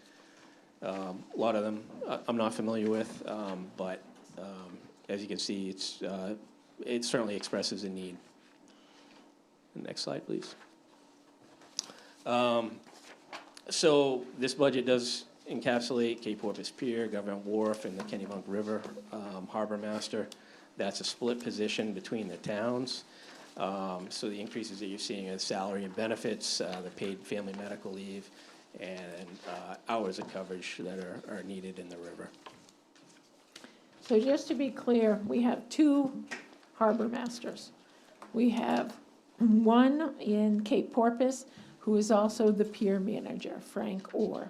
A lot of them I'm not familiar with, but as you can see, it certainly expresses a need. Next slide, please. So this budget does encapsulate Cape Porpoise Pier, Government Wharf, and the Kennebunk River Harbor Master. That's a split position between the towns. So the increases that you're seeing in salary and benefits, the paid family medical leave, and hours of coverage that are needed in the river. So just to be clear, we have two harbor masters. We have one in Cape Porpoise, who is also the pier manager, Frank Orr.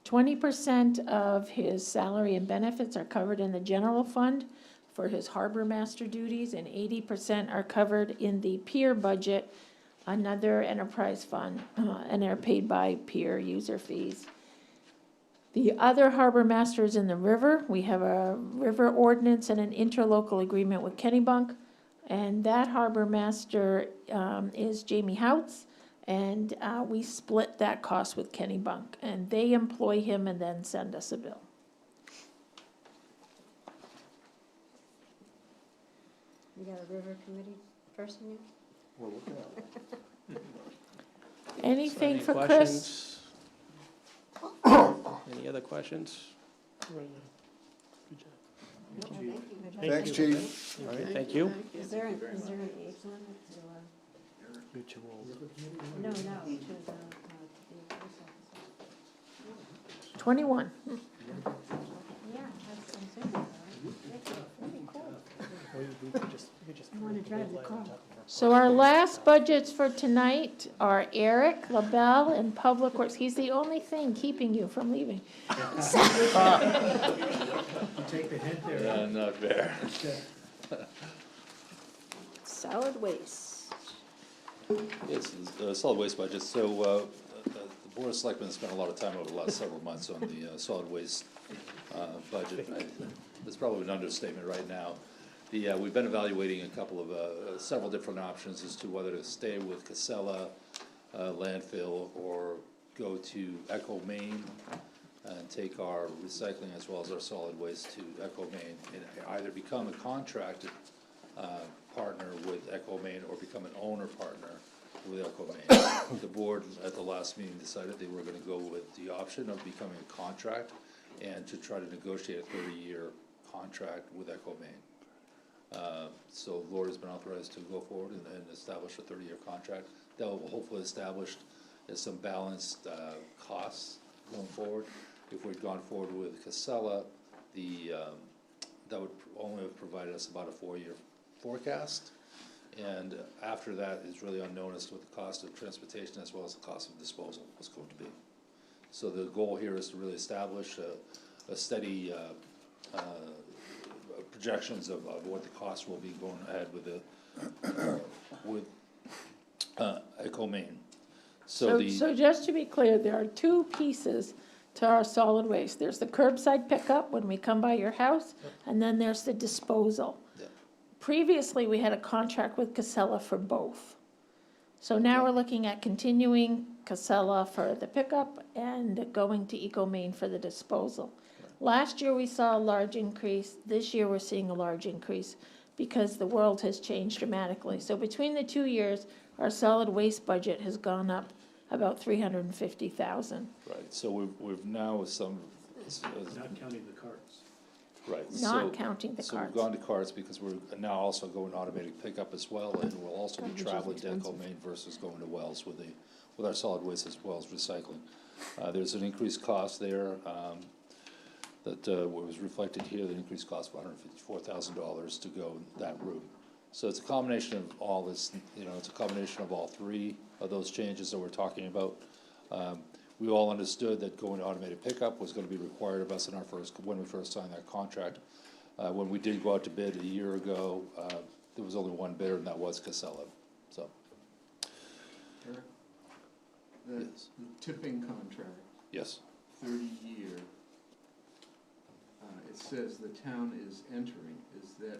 20% of his salary and benefits are covered in the general fund for his harbor master duties, and 80% are covered in the pier budget, another enterprise fund, and are paid by pier user fees. The other harbor masters in the river, we have a river ordinance and an interlocal agreement with Kennebunk, and that harbor master is Jamie Houts, and we split that cost with Kennebunk, and they employ him and then send us a bill. You got a river committee person yet? We're looking at it. Anything Any for Chris? questions? Any other questions? Good job. Thank you. Thanks, Chief. All right, thank you. Is there an age limit to, no, to the, 21. yeah, that's, I'm saying, that's pretty cool. I wanna drive the car. So our last budgets for tonight are Eric LaBelle in Public Works. He's the only thing keeping you from leaving. Take the hint there. Not fair. Solid waste. Yes, solid waste budget. So, the Board of Selectmen spent a lot of time over the last several months on the solid waste budget. It's probably an understatement right now. We've been evaluating a couple of, several different options as to whether to stay with Casella landfill or go to Echo Main and take our recycling as well as our solid waste to Echo Main and either become a contracted partner with Echo Main or become an owner partner with Echo Main. The board at the last meeting decided they were gonna go with the option of becoming a contract and to try to negotiate a 30-year contract with Echo Main. So Lord has been authorized to go forward and establish a 30-year contract. That will hopefully establish some balanced costs going forward. If we'd gone forward with Casella, that would only have provided us about a 4-year forecast. And after that, it's really unknown as to what the cost of transportation as well as the cost of disposal was going to be. So the goal here is to really establish a steady projections of what the cost will be going ahead with Echo Main. So just to be clear, there are two pieces to our solid waste. There's the curbside pickup when we come by your house, and then there's the disposal. Yeah. Previously, we had a contract with Casella for both. So now we're looking at continuing Casella for the pickup and going to Eco Main for the disposal. Last year, we saw a large increase. This year, we're seeing a large increase because the world has changed dramatically. So between the 2 years, our solid waste budget has gone up about $350,000. Right, so we've now Not counting the carts. right. Not counting the So we've carts. gone to carts because we're now also going automated pickup as well, and we'll also be traveling to Echo Main versus going to Wells with our solid waste as well as recycling. There's an increased cost there, that was reflected here, the increased cost of $154,000 to go that route. So it's a combination of all this, it's a combination of all three of those changes that we're talking about. We all understood that going to automated pickup was gonna be required of us when we first signed that contract. When we did go out to bid a year ago, there was only one bidder, and that was Casella, so. Yes. The tipping contract, Yes, 30-year, it says the town is entering. Is that,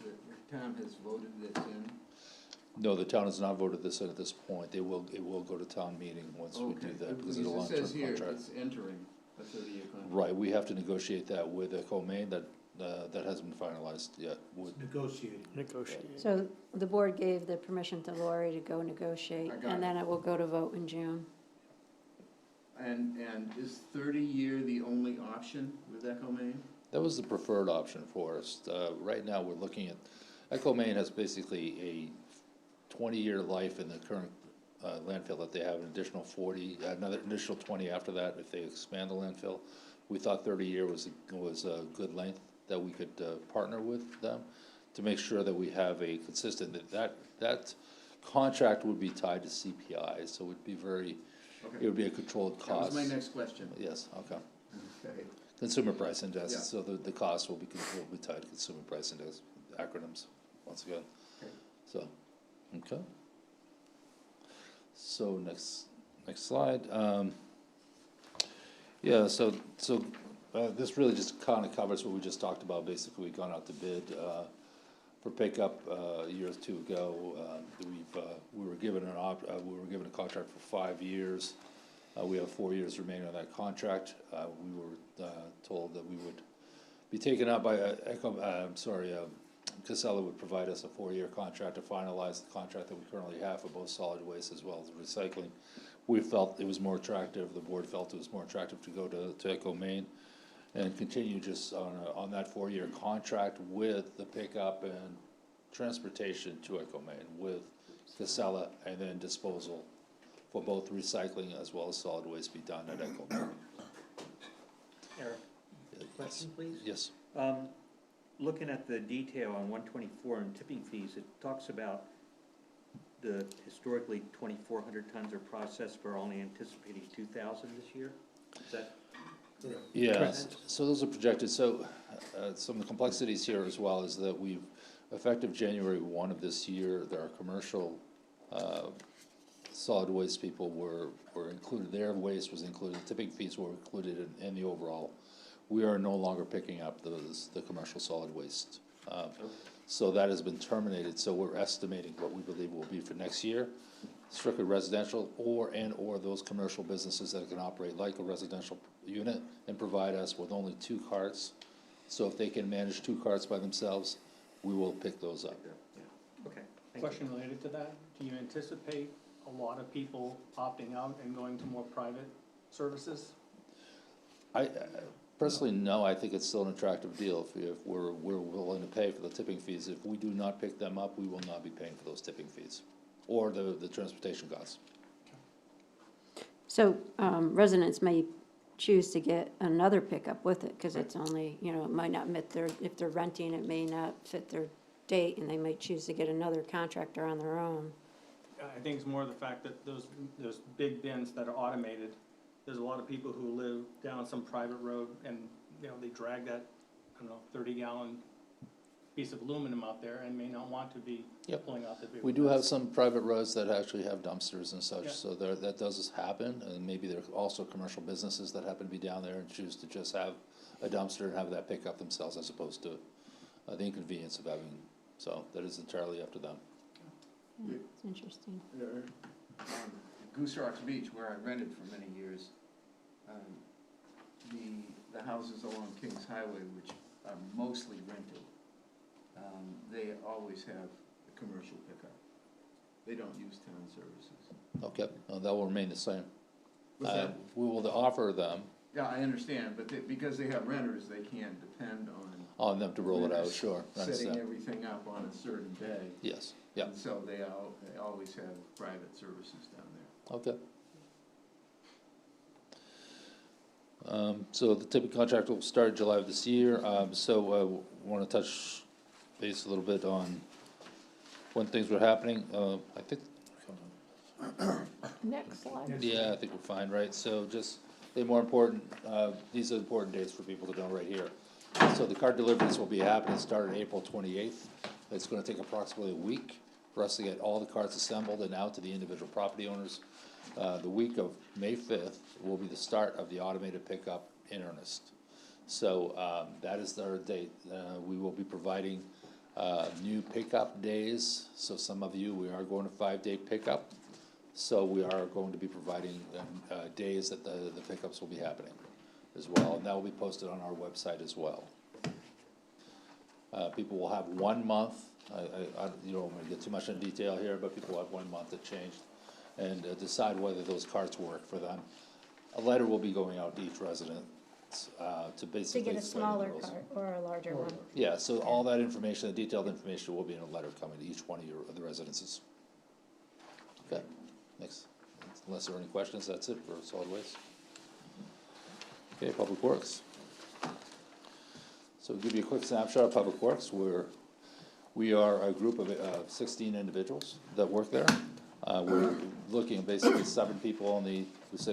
the town has voted this in? no, the town has not voted this in at this point. It will go to town meeting once we do that, because it's a long-term Because it says here, contract. it's entering a 30-year contract. Right, we have to negotiate that with Echo Main, that hasn't been finalized yet. Negotiate. So the board gave the permission to Lori to go negotiate, I got and then it will go to vote in June. And is 30-year the only option with Echo Main? That was the preferred option for us. Right now, we're looking at, Echo Main has basically 20-year life in the current landfill, that they have an additional 40, another additional 20 after that if they expand the landfill. We thought 30-year was a good length that we could partner with them to make sure that we have a consistent, that contract would be tied to CPI, so it would be very, Okay. it would be a controlled cost. That was my next question. Yes, okay. Okay. Consumer price index, Yeah. so the cost will be tied to consumer price index, acronyms, once again. Okay. So, okay. So next slide. Yeah, so this really just kind of covers what we just talked about. Basically, we've gone out to bid for pickup a year or two ago. We were given a contract for 5 years. We have 4 years remaining on that contract. We were told that we would be taken up by Casella would provide us a 4-year contract to finalize the contract that we currently have for both solid waste as well as recycling. We felt it was more attractive, the board felt it was more attractive to go to Echo Maine and continue just on that 4-year contract with the pickup and transportation to Echo Maine with Casella, and then disposal for both recycling as well as solid waste be done at Echo Maine. Eric, question, please? Yes. Looking at the detail on 124 and tipping fees, it talks about the historically 2,400 tons are processed, we're only anticipating 2,000 this year? Is that correct? Yeah, so those are projected. So some of the complexities here as well is that we've, effective January 1 of this year, there are commercial solid waste people were included, their waste was included, tipping fees were included in the overall. We are no longer picking up the commercial solid waste. So that has been terminated, so we're estimating what we believe will be for next year. Strictly residential or those commercial businesses that can operate like a residential unit and provide us with only 2 carts. So if they can manage 2 carts by themselves, we will pick those up. Okay. Question related to that, do you anticipate a lot of people opting out and going to more private services? I personally, no, I think it's still an attractive deal if we're willing to pay for the tipping fees. If we do not pick them up, we will not be paying for those tipping fees or the transportation costs. So residents may choose to get another pickup with it, because it's only, it might not fit if they're renting, it may not fit their date, and they might choose to get another contractor on their own. I think it's more the fact that those big bins that are automated, there's a lot of people who live down some private road and, they drag that, 30-gallon piece of aluminum out there and may not want to be Yep. pulling out the big. We do have some private roads that actually have dumpsters and such, Yeah. so that does happen. And maybe there are also commercial businesses that happen to be down there and choose to just have a dumpster and have that pick up themselves as opposed to the inconvenience of having, so that is entirely up to them. Yeah, it's interesting. Goose Rocks Beach, where I rented for many years, the houses along Kings Highway, which are mostly rented, they always have a commercial pickup. They don't use town services. Okay, that will remain the same. What's that? We will offer them Yeah, I understand, but because they have renters, they can't depend on them to roll it out, renters sure. I setting understand. everything up on a certain day. Yes, yeah, And so they always have private services down there. okay. So the tipping contract will start July of this year, so want to touch base a little bit on when things were happening. I think, Next slide. yeah, I think we're fine, right? So just the more important, these are important dates for people to know right here. So the card deliveries will be happening starting April 28th. It's gonna take approximately a week for us to get all the carts assembled and out to the individual property owners. The week of May 5th will be the start of the automated pickup in earnest. So that is our date. We will be providing new pickup days. So some of you, we are going to 5-day pickup. So we are going to be providing days that the pickups will be happening as well. And that will be posted on our website as well. People will have 1 month. You don't want to get too much in detail here, but people will have 1 month to change and decide whether those carts work for them. A letter will be going out to each resident to basically To get a explain the smaller rules. cart or a larger one. Yeah, so all that information, the detailed information will be in a letter coming to each one of the residences. Okay, next, unless there are any questions, that's it for solid waste. Okay, Public Works. So I'll give you a quick snapshot of Public Works. We are a group of 16 individuals that work there. We're looking at basically 7 people on the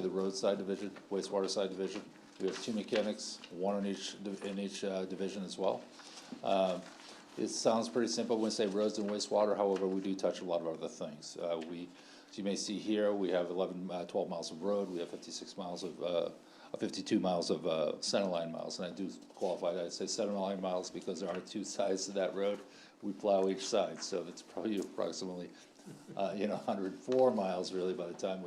roadside division, wastewater side division. We have 2 mechanics, 1 in each division as well. It sounds pretty simple when we say roads and wastewater, however, we do touch a lot of other things. As you may see here, we have 12 miles of road, we have 52 miles of centerline miles, and I do qualify that, I say centerline miles because there are 2 sides to that road. We plow each side, so it's probably approximately, 104 miles really by the time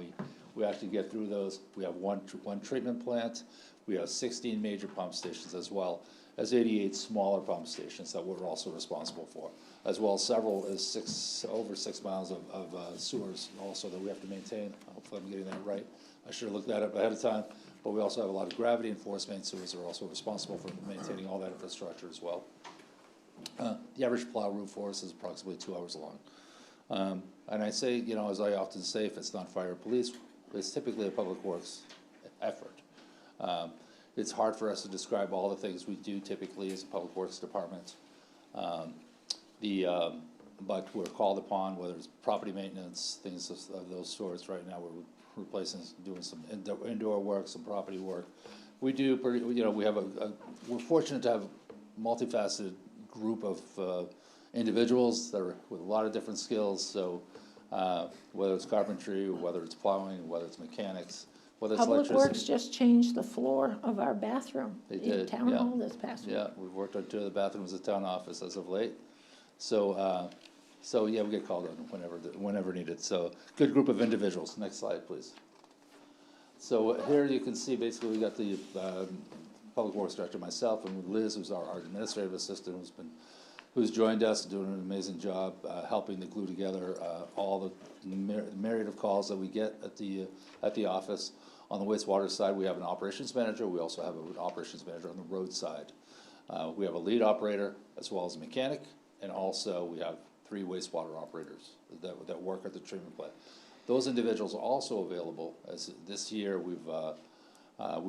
we actually get through those. We have one treatment plant, we have 16 major pump stations as 88 smaller pump stations that we're also responsible for, as well as over 6 miles of sewers also that we have to maintain. Hopefully I'm getting that right. I should have looked that up ahead of time, but we also have a lot of gravity and force main sewers that are also responsible for maintaining all that infrastructure as well. The average plow route for us is approximately 2 hours long. And I say, as I often say, if it's not fire or police, it's typically a public works effort. It's hard for us to describe all the things we do typically as a public works department. But we're called upon, whether it's property maintenance, things of those sorts. Right now we're doing some indoor work, some property work. We do we're fortunate to have a multifaceted group of individuals that are with a lot of different skills. So whether it's carpentry, whether it's plowing, whether it's mechanics, whether it's Public electricity. Works just changed the floor of our bathroom They in did, Town yeah. Hall this past week. Yeah, we've worked on 2 of the bathrooms at town office as of late. So yeah, we get called on whenever needed. So good group of individuals. Next slide, please. So here you can see basically we got the Public Works Director, myself, and Liz, who's our administrative assistant, who's joined us, doing an amazing job helping to glue together all the myriad of calls that we get at the office. On the wastewater side, we have an operations manager. We also have an operations manager on the road side. We have a lead operator as well as a mechanic, and also we have 3 wastewater operators that work at the treatment plant. Those individuals are also available, as this year we've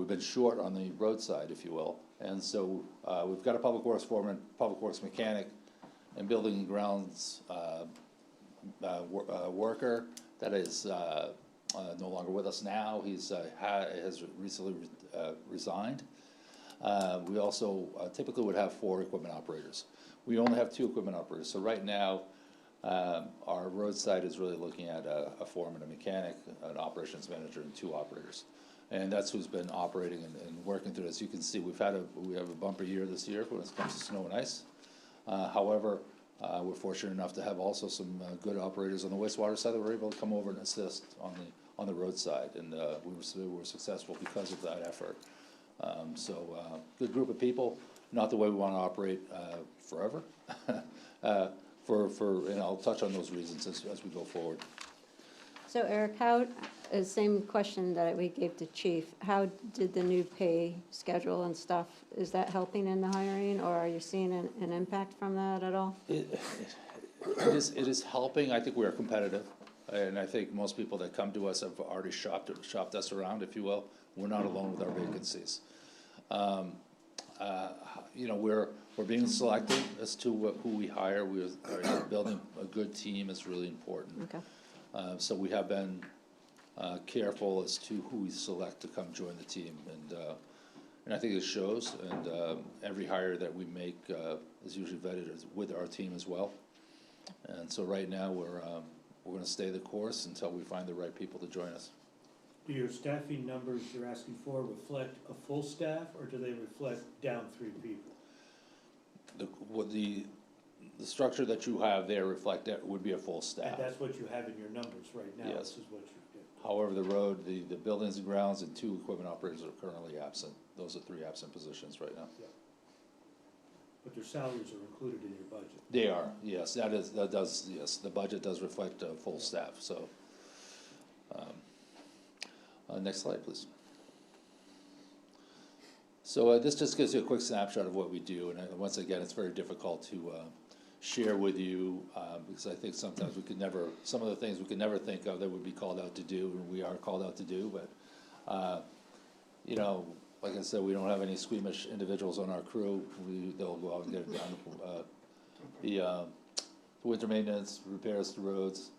been short on the roadside, if you will. And so we've got a public works foreman, public works mechanic, and building and grounds worker that is no longer with us now. He's has recently resigned. We also typically would have 4 equipment operators. We only have 2 equipment operators. So right now, our roadside is really looking at a foreman, a mechanic, an operations manager, and 2 operators. And that's who's been operating and working through this. You can see we have a bumper year this year when it comes to snow and ice. However, we're fortunate enough to have also some good operators on the wastewater side that were able to come over and assist on the roadside, and we were successful because of that effort. Good group of people. Not the way we want to operate forever. And I'll touch on those reasons as we go forward. So Eric, same question that we gave to Chief, how did the new pay schedule and stuff, is that helping in the hiring, or are you seeing an impact from that at all? It is helping. I think we are competitive, and I think most people that come to us have already shopped us around, if you will. We're not alone with our vacancies. We're being selective as to who we hire. Building a good team is really important. Okay. So we have been careful as to who we select to come join the team, and I think it shows. And every hire that we make is usually vetted with our team as well. And so right now we're going to stay the course until we find the right people to join us. Do your staffing numbers you're asking for reflect a full staff, or do they reflect down 3 people? The structure that you have there would be a full staff. And that's what you have in your numbers right now. Yes. This is what you do. However, the buildings and grounds and 2 equipment operators are currently absent. Those are 3 absent positions right now. Yeah. But their salaries are included in your budget. They are, yes. Yes. The budget does reflect full staff. So, next slide, please. So this just gives you a quick snapshot of what we do, and once again, it's very difficult share with you, because I think sometimes some of the things we could never think of that would be called out to do, and we are called out to do, but, you know, like I said, we don't have any squeamish individuals on our crew. They'll go out and get it done. The winter maintenance, repairs to roads,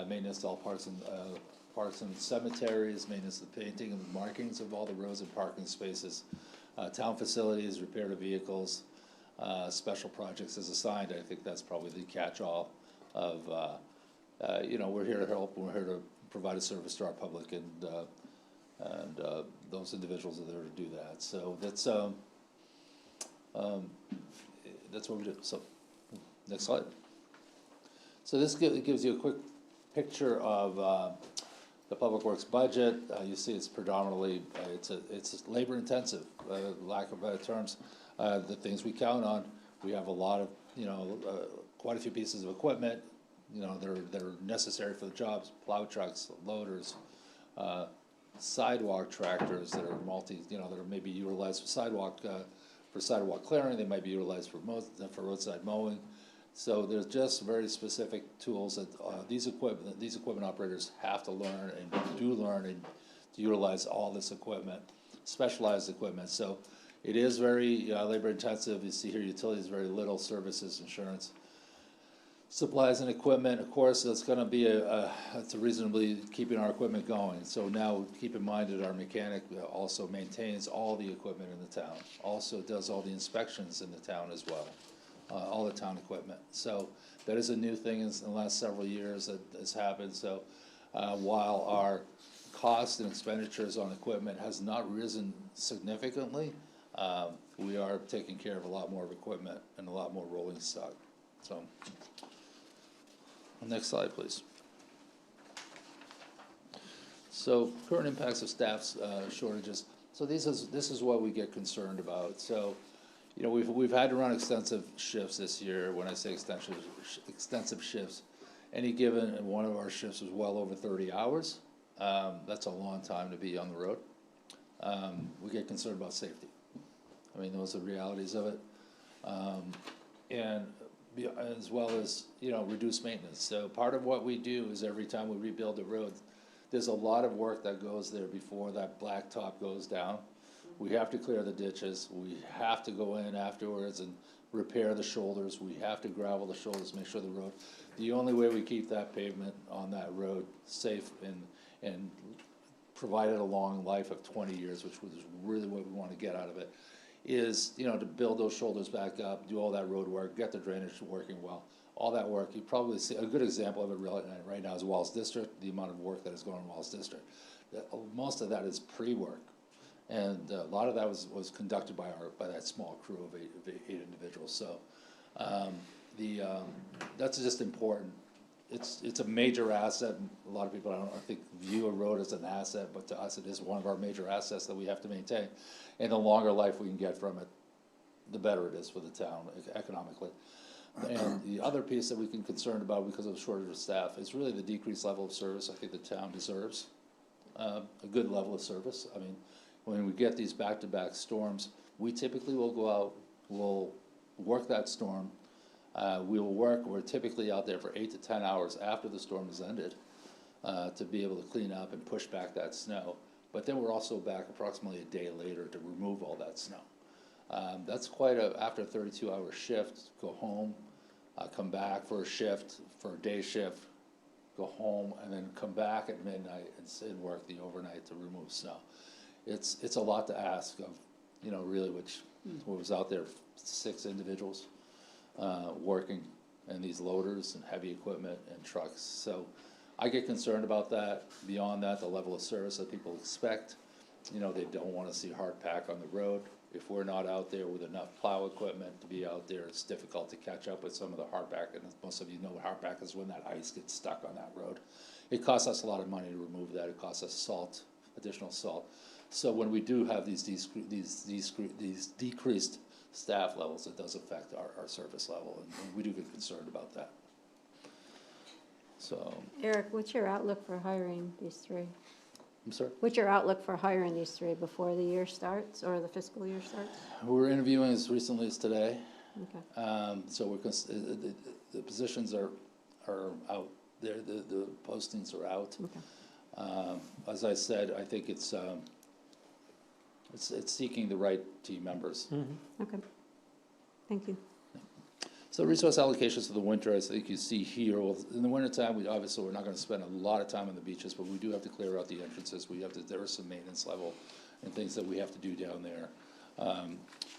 maintenance to all parks and cemeteries, maintenance of the painting and the markings of all the roads and parking spaces, town facilities, repair to vehicles, special projects as assigned. I think that's probably the catch-all of, you know, we're here to help, we're here to provide a service to our public, and those individuals are there to do that. So that's what we do. So, next slide. So this gives you a quick picture of the Public Works budget. You see it's predominantly, it's labor intensive, lack of better terms. The things we count on, we have a lot of, you know, quite a few pieces of equipment, you know, that are necessary for the jobs, plow trucks, loaders, sidewalk tractors that are that are maybe utilized for sidewalk clearing. They might be utilized for roadside mowing. So there's just very specific tools that these equipment operators have to learn and do learn and to utilize all this equipment, specialized equipment. So it is very labor intensive. You see here, utilities, very little, services, insurance, supplies and equipment. Of course, it's going to be it's reasonably keeping our equipment going. So now keep in mind that our mechanic also maintains all the equipment in the town, also does all the inspections in the town as well. All the town equipment. So that is a new thing in the last several years that has happened. So while our cost and expenditures on equipment has not risen significantly, we are taking care of a lot more of equipment and a lot more rolling stock. So, next slide, please. So current impacts of staff shortages. So this is what we get concerned about. So, you know, we've had to run extensive shifts this year. When I say extensive shifts, any given one of our shifts was well over 30 hours. That's a long time to be on the road. We get concerned about safety. I mean, those are the realities of it. And as well as, you know, reduced maintenance. So part of what we do is every time we rebuild the road, there's a lot of work that goes there before that blacktop goes down. We have to clear the ditches. We have to go in afterwards and repair the shoulders. We have to gravel the shoulders, make sure the road. The only way we keep that pavement on that road safe and provide it a long life of 20 years, which was really what we want to get out of it, is, you know, to build those shoulders back up, do all that road work, get the drainage working well, all that work. You probably see a good example of it right now is Walls District, the amount of work that is going on in Walls District. Most of that is pre-work. And a lot of that was conducted by that small crew of eight individuals. So that's just important. It's a major asset. A lot of people I think view a road as an asset, but to us it is one of our major assets that we have to maintain. And the longer life we can get from it, the better it is for the town economically. And the other piece that we can be concerned about because of the shortage of staff is really the decreased level of service. I think the town deserves a good level of service. I mean, when we get these back-to-back storms, we typically will go out, we'll work that storm. We're typically out there for 8 to 10 hours after the storm has ended to be able to clean up and push back that snow. But then we're also back approximately a day later to remove all that snow. That's quite after a 32-hour shift, go home, come back for a shift, for a day shift, go home, and then come back at midnight and work the overnight to remove snow. It's a lot to ask of, you know, really, what was out there, 6 individuals working, and these loaders and heavy equipment and trucks. So I get concerned about that. Beyond that, the level of service that people expect, you know, they don't want to see hard pack on the road. If we're not out there with enough plow equipment to be out there, it's difficult to catch up with some of the hard pack. And most of you know what hard pack is, when that ice gets stuck on that road. It costs us a lot of money to remove that. It costs us salt, additional salt. So when we do have these decreased staff levels, it does affect our service level, and we do get concerned about that. So, Eric, what's your outlook for hiring these 3? I'm sorry? What's your outlook for hiring these 3 before the year starts or the fiscal year starts? We're interviewing as recently as today, Okay. So the positions are out there, the postings are out. Okay. As I said, I think it's seeking the right team members. Okay. Thank you. So resource allocations for the winter, I think you see here, well, in the wintertime, we're not gonna spend a lot of time on the beaches, but we do have to clear out the entrances, there are some maintenance level and things that we have to do down there.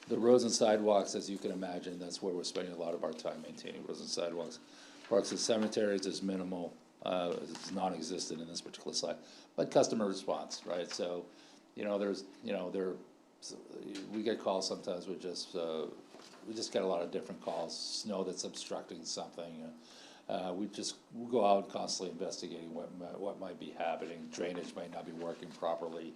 The roads and sidewalks, as you can imagine, that's where we're spending a lot of our time maintaining roads and sidewalks. Parks and cemeteries is minimal, it's non-existent in this particular slide, but customer response, right? So, we get calls sometimes with we just get a lot of different calls, snow that's obstructing something. We'll go out and constantly investigating what might be happening. Drainage might not be working properly.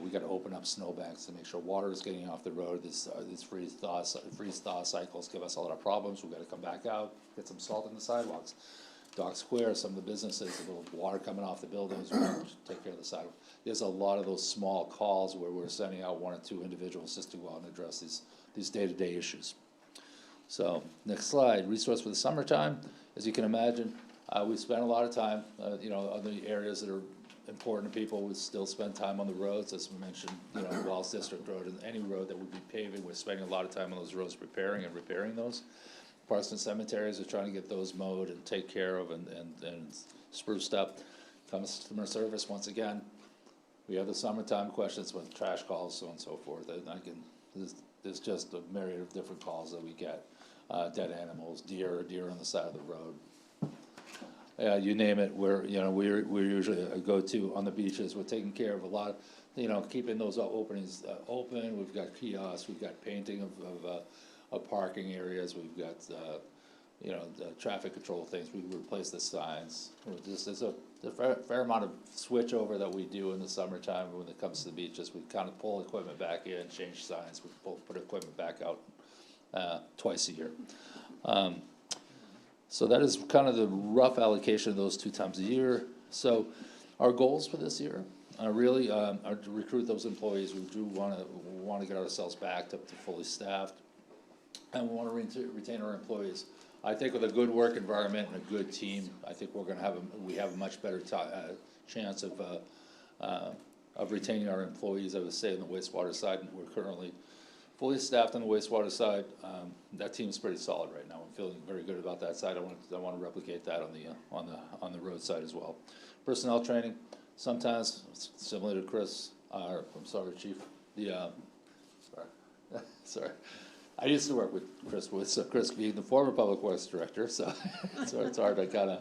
We got to open up snowbanks to make sure water is getting off the road. These freeze-thaw cycles give us a lot of problems. We've got to come back out, get some salt in the sidewalks. Dock Square, some of the businesses, a little water coming off the buildings, we have to take care of the sidewalk. There's a lot of those small calls where we're sending out 1 or 2 individuals just to go out and address these day-to-day issues. So, next slide, resource for the summertime. As you can imagine, we spend a lot of time, on the areas that are important to people. We still spend time on the roads, as we mentioned, Wells District Road and any road that would be paving, we're spending a lot of time on those roads repairing those. Parks and cemeteries are trying to get those mowed and take care of and spruced up. Customer service, once again, we have the summertime questions with trash calls, so on and so forth. And there's just a myriad of different calls that we get. Dead animals, deer on the side of the road. You name it, we're usually a go-to on the beaches. We're taking care of a lot of, keeping those openings open. We've got kiosks, we've got painting of parking areas, we've got, the traffic control things, we replace the signs. There's a fair amount of switch over that we do in the summertime when it comes to the beaches. We kind of pull equipment back in, change signs, we put equipment back out twice a year. So that is kind of the rough allocation of those 2 times a year. So our goals for this year are really are to recruit those employees. We do want to get ourselves back to fully staffed, and we want to retain our employees. I think with a good work environment and a good team, I think we have a much better chance of retaining our employees. I would say on the wastewater side, we're currently fully staffed on the wastewater side. That team's pretty solid right now. I'm feeling very good about that side. I want to replicate that on the road side as well. Personnel training, sometimes similar to Chris. I'm sorry, Chief. Sorry. I used to work with Chris Woods, so Chris being the former Public Works Director, so it's hard to kind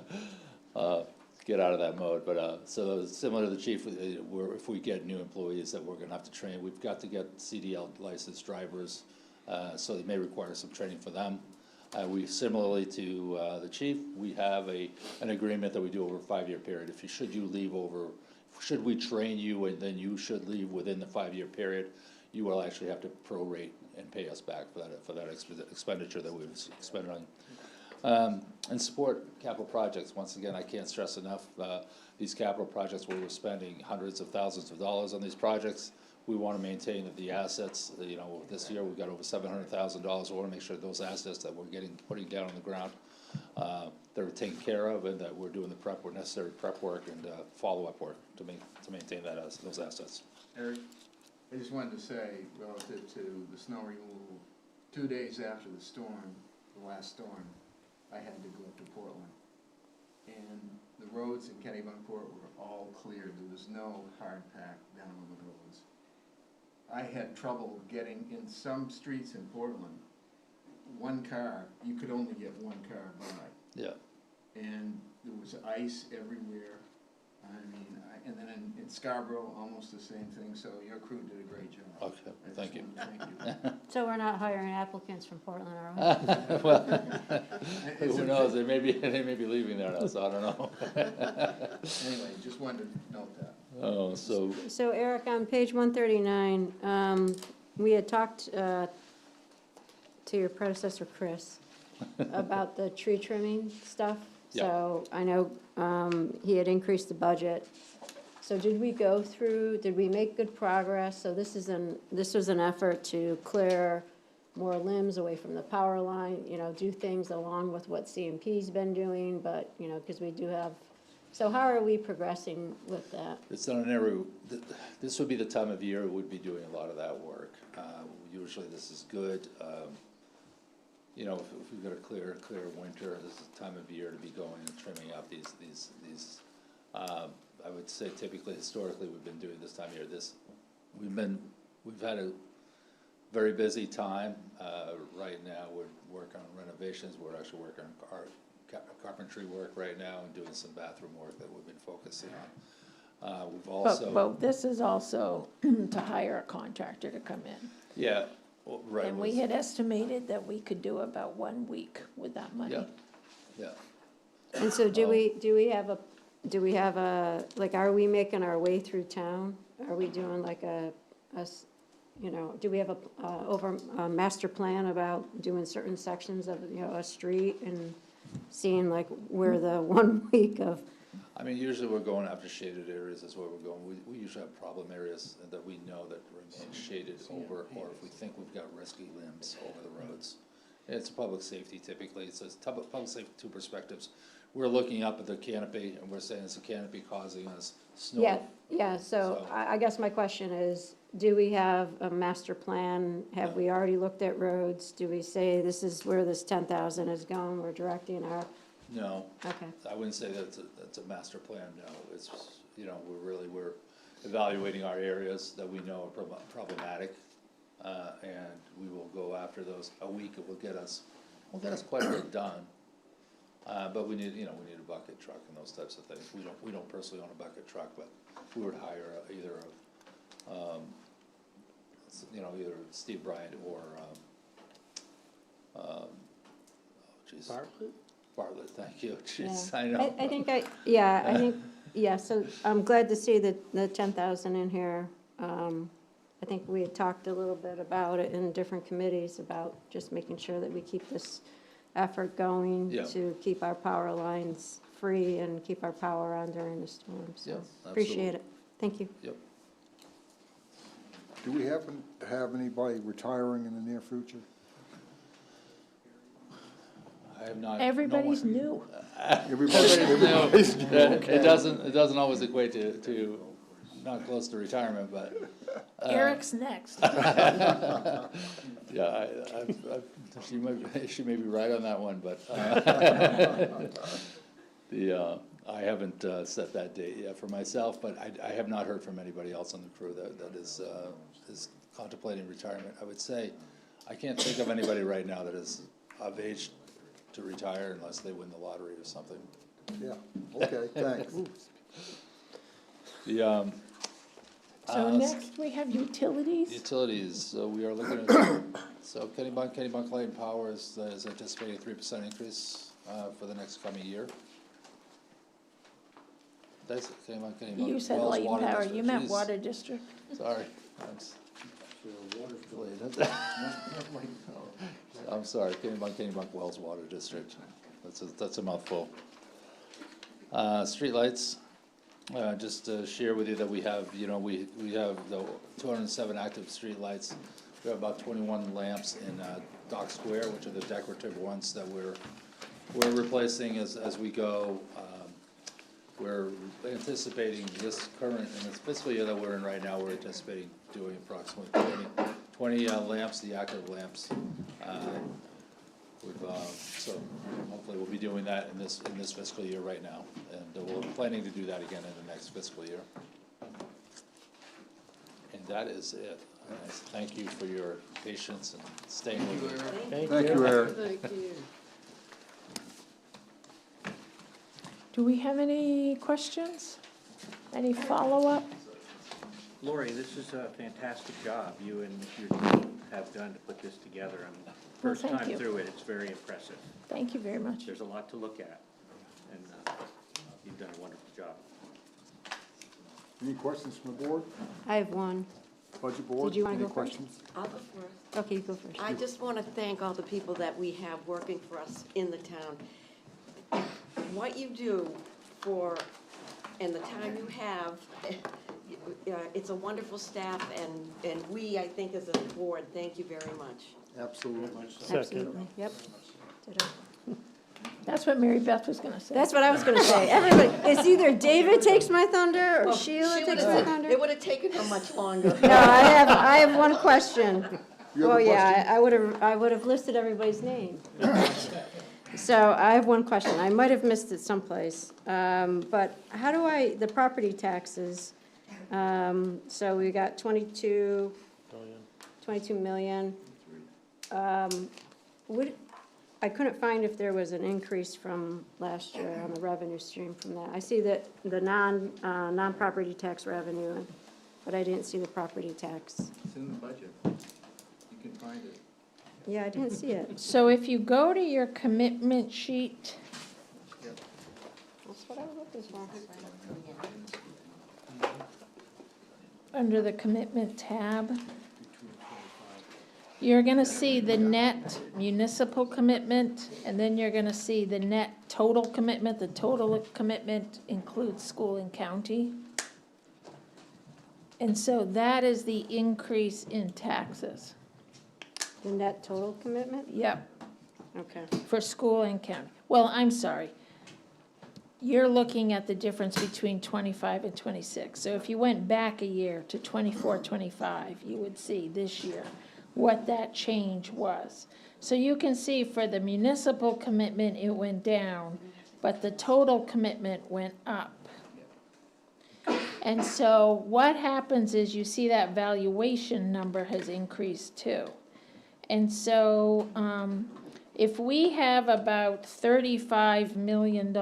of get out of that mode. But so similar to the chief, if we get new employees that we're going to have to train, we've got to get CDL licensed drivers, so they may require some training for them. We similarly to the chief, we have an agreement that we do over a 5-year period. Should we train you and then you should leave within the 5-year period, you will actually have to prorate and pay us back for that expenditure that we've expended on. And support capital projects. Once again, I can't stress enough, these capital projects where we're spending hundreds of thousands of dollars on these projects, we want to maintain the assets. This year we've got over $700,000. We want to make sure those assets that we're putting down on the ground, they're taken care of, and that we're doing the necessary prep work and follow-up work to maintain those assets. Eric, I just wanted to say, relative to the snow removal, 2 days after the last storm, I had to go up to Portland. And the roads in Kennebunkport were all cleared. There was no hard pack down on the roads. I had trouble getting in some streets in Portland. You could only get one car by. Yeah. And there was ice everywhere. And then in Scarborough, almost the same thing, so your crew did a great job. Okay, thank you. Thank you. So we're not hiring applicants from Portland, are we? Well, who knows, they may be leaving there now, so I don't know. Anyway, just wanted to note that. Oh, So Eric, on page 139, we had talked to your predecessor, Chris, about the tree trimming stuff. Yeah. So I know he had increased the budget. So did we make good progress? So this was an effort to clear more limbs away from the power line, do things along with what CMP's been doing, but, because we do have, so how are we progressing with that? It's not an area, this would be the time of year we'd be doing a lot of that work. Usually this is good. If we've got a clear winter, this is the time of year to be going and trimming out these, I would say typically, historically, we've been doing this time of year. We've had a very busy time. Right now, we're working on renovations. We're actually working on carpentry work right now and doing some bathroom work that we've been focusing on. We've also. But this is also to hire a contractor to come in. Yeah, well, right. And we had estimated that we could do about 1 week with that money. Yeah. And so do we have a, like, are we making our way through town? Are we doing like do we have a master plan about doing certain sections of, a street and seeing like where the 1 week of, I mean, usually we're going after shaded areas is where we're going. We usually have problem areas that we know that remain shaded over, or if we think we've got risky limbs over the roads. It's public safety typically. It's public safety, two perspectives. We're looking up at the canopy and we're saying it's a canopy causing us snow. yeah, so I guess my question is, do we have a master plan? Have we already looked at roads? Do we say this is where this 10,000 is going, we're directing our? No. Okay. I wouldn't say that's a master plan, no. It's, we're evaluating our areas that we know are problematic, and we will go after those. A week it will get us quite a bit done. But we need a bucket truck and those types of things. We don't personally own a bucket truck, but we would hire either Steve Bryant or, Bartlett, thank you. Jeez, Yeah. I know. I think, so I'm glad to see the 10,000 in here. I think we had talked a little bit about it in different committees about just making sure that we keep this effort going to keep our power lines free and keep our power on during the storm. So appreciate it. Thank you. Yep. Do we happen to have anybody retiring in the near future? I have not. Everybody's new. Everybody's new. It doesn't always equate to not close to retirement, but. Eric's next. Yeah, she may be right on that one, but I haven't set that date yet for myself, but I have not heard from anybody else on the crew that is contemplating retirement. I would say I can't think of anybody right now that is of age to retire unless they win the lottery or something. Yeah, okay, thanks. So next we have utilities. Utilities, so we are looking at, so Kennebunk Light and Power is anticipating a 3% increase for the next coming year. That's Kennebunk. You said Wells light and Water power, District. you meant Jeez. Water district. Sorry. I'm sorry, Kennebunk Wells Water District. That's a mouthful. Streetlights. Just to share with you that we have, we have the 207 active streetlights. We have about 21 lamps in Dock Square, which are the decorative ones that we're replacing as we go. We're anticipating this fiscal year that we're in right now, we're anticipating doing approximately 20 lamps, the active lamps. So hopefully we'll be doing that in this fiscal year right now, and we're planning to do that again in the next fiscal year. And that is it. Thank you for your patience and staying with me. Thank you, Eric. Thank you. Do we have any questions? Any follow-up? Lori, this is a fantastic job you and your team have done to put this together. First thank time you. through it, it's very impressive. Thank you very much. There's a lot to look at, and you've done a wonderful job. Any questions from the board? I have one. Budget board? Did you wanna Any go first? questions? I'll go first. Okay, you go first. I just want to thank all the people that we have working for us in the town. What you do and the time you have, It's a wonderful staff, and we, I think, as a board, thank you very much. Absolutely. Absolutely, yep. Ditto. That's what Mary Beth was gonna say. That's what I was gonna say. Everybody, it's either David takes my thunder or Well, Sheila she takes would've- my thunder. It would have taken her much longer. No, I have one question. You have a Well, yeah, question? I would have listed everybody's name. So I have one question. I might have missed it someplace. But how do the property taxes, so we got 22 million. I couldn't find if there was an increase from last year on the revenue stream from that. I see that the non-property tax revenue, but I didn't see the property tax. It's in the budget. You can find it. Yeah, I didn't see it. So if you go to your commitment sheet, That's what I was looking for. under the commitment tab, you're gonna see the net municipal commitment, and then you're gonna see the net total commitment. The total commitment includes school and county. And so that is the increase in taxes. The net total commitment? Yep, Okay. for school and county. Well, I'm sorry. You're looking at the difference between 25 and 26. So if you went back a year to 24, 25, you would see this year what that change was. So you can see for the municipal commitment, it went down, but the total commitment went up. And so what happens is you see that valuation number has increased too. And so, if we have about $35 million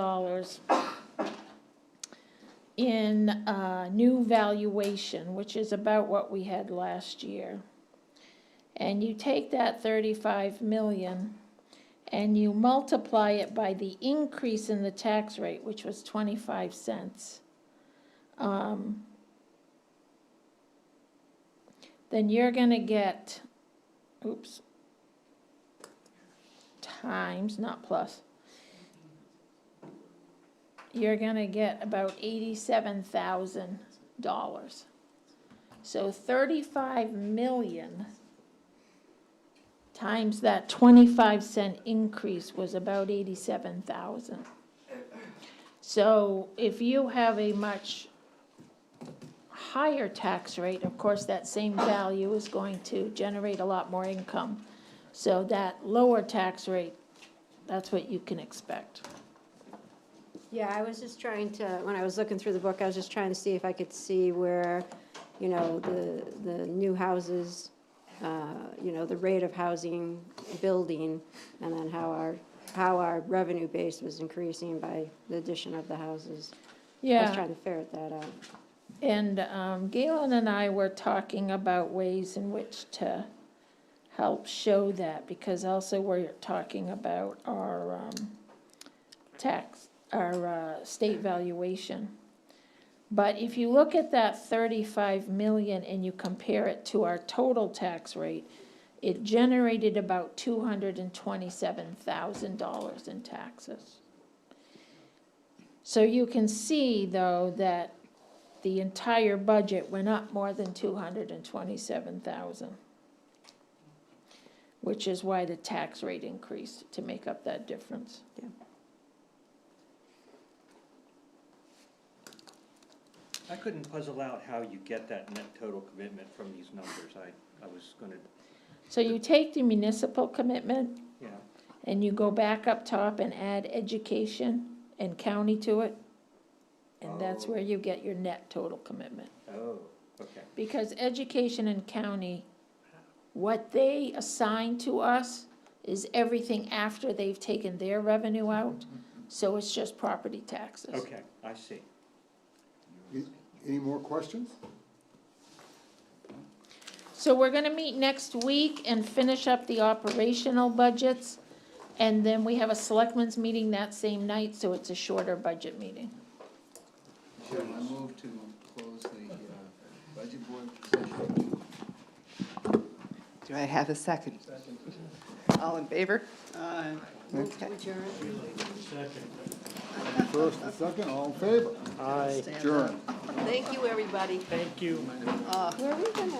in new valuation, which is about what we had last year, and you take that 35 million and you multiply it by the increase in the tax rate, which was 25 cents, then you're gonna get, times, not plus, you're gonna get about $87,000. So 35 million times that 25-cent increase was about 87,000. So if you have a much higher tax rate, of course, that same value is going to generate a lot more income. So that lower tax rate, that's what you can expect. Yeah, I was just trying to, when I was looking through the book, I was just trying to see if I could see where, you know, the new houses, you know, the rate of housing building, and then how our revenue base was increasing by the addition of the houses. I was trying to ferret that out. And Galen and I were talking about ways in which to help show that, because also we're talking about our state valuation. But if you look at that 35 million and you compare it to our total tax rate, it generated about $227,000 in taxes. So you can see, though, that the entire budget went up more than 227,000, which is why the tax rate increased, to make up that difference. Yeah. I couldn't puzzle out how you get that net total commitment from these numbers. I was gonna, So you take the municipal commitment yeah, and you go back up top and add education and county to it, and that's where you get your net total commitment. oh, okay. Because education and county, what they assign to us is everything after they've taken their revenue out, so it's just property taxes. Okay, I see. Any more questions? So we're gonna meet next week and finish up the operational budgets, and then we have a selectmen's meeting that same night, so it's a shorter budget meeting. Michelle, I move to close the budget board session. Do I have a second? All in favor? Move to Okay. adjourn. Second. First and second, all in favor? Aye. Adjourned. Thank you, everybody. Thank you. Where are we gonna